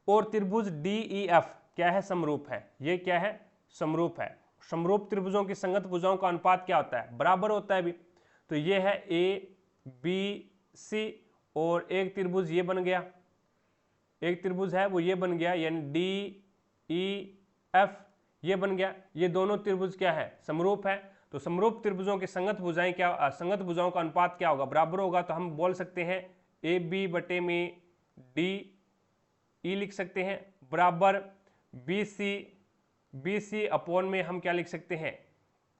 [SPEAKER 1] और त्रिभुज DEF क्या है, समरूप है। ये क्या है, समरूप है। समरूप त्रिभुजों की संगत भुजाओं का अनुपात क्या होता है, बराबर होता है भी। तो ये है ABC और एक त्रिभुज ये बन गया, एक त्रिभुज है वो ये बन गया, यानी DEF ये बन गया। ये दोनों त्रिभुज क्या है, समरूप है। तो समरूप त्रिभुजों की संगत भुजाएं क्या, संगत भुजाओं का अनुपात क्या होगा, बराबर होगा। तो हम बोल सकते हैं AB बटे में DE लिख सकते हैं, बराबर BC अपॉन में हम क्या लिख सकते हैं,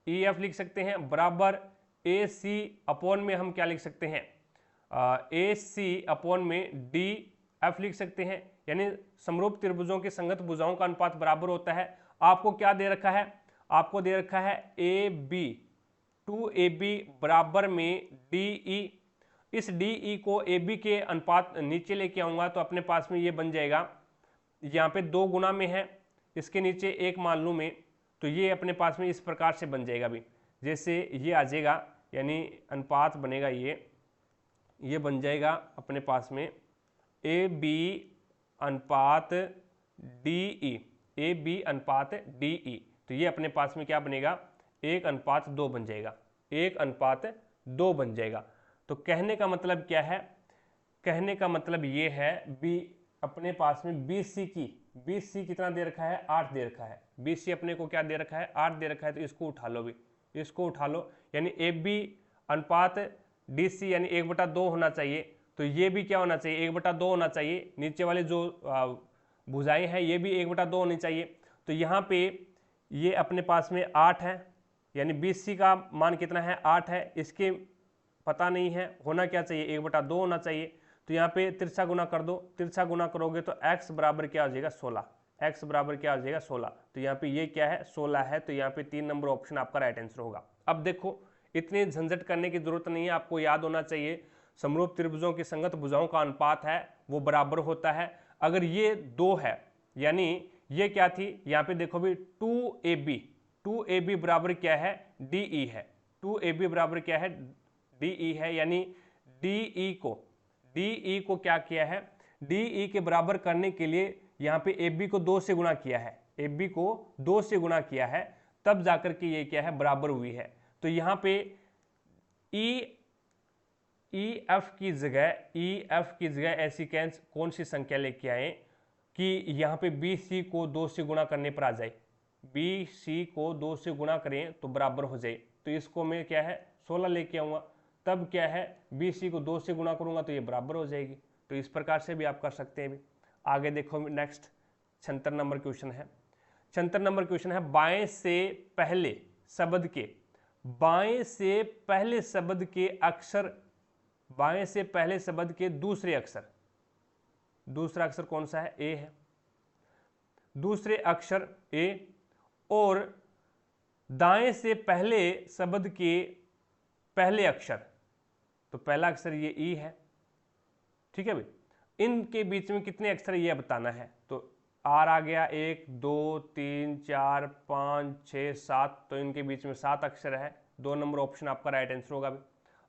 [SPEAKER 1] EF लिख सकते हैं, बराबर AC अपॉन में हम क्या लिख सकते हैं, AC अपॉन में DF लिख सकते हैं। यानी समरूप त्रिभुजों की संगत भुजाओं का अनुपात बराबर होता है। आपको क्या दे रखा है, आपको दे रखा है AB 2AB बराबर में DE। इस DE को AB के अनुपात नीचे लेके आऊंगा तो अपने पास में ये बन जाएगा, यहाँ पे 2 गुना में है, इसके नीचे 1 मान लूँ मैं, तो ये अपने पास में इस प्रकार से बन जाएगा भी, जैसे ये आ जाएगा, यानी अनुपात बनेगा ये बन जाएगा अपने पास में AB अनुपात DE, AB अनुपात DE। तो ये अपने पास में क्या बनेगा, 1:2 बन जाएगा, 1:2 बन जाएगा। तो कहने का मतलब क्या है, कहने का मतलब ये है बी अपने पास में BC कितना दे रखा है, 8 दे रखा है। BC अपने को क्या दे रखा है, 8 दे रखा है। तो इसको उठा लो भी, इसको उठा लो, यानी AB अनुपात DC यानी 1/2 होना चाहिए। तो ये भी क्या होना चाहिए, 1/2 होना चाहिए। नीचे वाले जो भुजाएं हैं ये भी 1/2 होनी चाहिए। तो यहाँ पे ये अपने पास में 8 है, यानी BC का मान कितना है, 8 है। इसके पता नहीं है, होना क्या चाहिए, 1/2 होना चाहिए। तो यहाँ पे तिरछा गुना कर दो, तिरछा गुना करोगे तो x बराबर क्या हो जाएगा, 16। x बराबर क्या हो जाएगा, 16। तो यहाँ पे ये क्या है, 16 है। तो यहाँ पे 3 नंबर ऑप्शन आपका राइट आंसर होगा। अब देखो, इतनी झंझट करने की जरूरत नहीं है, आपको याद होना चाहिए समरूप त्रिभुजों की संगत भुजाओं का अनुपात है वो बराबर होता है। अगर ये 2 है, यानी ये क्या थी, यहाँ पे देखो भी 2AB बराबर क्या है, DE है। 2AB बराबर क्या है, DE है। यानी DE को क्या किया है, DE के बराबर करने के लिए यहाँ पे AB को 2 से गुणा किया है, AB को 2 से गुणा किया है, तब जाकर के ये क्या है, बराबर हुई है। तो यहाँ पे EF की जगह ऐसी कौन सी संख्या लेके आए कि यहाँ पे BC को 2 से गुणा करने पर आ जाए, BC को 2 से गुणा करें तो बराबर हो जाए। तो इसको मैं क्या है, 16 लेके आऊँगा, तब क्या है, BC को 2 से गुणा करूंगा तो ये बराबर हो जाएगी। तो इस प्रकार से भी आप कर सकते हैं भी। आगे देखो, नेक्स्ट 76 नंबर क्वेश्चन है। 76 नंबर क्वेश्चन है, बाएं से पहले शब्द के, बाएं से पहले शब्द के अक्षर, बाएं से पहले शब्द के दूसरे अक्षर, दूसरा अक्षर कौन सा है, ए है। दूसरे अक्षर ए और दाएं से पहले शब्द के पहले अक्षर, तो पहला अक्षर ये ई है, ठीक है भाई। इनके बीच में कितने अक्षर ये बताना है। तो आर आ गया, 1 2 3 4 5 6 7, तो इनके बीच में 7 अक्षर है। 2 नंबर ऑप्शन आपका राइट आंसर होगा भी।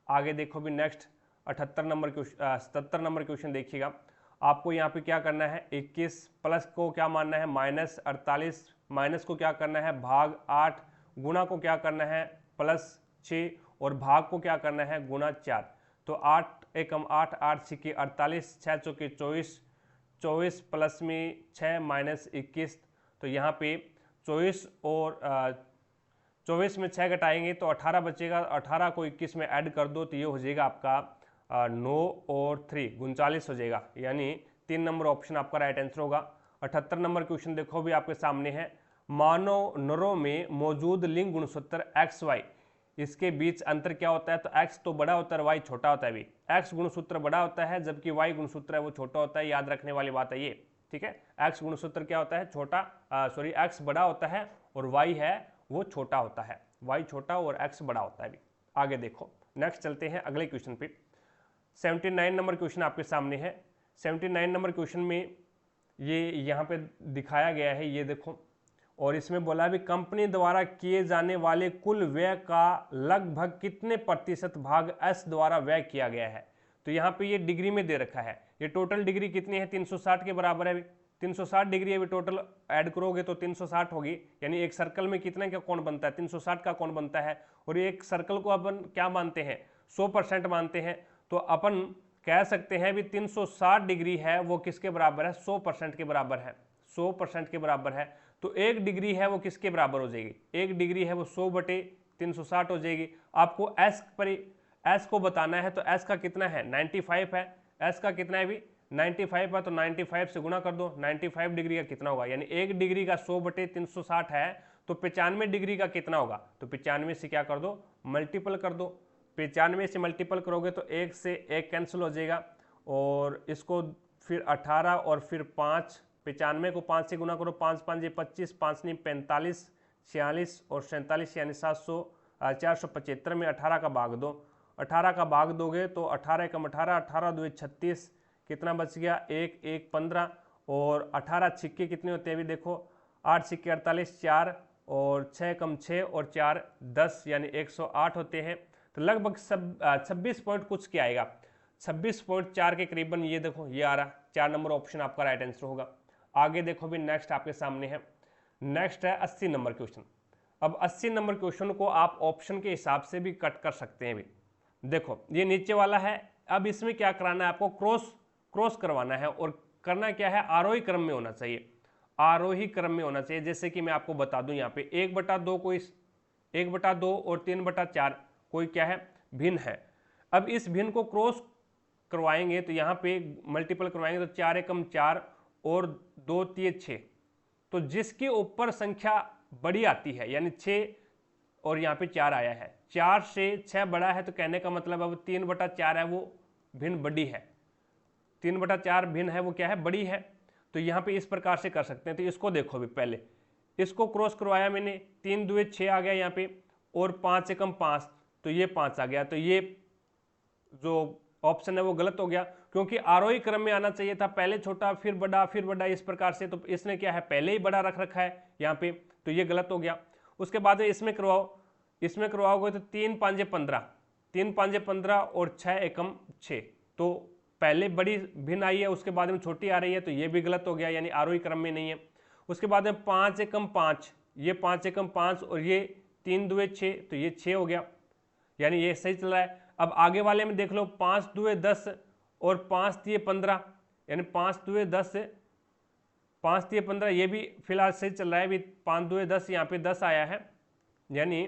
[SPEAKER 1] आगे देखो भी, next 78 number question, 77 number question देखिएगा। आपको यहाँ पे क्या करना है, 21 प्लस को क्या मानना है, -48, माइनस को क्या करना है, भाग 8, गुणा को क्या करना है, +6, और भाग को क्या करना है, गुणा 4। तो 8 एकम 8, 8 6 48, 6 चौके 24, 24 प्लस में 6 माइनस 21। तो यहाँ पे 24 और 24 में 6 घटाएंगे तो 18 बचेगा। 18 को 21 में ऐड कर दो तो ये हो जाएगा आपका 9 और 3 39 हो जाएगा। यानी 3 नंबर ऑप्शन आपका राइट आंसर होगा। 78 नंबर क्वेश्चन देखो भी आपके सामने है, मानव नरों में मौजूद लिंग गुणसूत्र XY, इसके बीच अंतर क्या होता है। तो x तो बड़ा होता है, y छोटा होता है भी। x गुणसूत्र बड़ा होता है जबकि y गुणसूत्र है वो छोटा होता है, याद रखने वाली बात है ये, ठीक है। x गुणसूत्र क्या होता है, छोटा, सॉरी x बड़ा होता है और y है वो छोटा होता है, y छोटा और x बड़ा होता है भी। आगे देखो, नेक्स्ट चलते हैं अगले क्वेश्चन पे। 79 नंबर क्वेश्चन आपके सामने है। 79 नंबर क्वेश्चन में ये यहाँ पे दिखाया गया है, ये देखो, और इसमें बोला भी कंपनी द्वारा किए जाने वाले कुल व्यय का लगभग कितने प्रतिशत भाग एस द्वारा व्यय किया गया है। तो यहाँ पे ये डिग्री में दे रखा है, ये टोटल डिग्री कितनी है 360 के बराबर है। 360 डिग्री अभी टोटल ऐड करोगे तो 360 होगी, यानी एक सर्कल में कितने का कोण बनता है 360 का कोण बनता है। और एक सर्कल को अपन क्या मानते हैं 100% मानते हैं, तो अपन कह सकते हैं भी 360 डिग्री है वो किसके बराबर है 100% के बराबर है, 100% के बराबर है। तो एक डिग्री है वो किसके बराबर हो जाएगी, एक डिग्री है वो 100/360 हो जाएगी। आपको एस को बताना है, तो एस का कितना है 95 है, एस का कितना है भी 95 है, तो 95 से गुणा कर दो। 95 डिग्री का कितना होगा, यानी एक डिग्री का 100/360 है, तो 95 डिग्री का कितना होगा, तो 95 से क्या कर दो मल्टीपल कर दो। 95 से मल्टीपल करोगे तो एक से एक कैंसिल हो जाएगा, और इसको फिर 18 और फिर 5, 95 को 5 से गुणा करो, 5 5 25, 5 नहीं 45, 46 और 47 यानी 475 में 18 का भाग दो। 18 का भाग दोगे तो 18 कम 18, 18 2 36, कितना बच गया 1 1 15, और 18 छिक्के कितने होते हैं अभी देखो 8 छिक्के 48, 4 और 6 कम 6 और 4 10 यानी 108 होते हैं। तो लगभग 26 पॉइंट कुछ क्या आएगा 26.4 के करीबन, ये देखो ये आ रहा, 4 नंबर ऑप्शन आपका राइट आंसर होगा। आगे देखो भी नेक्स्ट आपके सामने है, नेक्स्ट है 80 नंबर क्वेश्चन। अब 80 नंबर क्वेश्चन को आप ऑप्शन के हिसाब से भी कट कर सकते हैं भी। देखो ये नीचे वाला है, अब इसमें क्या कराना है आपको क्रॉस करवाना है, और करना क्या है आरोही क्रम में होना चाहिए, आरोही क्रम में होना चाहिए। जैसे कि मैं आपको बता दूं यहाँ पे 1/2 कोई 1/2 और 3/4 कोई क्या है भिन्न है। अब इस भिन्न को क्रॉस करवाएंगे तो यहाँ पे मल्टीपल करवाएंगे तो 4 एकम 4 और 2 3 6, तो जिसके ऊपर संख्या बड़ी आती है यानी 6 और यहाँ पे 4 आया है, 4 से 6 बड़ा है, तो कहने का मतलब अब 3/4 है वो भिन्न बड़ी है, 3/4 भिन्न है वो क्या है बड़ी है। तो यहाँ पे इस प्रकार से कर सकते हैं। तो इसको देखो भी पहले इसको क्रॉस करवाया मैंने, 3 2 6 आ गया यहाँ पे, और 5 एकम 5 तो ये 5 आ गया। तो ये जो ऑप्शन है वो गलत हो गया, क्योंकि आरोही क्रम में आना चाहिए था, पहले छोटा फिर बड़ा इस प्रकार से। तो इसने क्या है पहले ही बड़ा रख रखा है यहाँ पे, तो ये गलत हो गया। उसके बाद इसमें करवाओ, इसमें करवाओगे तो 3 5 15, 3 5 15 और 6 एकम 6, तो पहले बड़ी भिन्न आई है उसके बाद में छोटी आ रही है, तो ये भी गलत हो गया, यानी आरोही क्रम में नहीं है। उसके बाद में 5 एकम 5, ये 5 एकम 5 और ये 3 2 6, तो ये 6 हो गया, यानी ये सही चल रहा है। अब आगे वाले में देख लो 5 2 10 और 5 3 15, यानी 5 2 10 5 3 15, ये भी फिलहाल सही चल रहा है। अभी 5 2 10 यहाँ पे 10 आया है, यानी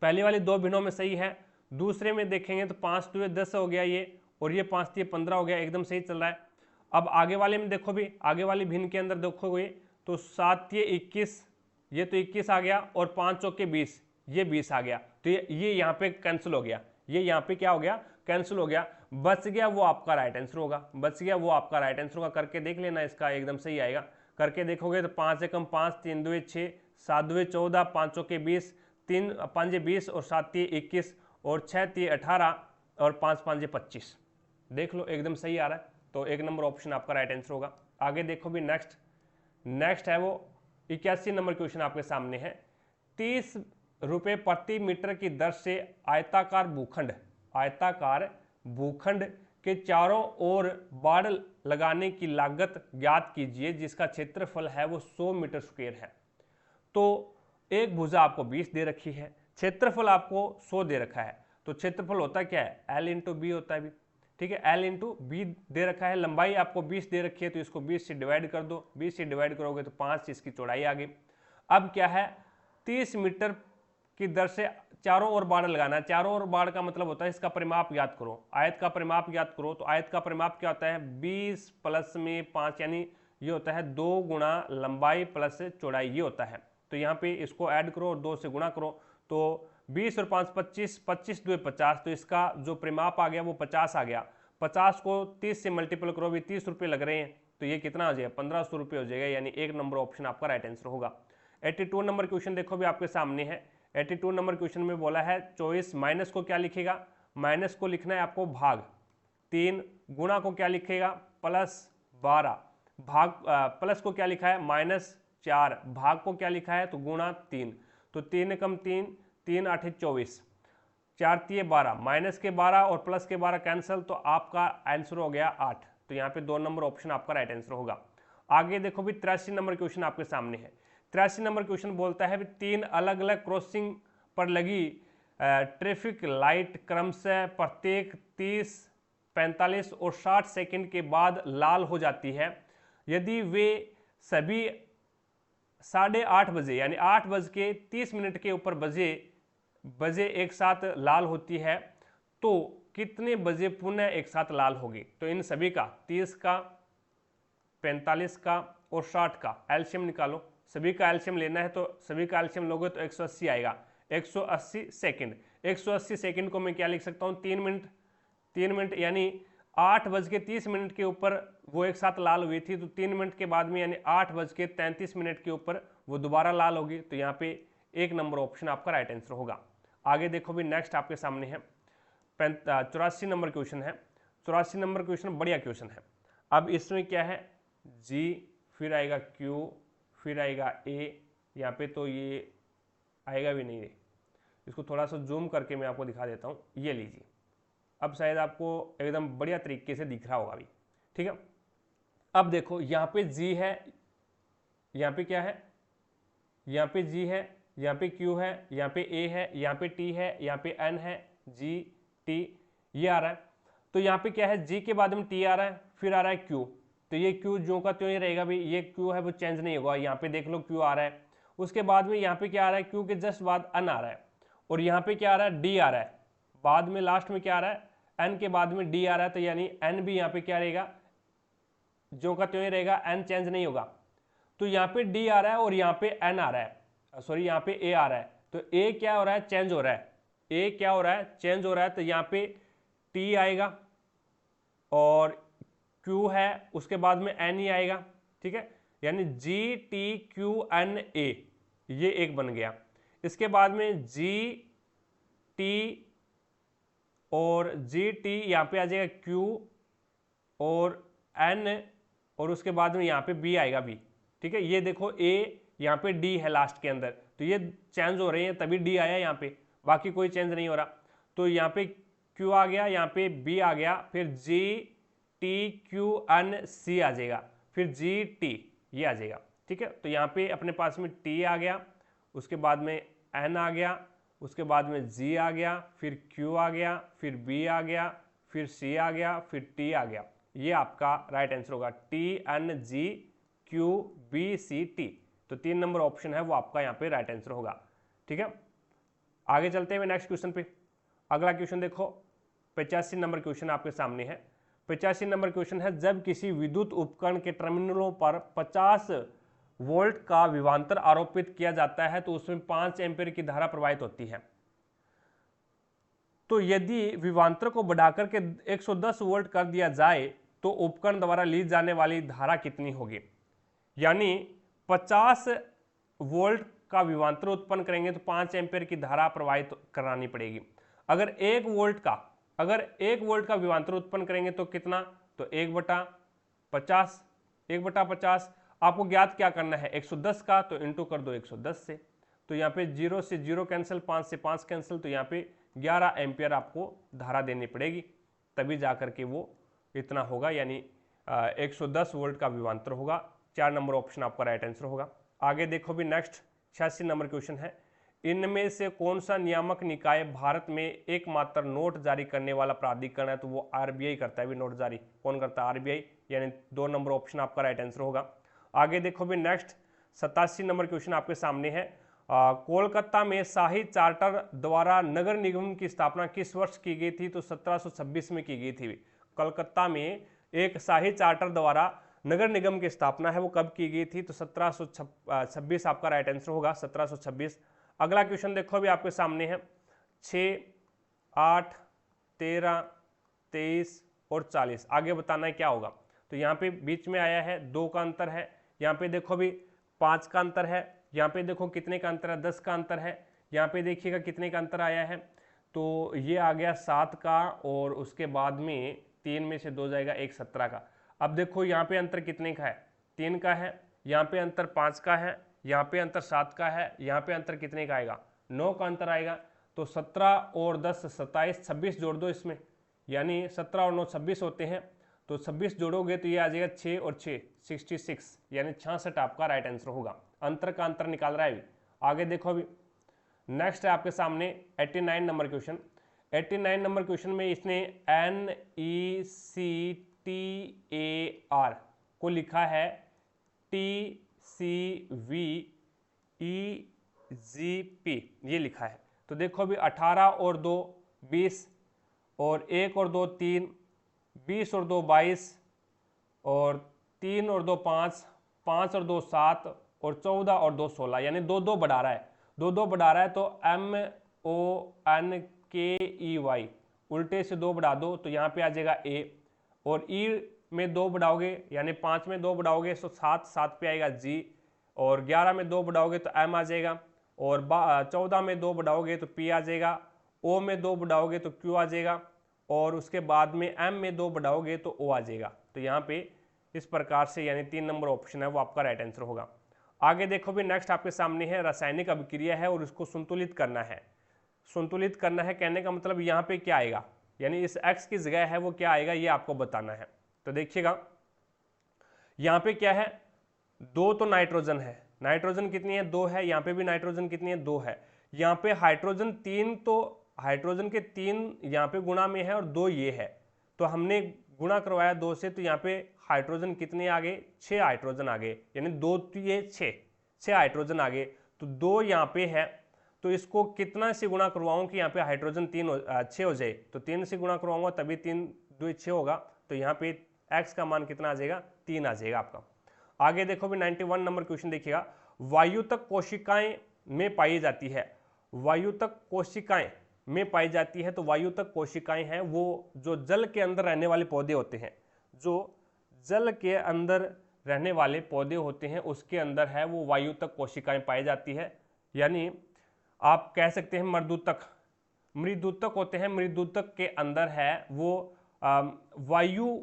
[SPEAKER 1] पहले वाले दो भिन्नों में सही है। दूसरे में देखेंगे तो 5 2 10 हो गया ये, और ये 5 3 15 हो गया, एकदम सही चल रहा है। अब आगे वाले में देखो भी, आगे वाली भिन्न के अंदर देखोगे तो 7 3 21, ये तो 21 आ गया, और 5 चौके 20, ये 20 आ गया। तो ये यहाँ पे कैंसिल हो गया, ये यहाँ पे क्या हो गया कैंसिल हो गया, बच गया वो आपका राइट आंसर होगा, बच गया वो आपका राइट आंसर होगा। करके देख लेना, इसका एकदम सही आएगा। करके देखोगे तो 5 एकम 5, 3 2 6, 7 2 14, 5 चौके 20, 3 5 20 और 7 3 21 और 6 3 18 और 5 5 25, देख लो एकदम सही आ रहा है। तो 1 नंबर ऑप्शन आपका राइट आंसर होगा। आगे देखो भी नेक्स्ट है वो 81 नंबर क्वेश्चन आपके सामने है। 30 रुपये प्रति मीटर की दर से आयताकार भूखंड के चारों ओर बाड़ लगाने की लागत ज्ञात कीजिए, जिसका क्षेत्रफल है वो 100 मीटर स्क्वायर है। तो एक भुजा आपको 20 दे रखी है, क्षेत्रफल आपको 100 दे रखा है, तो क्षेत्रफल होता क्या है L इंटू बी होता है भी, ठीक है, L इंटू बी दे रखा है। लंबाई आपको 20 दे रखी है, तो इसको 20 से डिवाइड कर दो, 20 से डिवाइड करोगे तो 5 इसकी चौड़ाई आ गई। अब क्या है 30 मीटर की दर से चारों ओर बाड़ लगाना है। चारों ओर बाड़ का मतलब होता है इसका परिमाप ज्ञात करो, आयत का परिमाप ज्ञात करो। तो आयत का परिमाप क्या होता है 20 प्लस में 5, यानी ये होता है 2 गुणा लंबाई प्लस चौड़ाई, ये होता है। तो यहाँ पे इसको ऐड करो और 2 से गुणा करो, तो 20 और 5 25, 25 2 50, तो इसका जो परिमाप आ गया वो 50 आ गया। 50 को 30 से मल्टीपल करो, भी 30 रुपये लग रहे हैं, तो ये कितना हो जाएगा 1500 रुपये हो जाएगा, यानी 1 नंबर ऑप्शन आपका राइट आंसर होगा। 82 नंबर क्वेश्चन देखो भी आपके सामने है। 82 नंबर क्वेश्चन में बोला है चॉइस, माइनस को क्या लिखेगा, माइनस को लिखना है आपको भाग 3, गुणा को क्या लिखेगा +12, भाग प्लस को क्या लिखा है 4, भाग को क्या लिखा है तो गुणा 3, तो 3 एकम 3, 3 8 24, 4 3 12, माइनस के 12 और प्लस के 12 कैंसिल, तो आपका आंसर हो गया 8। तो यहाँ पे 2 नंबर ऑप्शन आपका राइट आंसर होगा। आगे देखो भी 83 नंबर क्वेश्चन आपके सामने है। 83 नंबर क्वेश्चन बोलता है भी 3 अलग अलग क्रॉसिंग पर लगी ट्रैफिक लाइट क्रमशः प्रत्येक 30, 45 और 60 सेकंड के बाद लाल हो जाती है। यदि वे सभी 8:30 बजे यानी 8:30 के ऊपर बजे एक साथ लाल होती है, तो कितने बजे पुनः एक साथ लाल होगी। तो इन सभी का 30 का, 45 का और 60 का एलसीएम निकालो। सभी का एलसीएम लेना है, तो सभी का एलसीएम लोगे तो 180 आएगा। 180 सेकंड, 180 सेकंड को मैं क्या लिख सकता हूँ 3 मिनट। 3 मिनट यानी 8:30 के ऊपर वो एक साथ लाल हुई थी, तो 3 मिनट के बाद में यानी 8:33 के ऊपर वो दोबारा लाल होगी। तो यहाँ पे 1 नंबर ऑप्शन आपका राइट आंसर होगा। आगे देखो भी नेक्स्ट आपके सामने है 84 नंबर क्वेश्चन है। 84 नंबर क्वेश्चन बढ़िया क्वेश्चन है। अब इसमें क्या है जी, फिर आएगा क्यू, फिर आएगा ए, यहाँ पे तो ये आएगा भी नहीं है। इसको थोड़ा सा जूम करके मैं आपको दिखा देता हूँ। ये लीजिए, अब शायद आपको एकदम बढ़िया तरीके से दिख रहा होगा अभी, ठीक है। अब देखो यहाँ पे जी है, यहाँ पे क्या है, यहाँ पे जी है, यहाँ पे क्यू है, यहाँ पे ए है, यहाँ पे टी है, यहाँ पे एन है, जी टी ये आ रहा है। तो यहाँ पे क्या है जी के बाद में टी आ रहा है, फिर आ रहा है क्यू, तो ये क्यू जो का त्यों ही रहेगा भाई। ये क्यू है वो चेंज नहीं होगा। यहाँ पे देख लो क्यू आ रहा है, उसके बाद में यहाँ पे क्या आ रहा है, क्यू के जस्ट बाद एन आ रहा है, और यहाँ पे क्या आ रहा है डी आ रहा है, बाद में लास्ट में क्या आ रहा है एन के बाद में डी आ रहा है। तो यानी एन भी यहाँ पे क्या रहेगा, जो का त्यों ही रहेगा, एन चेंज नहीं होगा। तो यहाँ पे डी आ रहा है और यहाँ पे एन आ रहा है, सॉरी यहाँ पे ए आ रहा है, तो ए क्या हो रहा है चेंज हो रहा है, ए क्या हो रहा है चेंज हो रहा है। तो यहाँ पे टी आएगा और क्यू है, उसके बाद में एन ही आएगा, ठीक है। यानी G T Q N A, ये एक बन गया। इसके बाद में जी टी और जी टी यहाँ पे आ जाएगा क्यू और एन, और उसके बाद में यहाँ पे बी आएगा बी, ठीक है। ये देखो ए, यहाँ पे डी है लास्ट के अंदर, तो ये चेंज हो रहे हैं तभी डी आया यहाँ पे, बाकी कोई चेंज नहीं हो रहा। तो यहाँ पे क्यू आ गया, यहाँ पे बी आ गया, फिर G T Q N C आ जाएगा, फिर जी टी ये आ जाएगा, ठीक है। तो यहाँ पे अपने पास में टी आ गया, उसके बाद में एन आ गया, उसके बाद में जी आ गया, फिर क्यू आ गया, फिर बी आ गया, फिर सी आ गया, फिर टी आ गया। ये आपका राइट आंसर होगा T N G Q B C T. तो 3 नंबर ऑप्शन है वो आपका यहाँ पे राइट आंसर होगा, ठीक है। आगे चलते हैं नेक्स्ट क्वेश्चन पे। अगला क्वेश्चन देखो 85 नंबर क्वेश्चन आपके सामने है। 85 नंबर क्वेश्चन है, जब किसी विद्युत उपकरण के टर्मिनलों पर 50 वोल्ट का विभवांतर आरोपित किया जाता है तो उसमें 5 एम्पीयर की धारा प्रवाहित होती है। तो यदि विभवांतर को बढ़ाकर के 110 वोल्ट कर दिया जाए तो उपकरण द्वारा ली जाने वाली धारा कितनी होगी। यानी 50 वोल्ट का विभवांतर उत्पन्न करेंगे तो 5 एम्पीयर की धारा प्रवाहित करानी पड़ेगी। अगर 1 वोल्ट का विभवांतर उत्पन्न करेंगे तो कितना, तो 1/50, 1/50। आपको ज्ञात क्या करना है 110 का, तो इंटू कर दो 110 से। तो यहाँ पे 0 से 0 कैंसिल, 5 से 5 कैंसिल, तो यहाँ पे 11 एम्पियर आपको धारा देनी पड़ेगी, तभी जाकर के वो इतना होगा, यानी 110 वोल्ट का विभवांतर होगा। 4 नंबर ऑप्शन आपका राइट आंसर होगा। आगे देखो भी नेक्स्ट 86 नंबर क्वेश्चन है, इनमें से कौन सा नियामक निकाय भारत में एकमात्र नोट जारी करने वाला प्राधिकरण है, तो वो आरबीआई करता है। भी नोट जारी कौन करता है, आरबीआई, यानी 2 नंबर ऑप्शन आपका राइट आंसर होगा। आगे देखो भी नेक्स्ट 87 नंबर क्वेश्चन आपके सामने है, कोलकाता में शाही चार्टर द्वारा नगर निगम की स्थापना किस वर्ष की गई थी, तो 1726 में की गई थी। कलकत्ता में एक शाही चार्टर द्वारा नगर निगम की स्थापना है वो कब की गई थी, तो 1726 आपका राइट आंसर होगा, 1726। अगला क्वेश्चन देखो भी आपके सामने है 6, 8, 13, 23 और 40। आगे बताना है क्या होगा। तो यहाँ पे बीच में आया है 2 का अंतर है, यहाँ पे देखो भी 5 का अंतर है, यहाँ पे देखो कितने का अंतर है 10 का अंतर है, यहाँ पे देखिएगा कितने का अंतर आया है, तो ये आ गया 7 का, और उसके बाद में 3 में से 2 जाएगा 1 17 का। अब देखो यहाँ पे अंतर कितने का है, 3 का है, यहाँ पे अंतर 5 का है, यहाँ पे अंतर 7 का है, यहाँ पे अंतर कितने का आएगा, 9 का अंतर आएगा। तो 17 और 10 27, 26 जोड़ दो इसमें, यानी 17 और 9 26 होते हैं, तो 26 जोड़ोगे तो ये आ जाएगा 6 और 6 66, यानी 66 आपका राइट आंसर होगा। अंतर का अंतर निकाल रहा है अभी। आगे देखो अभी नेक्स्ट है आपके सामने 89 नंबर क्वेश्चन। 89 नंबर क्वेश्चन में इसने NECTAR को लिखा है TCVEGP, ये लिखा है। तो देखो अभी 18 और 2 20, और 1 और 2 3, 20 और 2 22, और 3 और 2 5, 5 और 2 7, और 14 और 2 16, यानी 2 2 बढ़ा रहा है, 2 2 बढ़ा रहा है। तो MONKEY, उल्टे से 2 बढ़ा दो तो यहाँ पे आ जाएगा A, और E में 2 बढ़ाओगे यानी 5 में 2 बढ़ाओगे तो 7, 7 पे आएगा G, और 11 में 2 बढ़ाओगे तो M आ जाएगा, और 14 में 2 बढ़ाओगे तो P आ जाएगा, O में 2 बढ़ाओगे तो Q आ जाएगा, और उसके बाद में M में 2 बढ़ाओगे तो O आ जाएगा। तो यहाँ पे इस प्रकार से यानी 3 नंबर ऑप्शन है वो आपका राइट आंसर होगा। आगे देखो भी नेक्स्ट आपके सामने है रासायनिक अभिक्रिया है और उसको संतुलित करना है। संतुलित करना है कहने का मतलब यहाँ पे क्या आएगा, यानी इस x की जगह है वो क्या आएगा ये आपको बताना है। तो देखिएगा यहाँ पे क्या है, 2 तो नाइट्रोजन है, नाइट्रोजन कितनी है 2 है, यहाँ पे भी नाइट्रोजन कितनी है 2 है, यहाँ पे हाइड्रोजन 3, तो हाइड्रोजन के 3 यहाँ पे गुणा में है और 2 ये है, तो हमने गुणा करवाया 2 से, तो यहाँ पे हाइड्रोजन कितने आ गए 6 हाइड्रोजन आ गए, यानी 2 तो ये 6 हाइड्रोजन आ गए, तो 2 यहाँ पे है, तो इसको कितना से गुणा करवाऊं कि यहाँ पे हाइड्रोजन 6 हो जाए, तो 3 से गुणा करवाऊंगा तभी 3 2 6 होगा, तो यहाँ पे x का मान कितना आ जाएगा 3 आ जाएगा आपका। आगे देखो भी 91 नंबर क्वेश्चन देखिएगा, वायुतक कोशिकाएं में पाई जाती है, वायुतक कोशिकाएं में पाई जाती है। तो वायुतक कोशिकाएं हैं वो जो जल के अंदर रहने वाले पौधे होते हैं, जो जल के अंदर रहने वाले पौधे होते हैं उसके अंदर है वो वायुतक कोशिकाएं पाई जाती है। यानी आप कह सकते हैं मृदुतक, मृदुतक होते हैं, मृदुतक के अंदर है वो वायु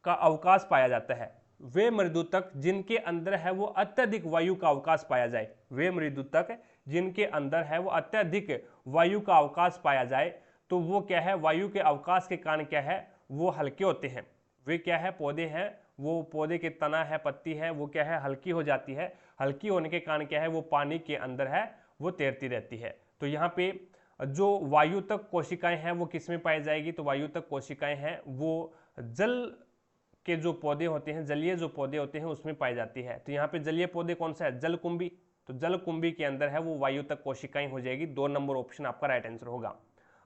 [SPEAKER 1] का अवकाश पाया जाता है। वे मृदुतक जिनके अंदर है वो अत्यधिक वायु का अवकाश पाया जाए, वे मृदुतक जिनके अंदर है वो अत्यधिक वायु का अवकाश पाया जाए, तो वो क्या है, वायु के अवकाश के कारण क्या है वो हल्के होते हैं। वे क्या है, पौधे हैं, वो पौधे के तना है, पत्ती है, वो क्या है हल्की हो जाती है, हल्की होने के कारण क्या है वो पानी के अंदर है वो तैरती रहती है। तो यहाँ पे जो वायुतक कोशिकाएं हैं वो किस में पाई जाएगी, तो वायुतक कोशिकाएं हैं वो जल के जो पौधे होते हैं, जलीय जो पौधे होते हैं उसमें पाई जाती है। तो यहाँ पे जलीय पौधे कौन सा है, जलकुंभी, तो जलकुंभी के अंदर है वो वायुतक कोशिकाएं हो जाएगी। 2 नंबर ऑप्शन आपका राइट आंसर होगा।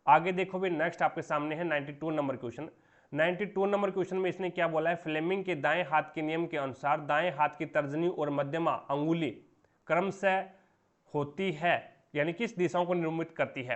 [SPEAKER 1] आगे देखो भी नेक्स्ट आपके सामने है 92 नंबर क्वेश्चन। 92 नंबर क्वेश्चन में इसने क्या बोला है, फ्लेमिंग के दाएं हाथ के नियम के अनुसार दाएं हाथ की तर्जनी और मध्यमा अंगुली क्रमशः होती है, यानी किस दिशाओं को निरूपित करती है।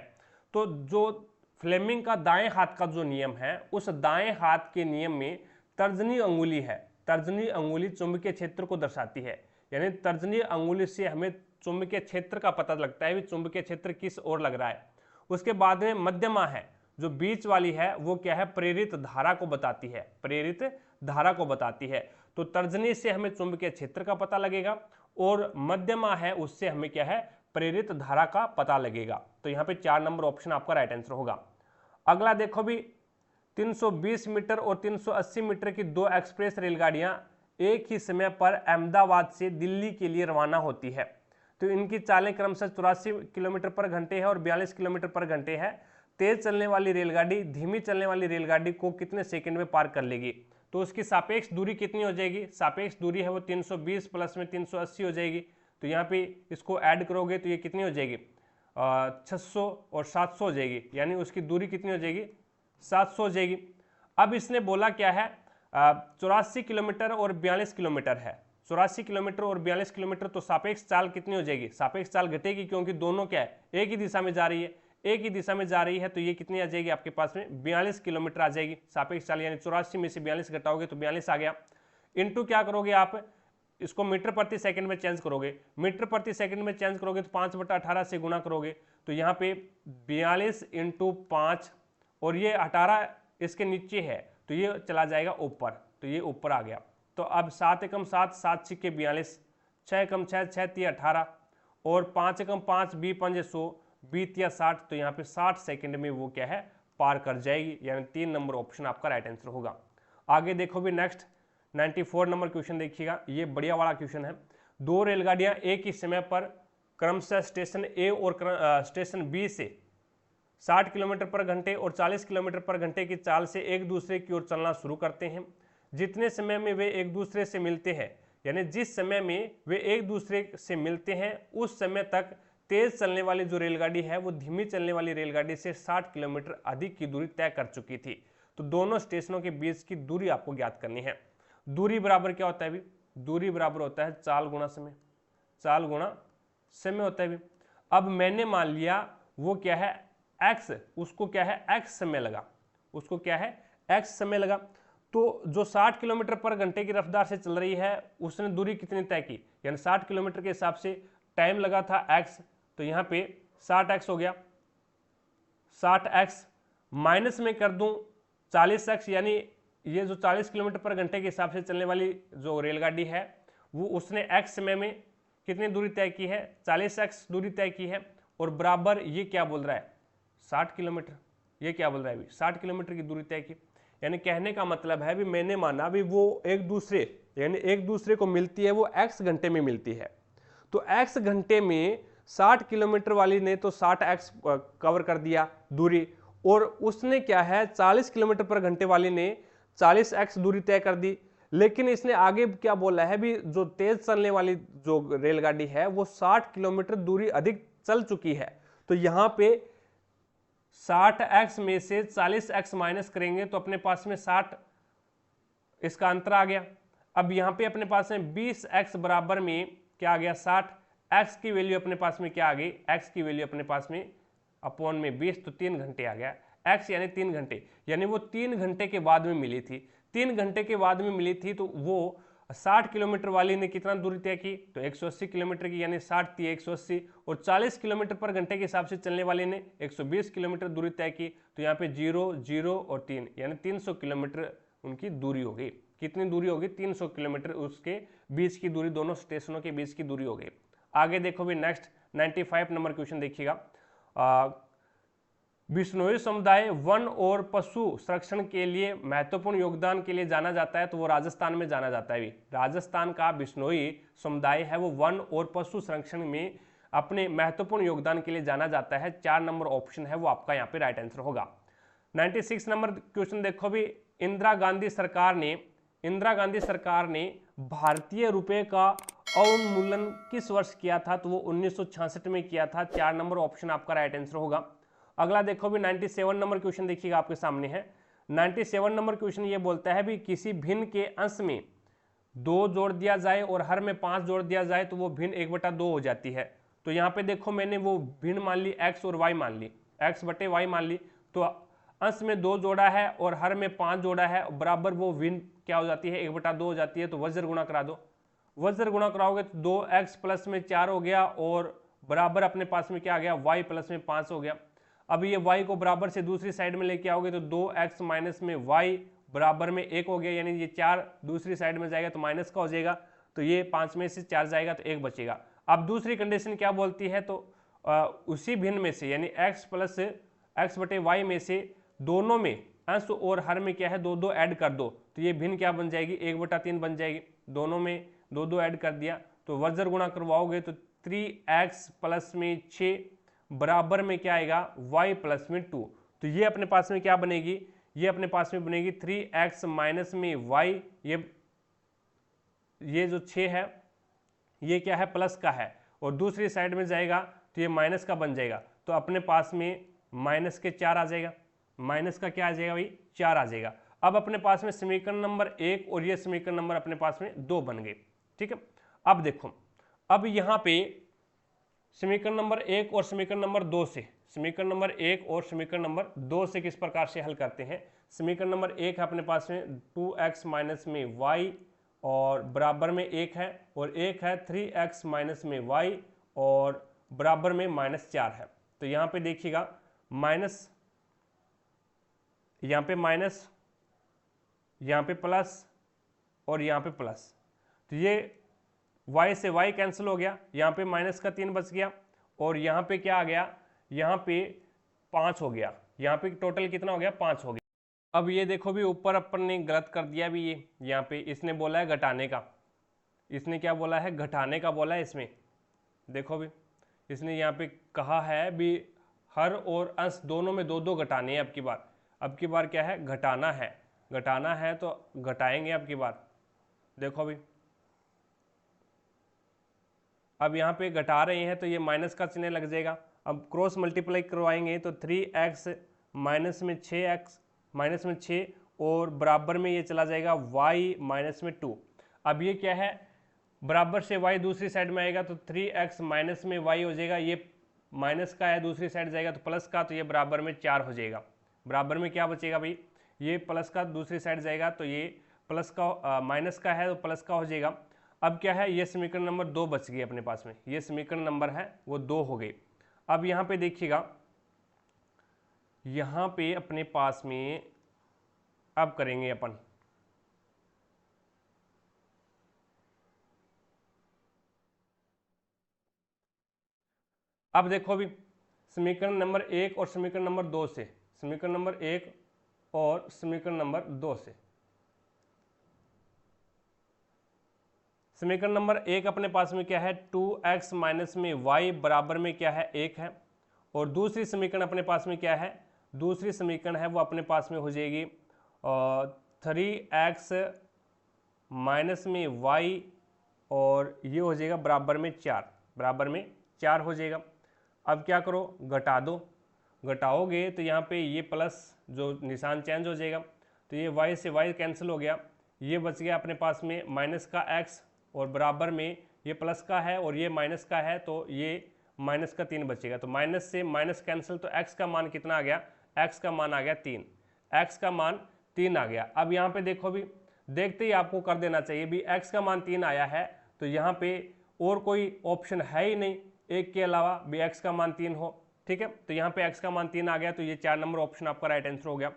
[SPEAKER 1] तो जो फ्लेमिंग का दाएं हाथ का जो नियम है उस दाएं हाथ के नियम में तर्जनी अंगुली है, तर्जनी अंगुली चुंबकीय क्षेत्र को दर्शाती है, यानी तर्जनी अंगुली से हमें चुंबकीय क्षेत्र का पता लगता है कि चुंबकीय क्षेत्र किस ओर लग रहा है। उसके बाद में मध्यमा है, जो बीच वाली है वो क्या है, प्रेरित धारा को बताती है, प्रेरित धारा को बताती है। तो तर्जनी से हमें चुंबकीय क्षेत्र का पता लगेगा और मध्यमा है उससे हमें क्या है, प्रेरित धारा का पता लगेगा। तो यहाँ पे 4 नंबर ऑप्शन आपका राइट आंसर होगा। अगला देखो भी 320 मीटर और 380 मीटर की 2 एक्सप्रेस रेलगाड़ियां एक ही समय पर अहमदाबाद से दिल्ली के लिए रवाना होती है। तो इनकी चालें क्रमशः 84 किलोमीटर पर घंटे है और 42 किलोमीटर पर घंटे है। तेज चलने वाली रेलगाड़ी धीमी चलने वाली रेलगाड़ी को कितने सेकंड में पार कर लेगी, तो उसकी सापेक्ष दूरी कितनी हो जाएगी, सापेक्ष दूरी है वो 320 प्लस में 380 हो जाएगी। तो यहाँ पे इसको ऐड करोगे तो ये कितनी हो जाएगी, 600 और 700 हो जाएगी, यानी उसकी दूरी कितनी हो जाएगी, 700 हो जाएगी। अब इसने बोला क्या है, 84 किलोमीटर और 42 किलोमीटर है, 84 किलोमीटर और 42 किलोमीटर, तो सापेक्ष चाल कितनी हो जाएगी, सापेक्ष चाल घटेगी क्योंकि दोनों क्या है एक ही दिशा में जा रही है, एक ही दिशा में जा रही है। तो ये कितनी आ जाएगी आपके पास में 42 किलोमीटर आ जाएगी सापेक्ष चाल, यानी 84 में से 42 घटाओगे तो 42 आ गया। इनटू क्या करोगे आप, इसको मीटर प्रति सेकंड में चेंज करोगे, मीटर प्रति सेकंड में चेंज करोगे तो 5/18 से गुणा करोगे, तो यहाँ पे 42 × 5 और ये 18 इसके नीचे है तो ये चला जाएगा ऊपर, तो ये ऊपर आ गया। तो अब 7 × 7 7 × 42, 6 कम 6 6 3 18 और 5 कम 5 बी 5 100 बी 3 60, तो यहाँ पे 60 सेकंड में वो क्या है पार कर जाएगी, यानी 3 नंबर ऑप्शन आपका राइट आंसर होगा। आगे देखो भी नेक्स्ट 94 नंबर क्वेश्चन देखिएगा, ये बढ़िया वाला क्वेश्चन है। दो रेलगाड़ियां एक ही समय पर क्रमशः स्टेशन ए और स्टेशन बी से 60 किलोमीटर पर घंटे और 40 किलोमीटर पर घंटे की चाल से एक दूसरे की ओर चलना शुरू करते हैं। जितने समय में वे एक दूसरे से मिलते हैं, यानी जिस समय में वे एक दूसरे से मिलते हैं उस समय तक तेज चलने वाली जो रेलगाड़ी है वो धीमी चलने वाली रेलगाड़ी से 60 किलोमीटर अधिक की दूरी तय कर चुकी थी। तो दोनों स्टेशनों के बीच की दूरी आपको ज्ञात करनी है। दूरी बराबर क्या होता है भी, दूरी बराबर होता है चाल गुणा समय, चाल गुणा समय होता है भी। अब मैंने मान लिया वो क्या है x, उसको क्या है x समय लगा, उसको क्या है x समय लगा। तो जो 60 किलोमीटर पर घंटे की रफ्तार से चल रही है उसने दूरी कितनी तय की, यानी 60 किलोमीटर के हिसाब से टाइम लगा था x, तो यहाँ पे 60x हो गया। 60x माइनस में कर दूं 40x, यानी ये जो 40 किलोमीटर पर घंटे के हिसाब से चलने वाली जो रेलगाड़ी है वो उसने x समय में कितनी दूरी तय की है, 40x दूरी तय की है, और बराबर ये क्या बोल रहा है 60 किलोमीटर, ये क्या बोल रहा है अभी 60 किलोमीटर की दूरी तय की। यानी कहने का मतलब है भी मैंने माना भी वो एक दूसरे, यानी एक दूसरे को मिलती है वो x घंटे में मिलती है, तो x घंटे में 60 किलोमीटर वाली ने तो 60x कवर कर दिया दूरी, और उसने क्या है 40 किलोमीटर पर घंटे वाली ने 40x दूरी तय कर दी। लेकिन इसने आगे क्या बोला है भी जो तेज चलने वाली जो रेलगाड़ी है वो 60 किलोमीटर दूरी अधिक चल चुकी है, तो यहां पे 60x में से 40x माइनस करेंगे तो अपने पास में 60 इसका अंतर आ गया। अब यहां पे अपने पास में 20x बराबर में क्या आ गया 60, x की वैल्यू अपने पास में क्या आ गई, x की वैल्यू अपने पास में अपॉन में 20, तो 3 घंटे आ गया। x यानी 3 घंटे, यानी वो 3 घंटे के बाद में मिली थी, 3 घंटे के बाद में मिली थी, तो वो 60 किलोमीटर वाली ने कितना दूरी तय की, तो 180 किलोमीटर की, यानी 60 थी 180, और 40 किलोमीटर पर घंटे के हिसाब से चलने वाले ने 120 किलोमीटर दूरी तय की, तो यहाँ पे 0 0 और 3 यानी 300 किलोमीटर उनकी दूरी हो गई। कितनी दूरी होगी 300 किलोमीटर उसके बीच की दूरी, दोनों स्टेशनों के बीच की दूरी हो गई। आगे देखो भी नेक्स्ट 95 नंबर क्वेश्चन देखिएगा। बिश्नोई समुदाय वन और पशु संरक्षण के लिए महत्वपूर्ण योगदान के लिए जाना जाता है, तो वो राजस्थान में जाना जाता है भी। राजस्थान का बिश्नोई समुदाय है वो वन और पशु संरक्षण में अपने महत्वपूर्ण योगदान के लिए जाना जाता है। 4 नंबर ऑप्शन है वो आपका यहाँ पे राइट आंसर होगा। 96 नंबर क्वेश्चन देखो भी, इंदिरा गांधी सरकार ने भारतीय रुपए का अवमूल्यन किस वर्ष किया था, तो वो 1966 में किया था। 4 नंबर ऑप्शन आपका राइट आंसर होगा। अगला देखो भी 97 नंबर क्वेश्चन देखिएगा आपके सामने है। 97 नंबर क्वेश्चन ये बोलता है भी किसी भिन्न के अंश में 2 जोड़ दिया जाए और हर में 5 जोड़ दिया जाए तो वो भिन्न 1/2 हो जाती है। तो यहाँ पे देखो मैंने वो भिन्न मान ली x और y मान ली, x बटे y मान ली, तो अंश में 2 जोड़ा है और हर में 5 जोड़ा है, बराबर वो भिन्न क्या हो जाती है 1/2 हो जाती है। तो वज्र गुणा करा दो, वज्र गुणा कराओगे तो 2x प्लस में 4 हो गया और बराबर अपने पास में क्या आ गया y प्लस में 5 हो गया। अब ये y को बराबर से दूसरी साइड में लेके आओगे तो 2x माइनस में y बराबर में 1 हो गया, यानी ये 4 दूसरी साइड में जाएगा तो माइनस का हो जाएगा, तो ये 5 में से 4 जाएगा तो 1 बचेगा। अब दूसरी कंडीशन क्या बोलती है, तो उसी भिन्न में से यानी x प्लस x बटे y में से दोनों में अंश और हर में क्या है 2 ऐड कर दो, तो ये भिन्न क्या बन जाएगी 1/3 बन जाएगी। दोनों में 2 ऐड कर दिया तो वज्र गुणा करवाओगे तो 3x प्लस में 6 बराबर में क्या आएगा y प्लस में 2, तो ये अपने पास में क्या बनेगी, ये अपने पास में बनेगी 3x माइनस में y, ये जो 6 है ये क्या है प्लस का है और दूसरी साइड में जाएगा तो ये माइनस का बन जाएगा, तो अपने पास में माइनस के 4 आ जाएगा, माइनस का क्या आ जाएगा भाई 4 आ जाएगा। अब अपने पास में समीकरण नंबर 1 और ये समीकरण नंबर अपने पास में 2 बन गए। ठीक है, अब देखो अब यहाँ पे समीकरण नंबर 1 और समीकरण नंबर 2 से, समीकरण नंबर 1 और समीकरण नंबर 2 से किस प्रकार से हल करते हैं। समीकरण नंबर 1 है अपने पास में 2x माइनस में y और बराबर में 1 है, और 1 है 3x माइनस में y और बराबर में -4 है। तो यहाँ पे देखिएगा माइनस, यहाँ पे माइनस, यहाँ पे प्लस और यहाँ पे प्लस, तो ये y से y कैंसिल हो गया, यहाँ पे -3 बच गया, और यहाँ पे क्या आ गया, यहाँ पे 5 हो गया, यहाँ पे टोटल कितना हो गया, 5 हो गया। अब ये देखो भी ऊपर अपन ने गलत कर दिया भी, ये यहाँ पे इसने बोला है घटाने का, इसने क्या बोला है, घटाने का बोला है इसमें। देखो भी इसने यहाँ पे कहा है भी हर और अंश दोनों में 2-2 घटाने हैं। अब की बार क्या है, घटाना है, घटाना है तो घटाएंगे अब की बार। देखो भी अब यहाँ पे घटा रहे हैं तो ये माइनस का चिन्ह लग जाएगा। अब क्रॉस मल्टीप्लाई करवाएंगे तो 3x माइनस में 6x माइनस में 6 और बराबर में ये चला जाएगा y माइनस में 2। अब ये क्या है, बराबर से y दूसरी साइड में आएगा तो 3x माइनस में y हो जाएगा, ये माइनस का है दूसरी साइड जाएगा तो प्लस का, तो ये बराबर में 4 हो जाएगा। बराबर में क्या बचेगा भाई, ये प्लस का दूसरी साइड जाएगा तो ये प्लस का माइनस का है तो प्लस का हो जाएगा। अब क्या है, ये समीकरण नंबर 2 बच गई अपने पास में, ये समीकरण नंबर है वो 2 हो गई। अब यहाँ पे देखिएगा, यहाँ पे अपने पास में अब करेंगे अपन, अब देखो भी समीकरण नंबर 1 और समीकरण नंबर 2 से, समीकरण नंबर 1 और समीकरण नंबर 2 से, समीकरण नंबर 1 अपने पास में क्या है, 2x माइनस में y बराबर में क्या है, 1 है, और दूसरी समीकरण अपने पास में क्या है, दूसरी समीकरण है वो अपने पास में हो जाएगी 3x माइनस में y और ये हो जाएगा बराबर में 4, बराबर में 4 हो जाएगा। अब क्या करो, घटा दो, घटाओगे तो यहाँ पे ये प्लस जो निशान चेंज हो जाएगा, तो ये y से y कैंसिल हो गया, ये बच गया अपने पास में माइनस का x और बराबर में ये प्लस का है और ये माइनस का है तो ये माइनस का 3 बचेगा। तो माइनस से माइनस कैंसिल, तो x का मान कितना आ गया, x का मान आ गया 3, x का मान 3 आ गया। अब यहाँ पे देखो भी, देखते ही आपको कर देना चाहिए भी x का मान 3 आया है तो यहाँ पे और कोई ऑप्शन है ही नहीं एक के अलावा भी x का मान 3 हो, ठीक है। तो यहाँ पे x का मान 3 आ गया तो ये 4 नंबर ऑप्शन आपका राइट आंसर हो गया।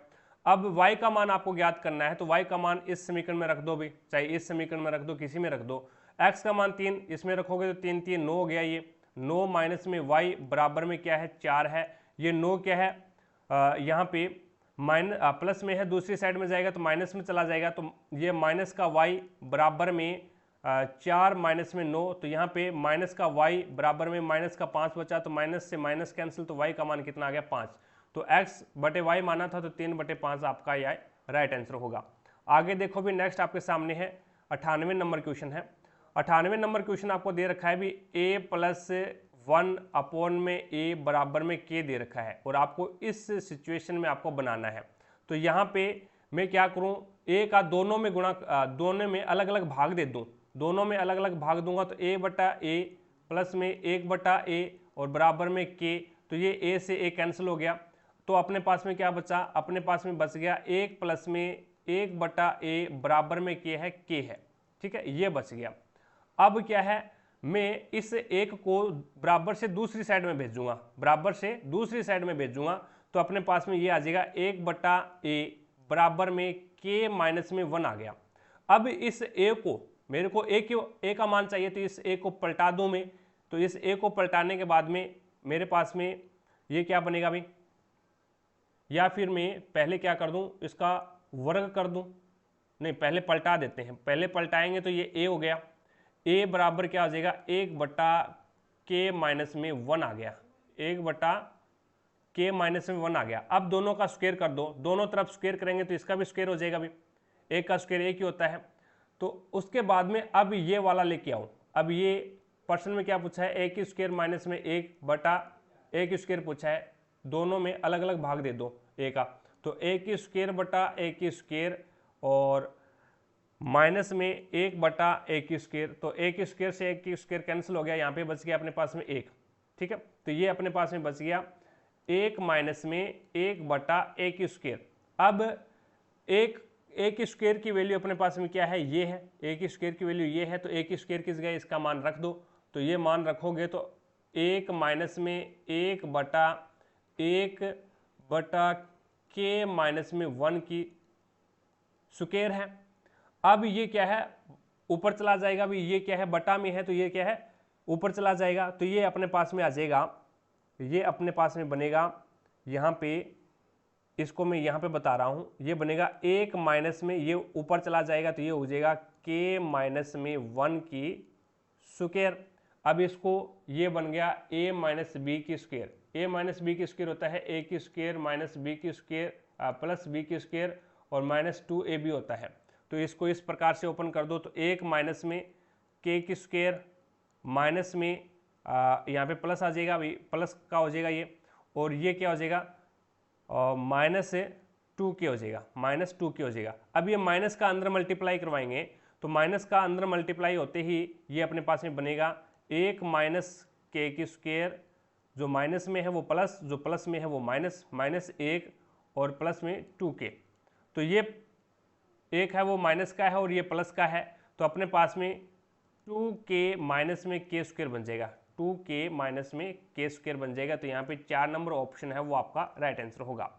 [SPEAKER 1] अब y का मान आपको ज्ञात करना है तो y का मान इस समीकरण में रख दो भी, चाहे इस समीकरण में रख दो, किसी में रख दो। x का मान 3 इसमें रखोगे तो 3 3 9 हो गया, ये 9 माइनस में y बराबर में क्या है, 4 है। ये 9 क्या है, यहाँ पे प्लस में है, दूसरी साइड में जाएगा तो माइनस में चला जाएगा, तो ये माइनस का y बराबर में 4 माइनस में 9, तो यहाँ पे माइनस का y बराबर में माइनस का 5 बचा, तो माइनस से माइनस कैंसिल, तो y का मान कितना आ गया, 5। तो x बटे y माना था तो 3/5 आपका यह राइट आंसर होगा। आगे देखो भी नेक्स्ट आपके सामने है 98 नंबर क्वेश्चन है। 98 नंबर क्वेश्चन आपको दे रखा है भी a+1 में a बराबर में k दे रखा है और आपको इस सिचुएशन में आपको बनाना है। तो यहाँ पे मैं क्या करूँ, a का दोनों में गुणा, दोनों में अलग अलग भाग दे दूँ, दोनों में अलग अलग भाग दूंगा तो a/a प्लस में 1/a और बराबर में k, तो ये a से a कैंसिल हो गया, तो अपने पास में क्या बचा, अपने पास में बच गया 1 प्लस में 1/a बराबर में k है, ठीक है, ये बच गया। अब क्या है, मैं इस एक को बराबर से दूसरी साइड में भेजूंगा, बराबर से दूसरी साइड में भेजूंगा तो अपने पास में ये आ जाएगा 1/a बराबर में k माइनस में 1 आ गया। अब इस a को, मेरे को a का मान चाहिए तो इस a को पलटा दूं मैं, तो इस a को पलटाने के बाद में मेरे पास में ये क्या बनेगा भाई, या फिर मैं पहले क्या कर दूं, इसका वर्ग कर दूं, नहीं पहले पलटा देते हैं, पहले पलटाएंगे तो ये a हो गया, a बराबर क्या हो जाएगा 1/k माइनस में 1 आ गया, 1/k माइनस में 1 आ गया। अब दोनों का स्क्वायर कर दो, दोनों तरफ स्क्वायर करेंगे तो इसका भी स्क्वायर हो जाएगा भाई, एक का स्क्वायर एक ही होता है। तो उसके बाद में अब ये वाला लेके आऊं, अब ये प्रश्न में क्या पूछा है, a² माइनस में 1/a² पूछा है, दोनों में अलग अलग भाग दे दो a का, तो a² और माइनस में 1/a², तो a² से a² कैंसिल हो गया, यहाँ पे बच गया अपने पास में 1, ठीक है। तो ये अपने पास में बच गया 1 माइनस में 1/a²। अब a² की वैल्यू अपने पास में क्या है, ये है, a² की वैल्यू ये है, तो a² किस गए, इसका मान रख दो, तो ये मान रखोगे तो 1 माइनस में 1/k माइनस में 1 की स्क्वायर है। अब ये क्या है, ऊपर चला जाएगा भी, ये क्या है बटा में है तो ये क्या है ऊपर चला जाएगा, तो ये अपने पास में आ जाएगा, ये अपने पास में बनेगा यहाँ पे, इसको मैं यहाँ पे बता रहा हूँ, ये बनेगा 1 माइनस में ये ऊपर चला जाएगा तो ये हो जाएगा k माइनस में 1 की स्क्वायर। अब इसको ये बन गया a माइनस बी की स्क्वायर, a माइनस बी की स्क्वायर होता है a की स्क्वायर माइनस बी की स्क्वायर प्लस बी की स्क्वायर और माइनस 2ab होता है। तो इसको इस प्रकार से ओपन कर दो तो 1 माइनस में k की स्क्वायर माइनस में यहाँ पे प्लस आ जाएगा, अभी प्लस का हो जाएगा ये, और ये क्या हो जाएगा माइनस 2k हो जाएगा, माइनस 2k हो जाएगा। अब ये माइनस का अंदर मल्टीप्लाई करवाएंगे तो माइनस का अंदर मल्टीप्लाई होते ही ये अपने पास में बनेगा 1 माइनस k की स्क्वायर, जो माइनस में है वो प्लस, जो प्लस में है वो माइनस, माइनस 1 और प्लस में 2k। तो ये एक है वो माइनस का है और ये प्लस का है, तो अपने पास में 2k माइनस में k स्क्वायर बन जाएगा, 2k माइनस में k स्क्वायर बन जाएगा। तो यहाँ पे 4 नंबर ऑप्शन है वो आपका राइट आंसर होगा।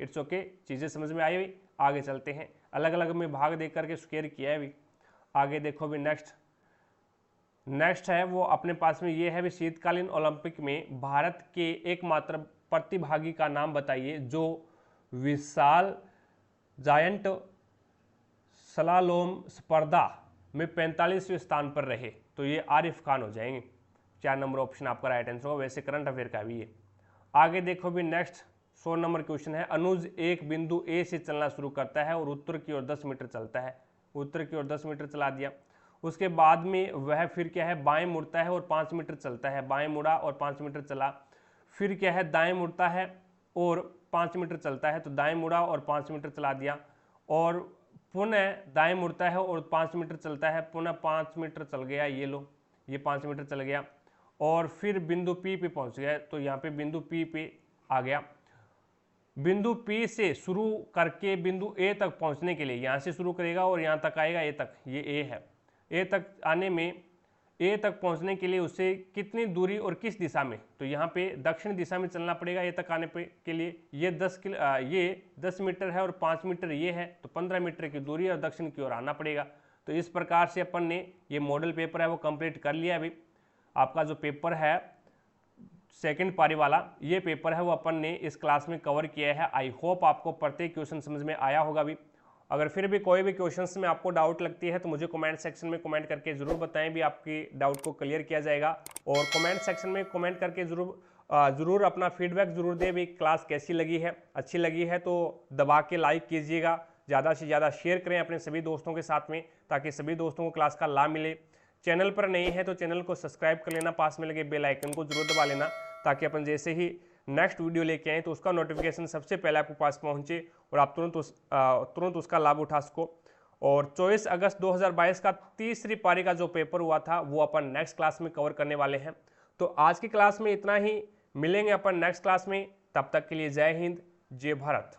[SPEAKER 1] इट्स ओके, चीज़ें समझ में आई हुई, आगे चलते हैं। अलग अलग में भाग देख करके स्क्वायर किया है भी, आगे देखो भी। नेक्स्ट है वो अपने पास में ये है भी, शीतकालीन ओलंपिक में भारत के एकमात्र प्रतिभागी का नाम बताइए जो विशाल जायंट स्लालोम स्पर्धा में 45वें स्थान पर रहे। तो ये आरिफ खान हो जाएंगे, 4 नंबर ऑप्शन आपका राइट आंसर होगा। वैसे करंट अफेयर का भी है। आगे देखो भी नेक्स्ट 100 नंबर क्वेश्चन है, अनुज एक बिंदु ए से चलना शुरू करता है और उत्तर की ओर 10 मीटर चलता है, उत्तर की ओर 10 मीटर चला दिया। उसके बाद में वह फिर क्या है बाएं मुड़ता है और 5 मीटर चलता है, बाएं मुड़ा और 5 मीटर चला। फिर क्या है दाएं मुड़ता है और 5 मीटर चलता है, तो दाएं मुड़ा और 5 मीटर चला दिया। और पुनः दाएं मुड़ता है और 5 मीटर चलता है, पुनः 5 मीटर चल गया, ये लो ये 5 मीटर चल गया। और फिर बिंदु P पे पहुंच गया, तो यहाँ पे बिंदु P पे आ गया। बिंदु P से शुरू करके बिंदु A तक पहुंचने के लिए यहाँ से शुरू करेगा और यहाँ तक आएगा, A तक, ये A है। A तक आने में, A तक पहुंचने के लिए उसे कितनी दूरी और किस दिशा में, तो यहाँ पे दक्षिण दिशा में चलना पड़ेगा A तक आने पे के लिए। ये 10 मीटर है और 5 मीटर ये है, तो 15 मीटर की दूरी और दक्षिण की ओर आना पड़ेगा। तो इस प्रकार से अपन ने ये मॉडल पेपर है वो कंप्लीट कर लिया। अभी आपका जो पेपर है सेकंड पारी वाला, ये पेपर है वो अपन ने इस क्लास में कवर किया है। आई होप आपको प्रत्येक क्वेश्चन समझ में आया होगा भी। अगर फिर भी कोई भी क्वेश्चंस में आपको डाउट लगती है तो मुझे कमेंट सेक्शन में कमेंट करके ज़रूर बताएं, भी आपकी डाउट को क्लियर किया जाएगा। और कमेंट सेक्शन में कमेंट करके ज़रूर अपना फीडबैक ज़रूर दें भी, क्लास कैसी लगी है। अच्छी लगी है तो दबा के लाइक कीजिएगा, ज़्यादा से ज़्यादा शेयर करें अपने सभी दोस्तों के साथ में, ताकि सभी दोस्तों को क्लास का लाभ मिले। चैनल पर नहीं है तो चैनल को सब्सक्राइब कर लेना, पास में लगे बेल आइकन को जरूर दबा लेना, ताकि अपन जैसे ही नेक्स्ट वीडियो लेके आए तो उसका नोटिफिकेशन सबसे पहले आपके पास पहुंचे और आप तुरंत उसका लाभ उठा सको। और 24 अगस्त 2022 का तीसरी पारी का जो पेपर हुआ था वो अपन नेक्स्ट क्लास में कवर करने वाले हैं। तो आज की क्लास में इतना ही, मिलेंगे अपन नेक्स्ट क्लास में, तब तक के लिए जय हिंद, जय भारत।